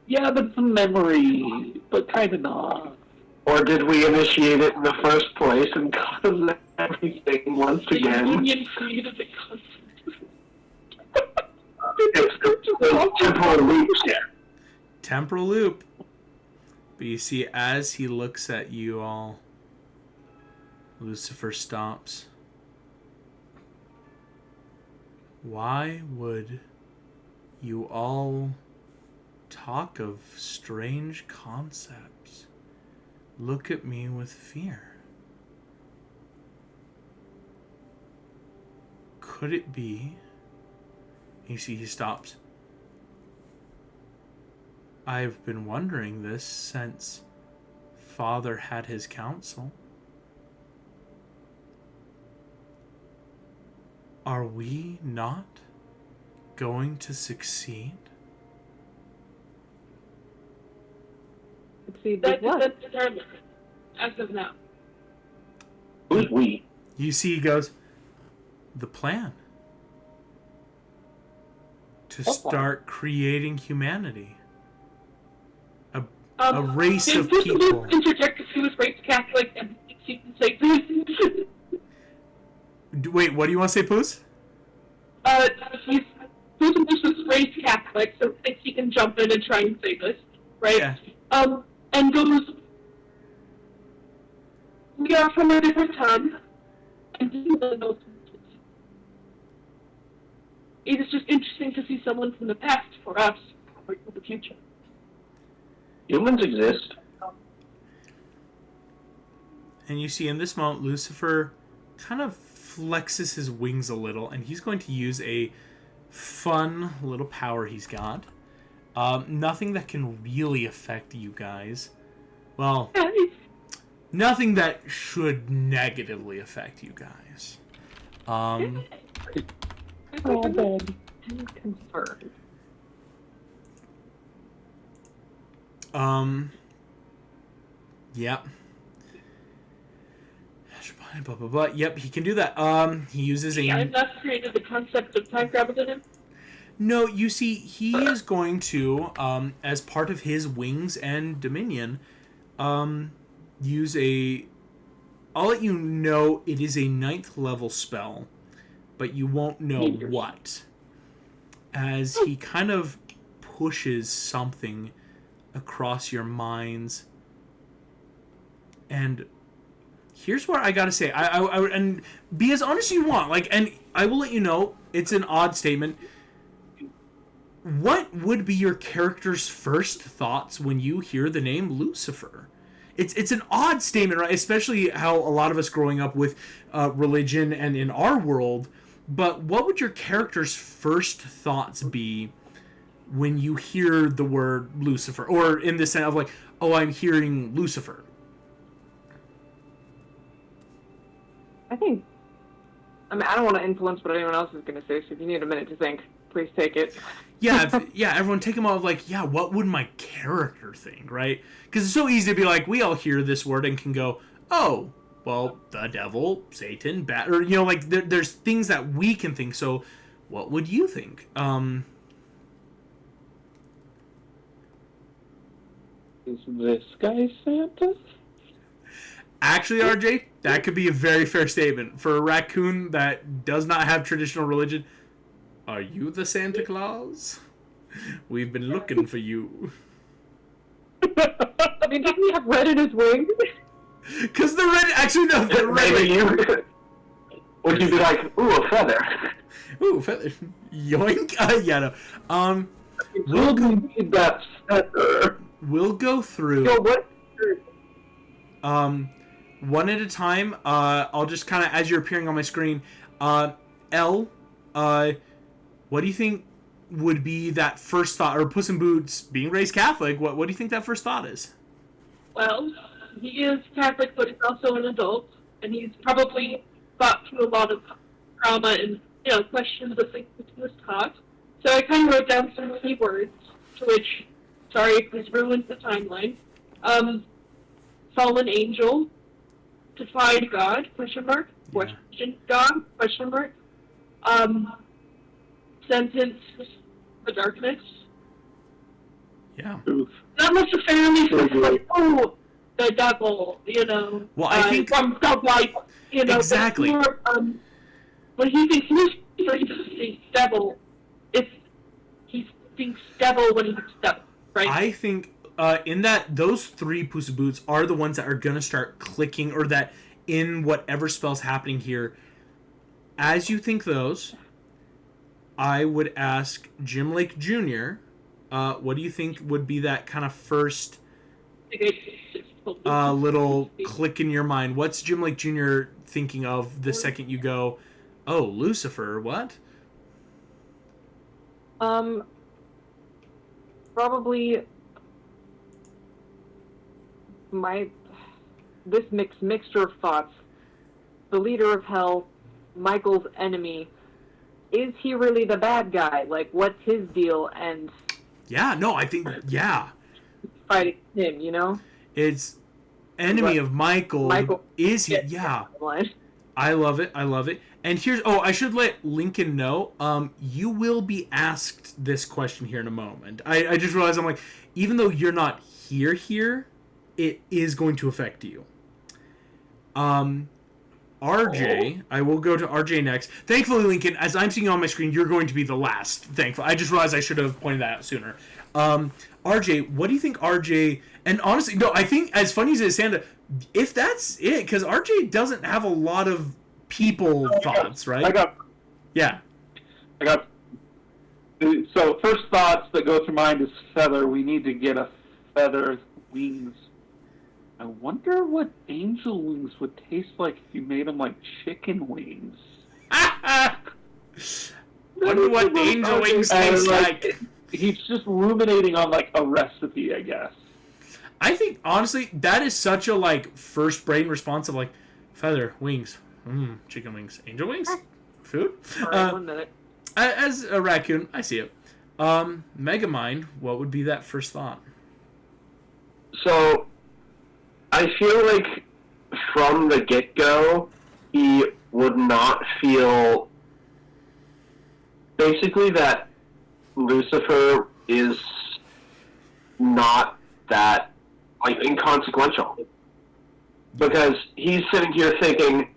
Yeah, but it's a memory, but kind of not. Or did we initiate it in the first place and cause everything once The again? union created the concept. It's temporal loops here. Temporal loop. But you see, as he looks at you all, Lucifer stops. Why would you all talk of strange concepts? Look at me with fear. Could it be? You see, he stops. I've been wondering this since Father had his council. Are we not going to succeed? Succeed with That's what? determined as of now. Who's we? You see, he goes, the plan. To start creating humanity. A race of people. Interject because he was raised Catholic and he can say please. Wait, what do you want to say, Poos? He's was raised Catholic, so thinks he can jump in and try and save us, right? Yeah. And goes, we are from a different time, and he doesn't know. It is just interesting to see someone from the past for us, or for the future. Humans exist. And you see, in this moment, Lucifer kind of flexes his wings a little, and he's going to use a fun little power he's got. Nothing that can really affect you guys. Well, nothing that should negatively affect you guys. Yeah. Blah, blah, blah. Yep, he can do that. He uses a... I've not created the concept of time travel in him. No, you see, he is going to, as part of his wings and dominion, use a... I'll let you know it is a 9th level spell, but you won't know what. As he kind of pushes something across your minds. And here's where I gotta say, I and be as honest as you want, like, and I will let you know, it's an odd statement. What would be your character's first thoughts when you hear the name Lucifer? It's an odd statement, right? Especially how a lot of us growing up with religion and in our world. But what would your character's first thoughts be when you hear the word Lucifer? Or in the sense of like, oh, I'm hearing Lucifer. I think I mean, I don't want to influence what anyone else is going to say, so if you need a minute to think, please take it. Yeah, everyone take them all like, yeah, what would my character think, right? Because it's so easy to be like, we all hear this word and can go, oh, well, the devil, Satan, bad, or, like, there's things that we can think, so what would you think? Is this guy Santa? Actually, RJ, that could be a very fair statement. For a raccoon that does not have traditional religion, are you the Santa Claus? We've been looking for you. I mean, didn't he have red in his wings? Because the red... Actually, no, the red... Maybe you... Would you be like, ooh, a feather? Ooh, feather. Yoink. Yeah, no. We'll need that feather. We'll go through... So what? One at a time. I'll just kind of, as you're appearing on my screen, L, what do you think would be that first thought, or Puss in Boots being raised Catholic, what do you think that first thought is? Well, he is Catholic, but he's also an adult, and he's probably thought through a lot of trauma and, questions of things that he was taught. So I kind of wrote down some key words, to which, sorry if this ruins the timeline, fallen angel, defied God, question God, question mark, sentence the darkness. Yeah. Not necessarily like, oh, the devil, Well, I think... from the light, Exactly. But more, when he thinks Lucifer, he doesn't think devil. He thinks devil when he thinks devil, right? I think... in that, those three Puss in Boots are the ones that are going to start clicking, or that in whatever spell's happening here. As you think those, I would ask Jim Lake Jr., what do you think would be that kind of first little click in your mind? What's Jim Lake Jr. thinking of the second you go, oh, Lucifer, what? Probably... this mixture of thoughts. The leader of hell, Michael's enemy. Is he really the bad guy? Like, what's his deal? And yeah, no, I think fighting him, It's enemy of Michael. Is he? Yeah. I love it. And here's... Oh, I should let Lincoln know. You will be asked this question here in a moment. I just realized, I'm like, even though you're not here, it is going to affect you. RJ, I will go to RJ next. Thankfully, Lincoln, as I'm seeing on my screen, you're going to be the last. Thankfully. I just realized I should have pointed that out sooner. RJ, what do you think RJ... And honestly, no, I think, as funny as it is, Santa, if that's it, because RJ doesn't have a lot of people thoughts, right? Yeah. So, first thoughts that go through mind is feather. We need to get a feather, wings. I wonder what angel wings would taste like if you made them like chicken wings. Wonder what angel wings taste like. He's just ruminating on like a recipe, I guess. I think, honestly, that is such a first brain response of feather, wings, chicken wings, angel wings, food. All right, 1 minute. As a raccoon, I see it. Megamind, what would be that first thought? So, I feel like from the get-go, he would not feel basically that Lucifer is not that inconsequential, because he's sitting here thinking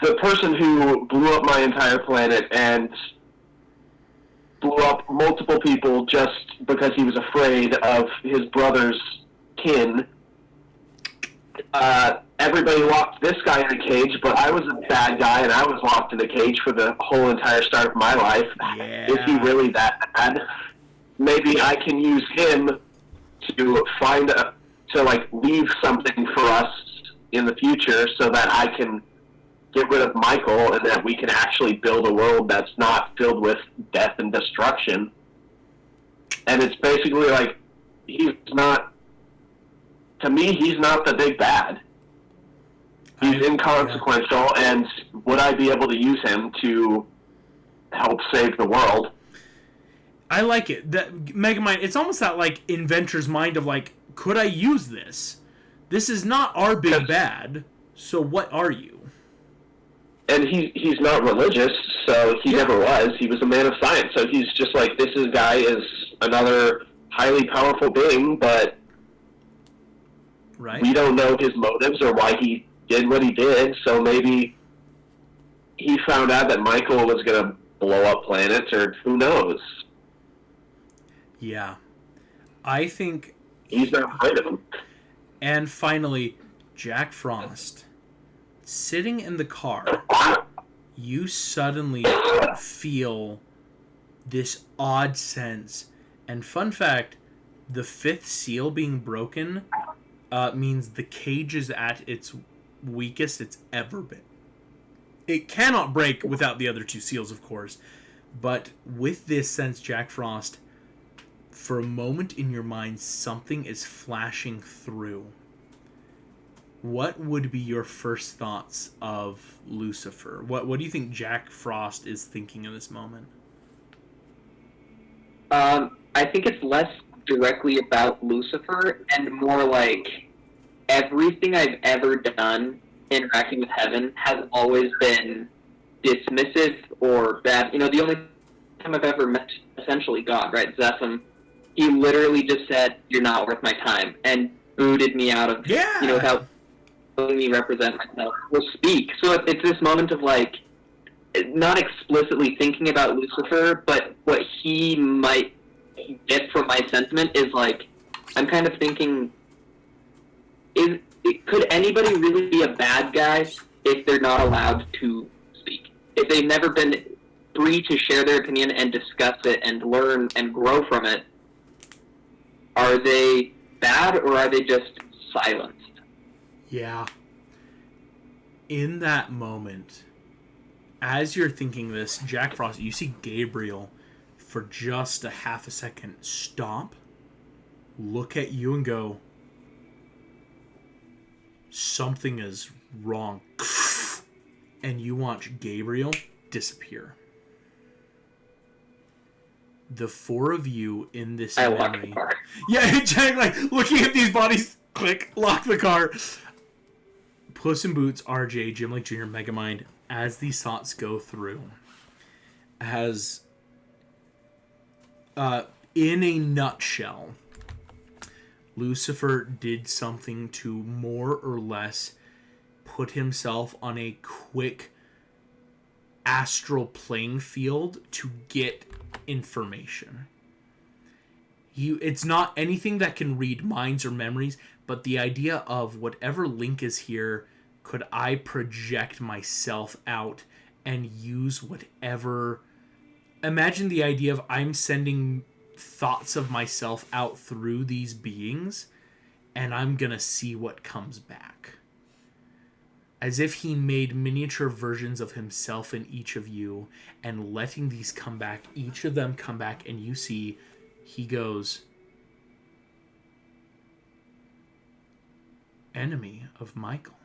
the person who blew up my entire planet and blew up multiple people just because he was afraid of his brother's kin. Everybody locked this guy in a cage, but I was a bad guy and I was locked in a cage for the whole entire start of my life. Yeah. Is he really that bad? Maybe I can use him to leave something for us in the future so that I can get rid of Michael and that we can actually build a world that's not filled with death and destruction. And it's basically he's not, to me, he's not the big bad. He's inconsequential, and would I be able to use him to help save the world? I like it. That Megamind, it's almost that like inventor's mind of like, could I use this? This is not our big bad. So what are you? And he's not religious, so he never was. He was a man of science, so he's just like, guy is another highly powerful being, but we don't know his motives or why he did what he did, so maybe he found out that Michael was going to blow up planets, or who knows. Yeah. I think... He's not behind him. And finally, Jack Frost. Sitting in the car, you suddenly feel this odd sense. And fun fact, the fifth seal being broken means the cage is at its weakest it's ever been. It cannot break without the other two seals, of course. But with this sense, Jack Frost, for a moment in your mind, something is flashing through. What would be your first thoughts of Lucifer? What do you think Jack Frost is thinking in this moment? I think it's less directly about Lucifer and more like everything I've ever done interacting with heaven has always been dismissive or bad. You know, the only time I've ever met essentially God, right, Zephim, he literally just said, "You're not worth my time," and booted me out of, you know, without letting me represent myself or speak. So it's this moment of like, not explicitly thinking about Lucifer, but what he might get from my sentiment is like, I'm kind of thinking, could anybody really be a bad guy if they're not allowed to speak? If they've never been free to share their opinion and discuss it and learn and grow from it, are they bad or are they just silenced? Yeah. In that moment, as you're thinking this, Jack Frost, you see Gabriel for just a half a second stop, look at you and go, something is wrong. And you watch Gabriel disappear. The four of you in this memory. Yeah, Jack, like, looking at these bodies, click, lock the car. Puss in Boots, RJ, Jim Lake Jr., Megamind, as these thoughts go through, as in a nutshell, Lucifer did something to more or less put himself on a quick astral playing field to get information. It's not anything that can read minds or memories, but the idea of whatever link is here, could I project myself out and use whatever... Imagine the idea of I'm sending thoughts of myself out through these beings, and I'm gonna see what comes back. As if he made miniature versions of himself in each of you, and letting these come back, each of them come back, and you see, he goes, enemy of Michael.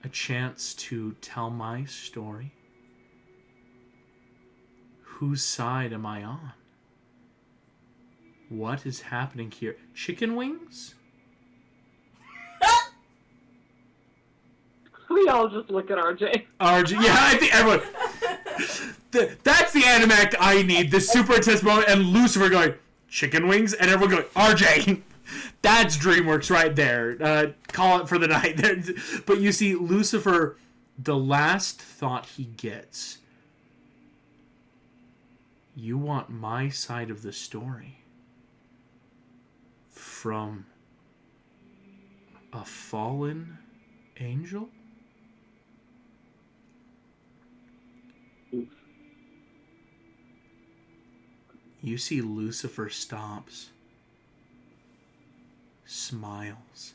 A chance to tell my story. Whose side am I on? What is happening here? Chicken wings? We all just look at RJ. RJ, yeah, I think everyone... That's the animact I need. The super intense moment, and Lucifer going, chicken wings? And everyone going, RJ! That's Dreamworks right there. Call it for the night. But you see, Lucifer, the last thought he gets, you want my side of the story from a fallen angel? You see Lucifer stops, smiles.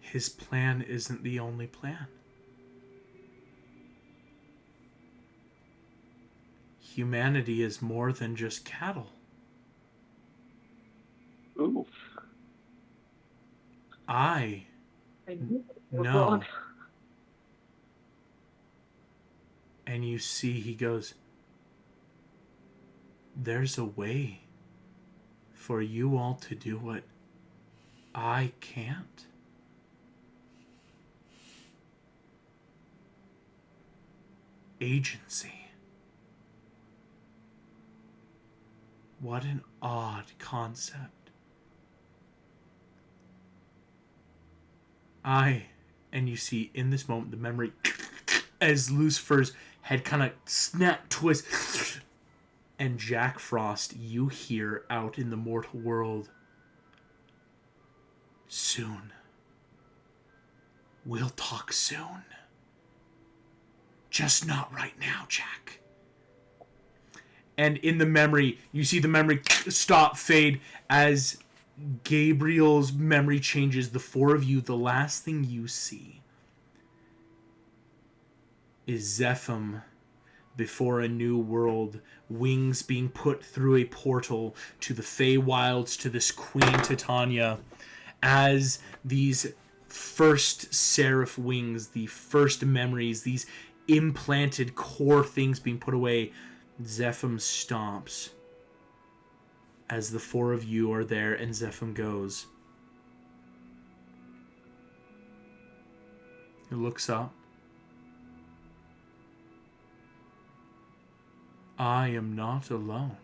His plan isn't the only plan. Humanity is more than just cattle. Oof. I knew it was No. wrong. And you see, he goes, there's a way for you all to do what I can't. Agency. What an odd concept. And you see in this moment the memory as Lucifer's head kind of snap twist, and Jack Frost, you hear out in the mortal world, soon. We'll talk soon. Just not right now, Jack. And in the memory, you see the memory stop, fade, as Gabriel's memory changes. The four of you, the last thing you see is Seraphim before a new world, wings being put through a portal to the Feywilds, to this Queen Titania, as these first seraph wings, the first memories, these implanted core things being put away, Seraphim stomps as the four of you are there, and Seraphim goes. He looks up. I am not alone.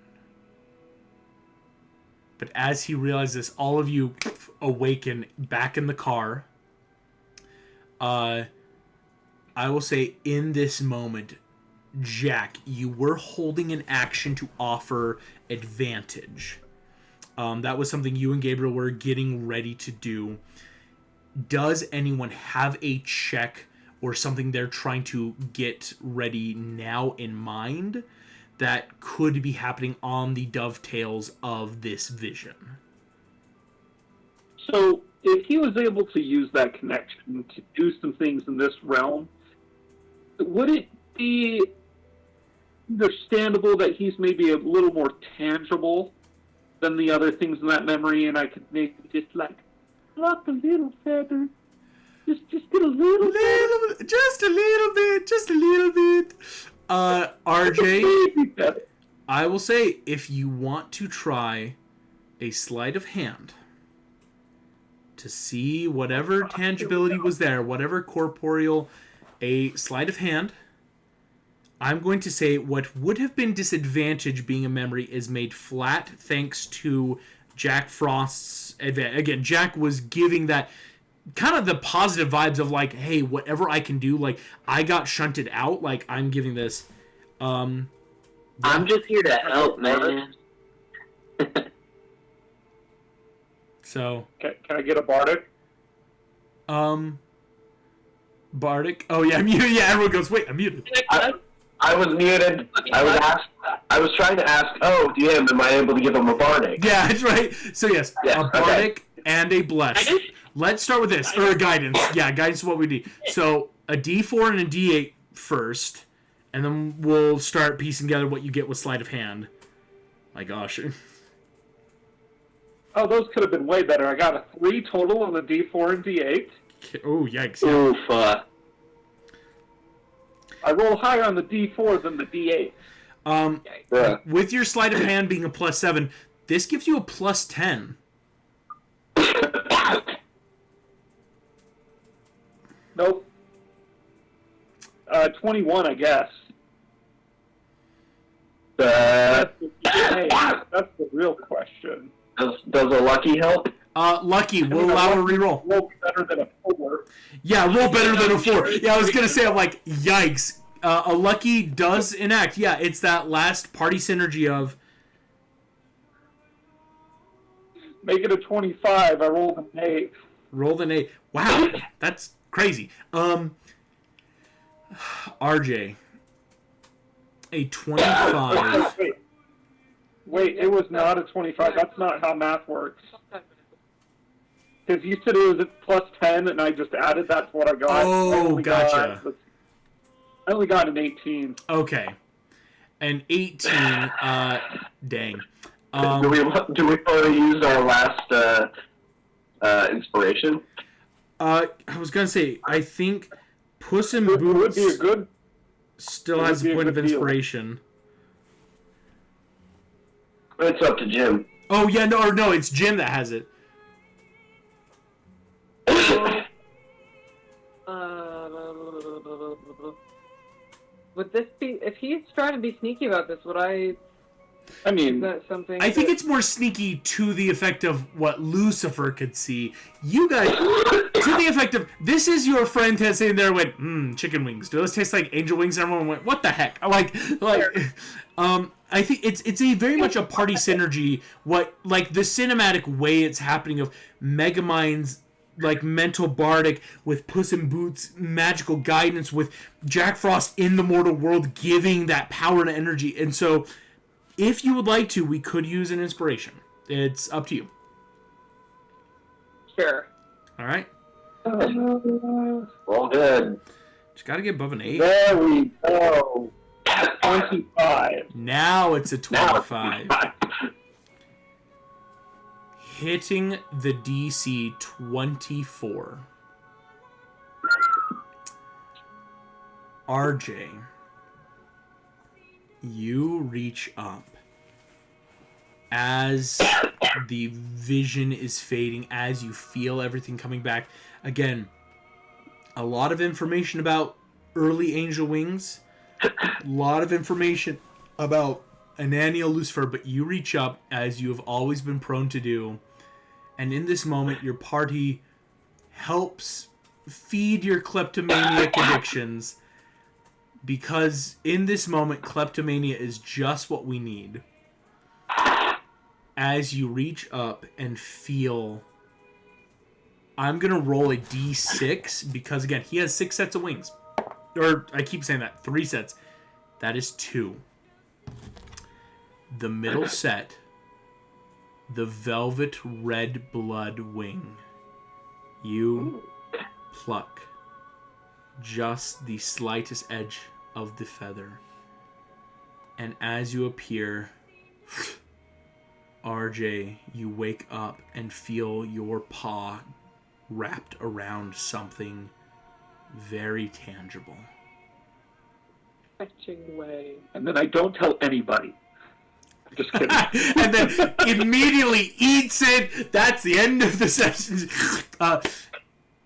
But as he realizes, all of you awaken back in the car. I will say in this moment, Jack, you were holding an action to offer advantage. That was something you and Gabriel were getting ready to do. Does anyone have a check or something they're trying to get ready now in mind that could be happening on the dovetails of this vision? So, if he was able to use that connection to do some things in this realm, would it be understandable that he's maybe a little more tangible than the other things in that memory, and I could maybe just like pluck a little feather, just get a little bit, just a little bit. RJ, I will say, if you want to try a sleight of hand to see whatever tangibility was there, whatever corporeal, a sleight of hand, I'm going to say what would have been disadvantage being a memory is made flat thanks to Jack Frost's advantage. Again, Jack was giving that kind of the positive vibes of like, hey, whatever I can do, like I got shunted out, like I'm giving this. I'm just here to help, man. So Can I get a bardic? Bardic. Oh yeah, I'm muted. Yeah, everyone goes, wait, I'm muted. I was muted. I was trying to ask, DM, am I able to give him a bardic? Yeah, that's right. So yes, Yeah, a bardic and a bless. Let's start with this, or a guidance. Yeah, guidance is what we need. So a D4 and a D8 first, and then we'll start piecing together what you get with sleight of hand. My gosh. Oh, those could have been way better. I got a 3 total on the D4 and D8. Oh, yikes. Oof. I roll higher on the D4 than the D8. With your sleight of hand being a +7, this gives you a +10. Nope. 21, I guess. That's the real question. Does a lucky help? Lucky, we'll allow a reroll. Roll better than a 4. Yeah, roll better than a 4. Yeah, I was going to say, I'm like, yikes. A lucky does enact. Yeah, it's that last party synergy of... Make it a 25. I rolled an 8. Rolled an 8. Wow, that's crazy. RJ, a 25. Wait, it was not a 25. That's not how math works. Because you said it was at +10, and I just added that to what I got. Oh, gotcha. I only got an 18. Okay. An 18, dang. Do we want to use our last inspiration? I was gonna say, I think Puss in It would Boots be a good. still it has would a be a point of good deal. inspiration. It's up to Jim. Oh yeah, no, it's Jim that has it. Would this be, if he's trying to be sneaky about this, would I, I is mean, that something? I think it's more sneaky to the effect of what Lucifer could see. You guys, to the effect of, this is your friend that's sitting there and went, chicken wings. Do those taste like angel wings? And everyone went, what the heck? I think it's a very much a party synergy. Like the cinematic way it's happening of Megamind's like mental bardic with Puss in Boots magical guidance with Jack Frost in the mortal world giving that power and energy. And so if you would like to, we could use an inspiration. It's up to you. Sure. All right. All good. Just got to get above an 8. there we go. 25. Now it's a Now 25. Hitting the DC 24. RJ, you reach up as the vision is fading, as you feel everything coming back. Again, a lot of information about early angel wings, a lot of information about Ananiel Lucifer, but you reach up as you have always been prone to do, and in this moment your party helps feed your kleptomaniac addictions, because in this moment kleptomania is just what we need. As you reach up and feel, I'm gonna roll a d6 because again he has 6 sets of wings, or I keep saying that 3 sets. That is 2. The middle set, the velvet red blood wing. You pluck just the slightest edge of the feather. And as you appear, RJ, you wake up and feel your paw wrapped around something very tangible. Fetching way. And then I don't tell anybody. Just kidding. And then immediately eats it. That's the end of the session. RJ.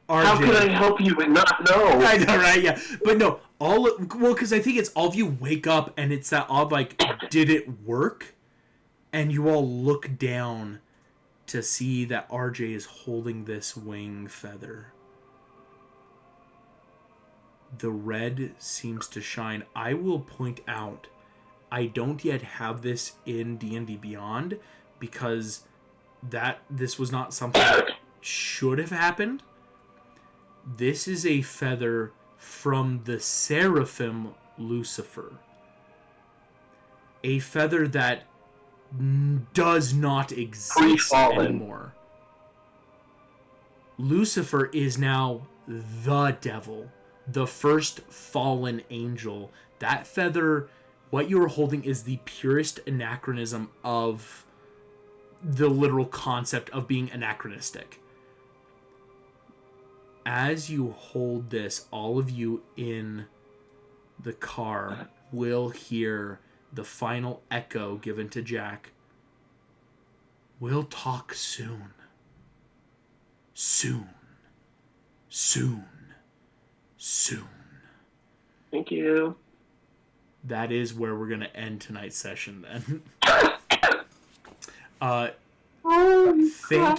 How could I help you and not know? I know, right? Yeah, but no, because I think it's all of you wake up and it's that odd like, did it work? And you all look down to see that RJ is holding this wing feather. The red seems to shine. I will point out, I don't yet have this in D&D Beyond because this was not something that should have happened. This is a feather from the Seraphim Lucifer. A feather that does not exist anymore. Lucifer is now the devil, the first fallen angel. That feather, what you are holding, is the purest anachronism of the literal concept of being anachronistic. As you hold this, all of you in the car will hear the final echo given to Jack. We'll talk soon. Soon. Soon. Soon. Thank you. That is where we're going to end tonight's session then. Thank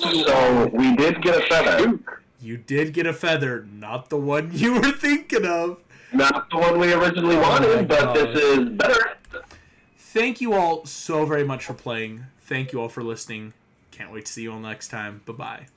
you. So we did get a feather. You did get a feather, not the one you were thinking of. Not the one we originally wanted, but this is better. Thank you all so very much for playing. Thank you all for listening. Can't wait to see you all next time. Bye-bye.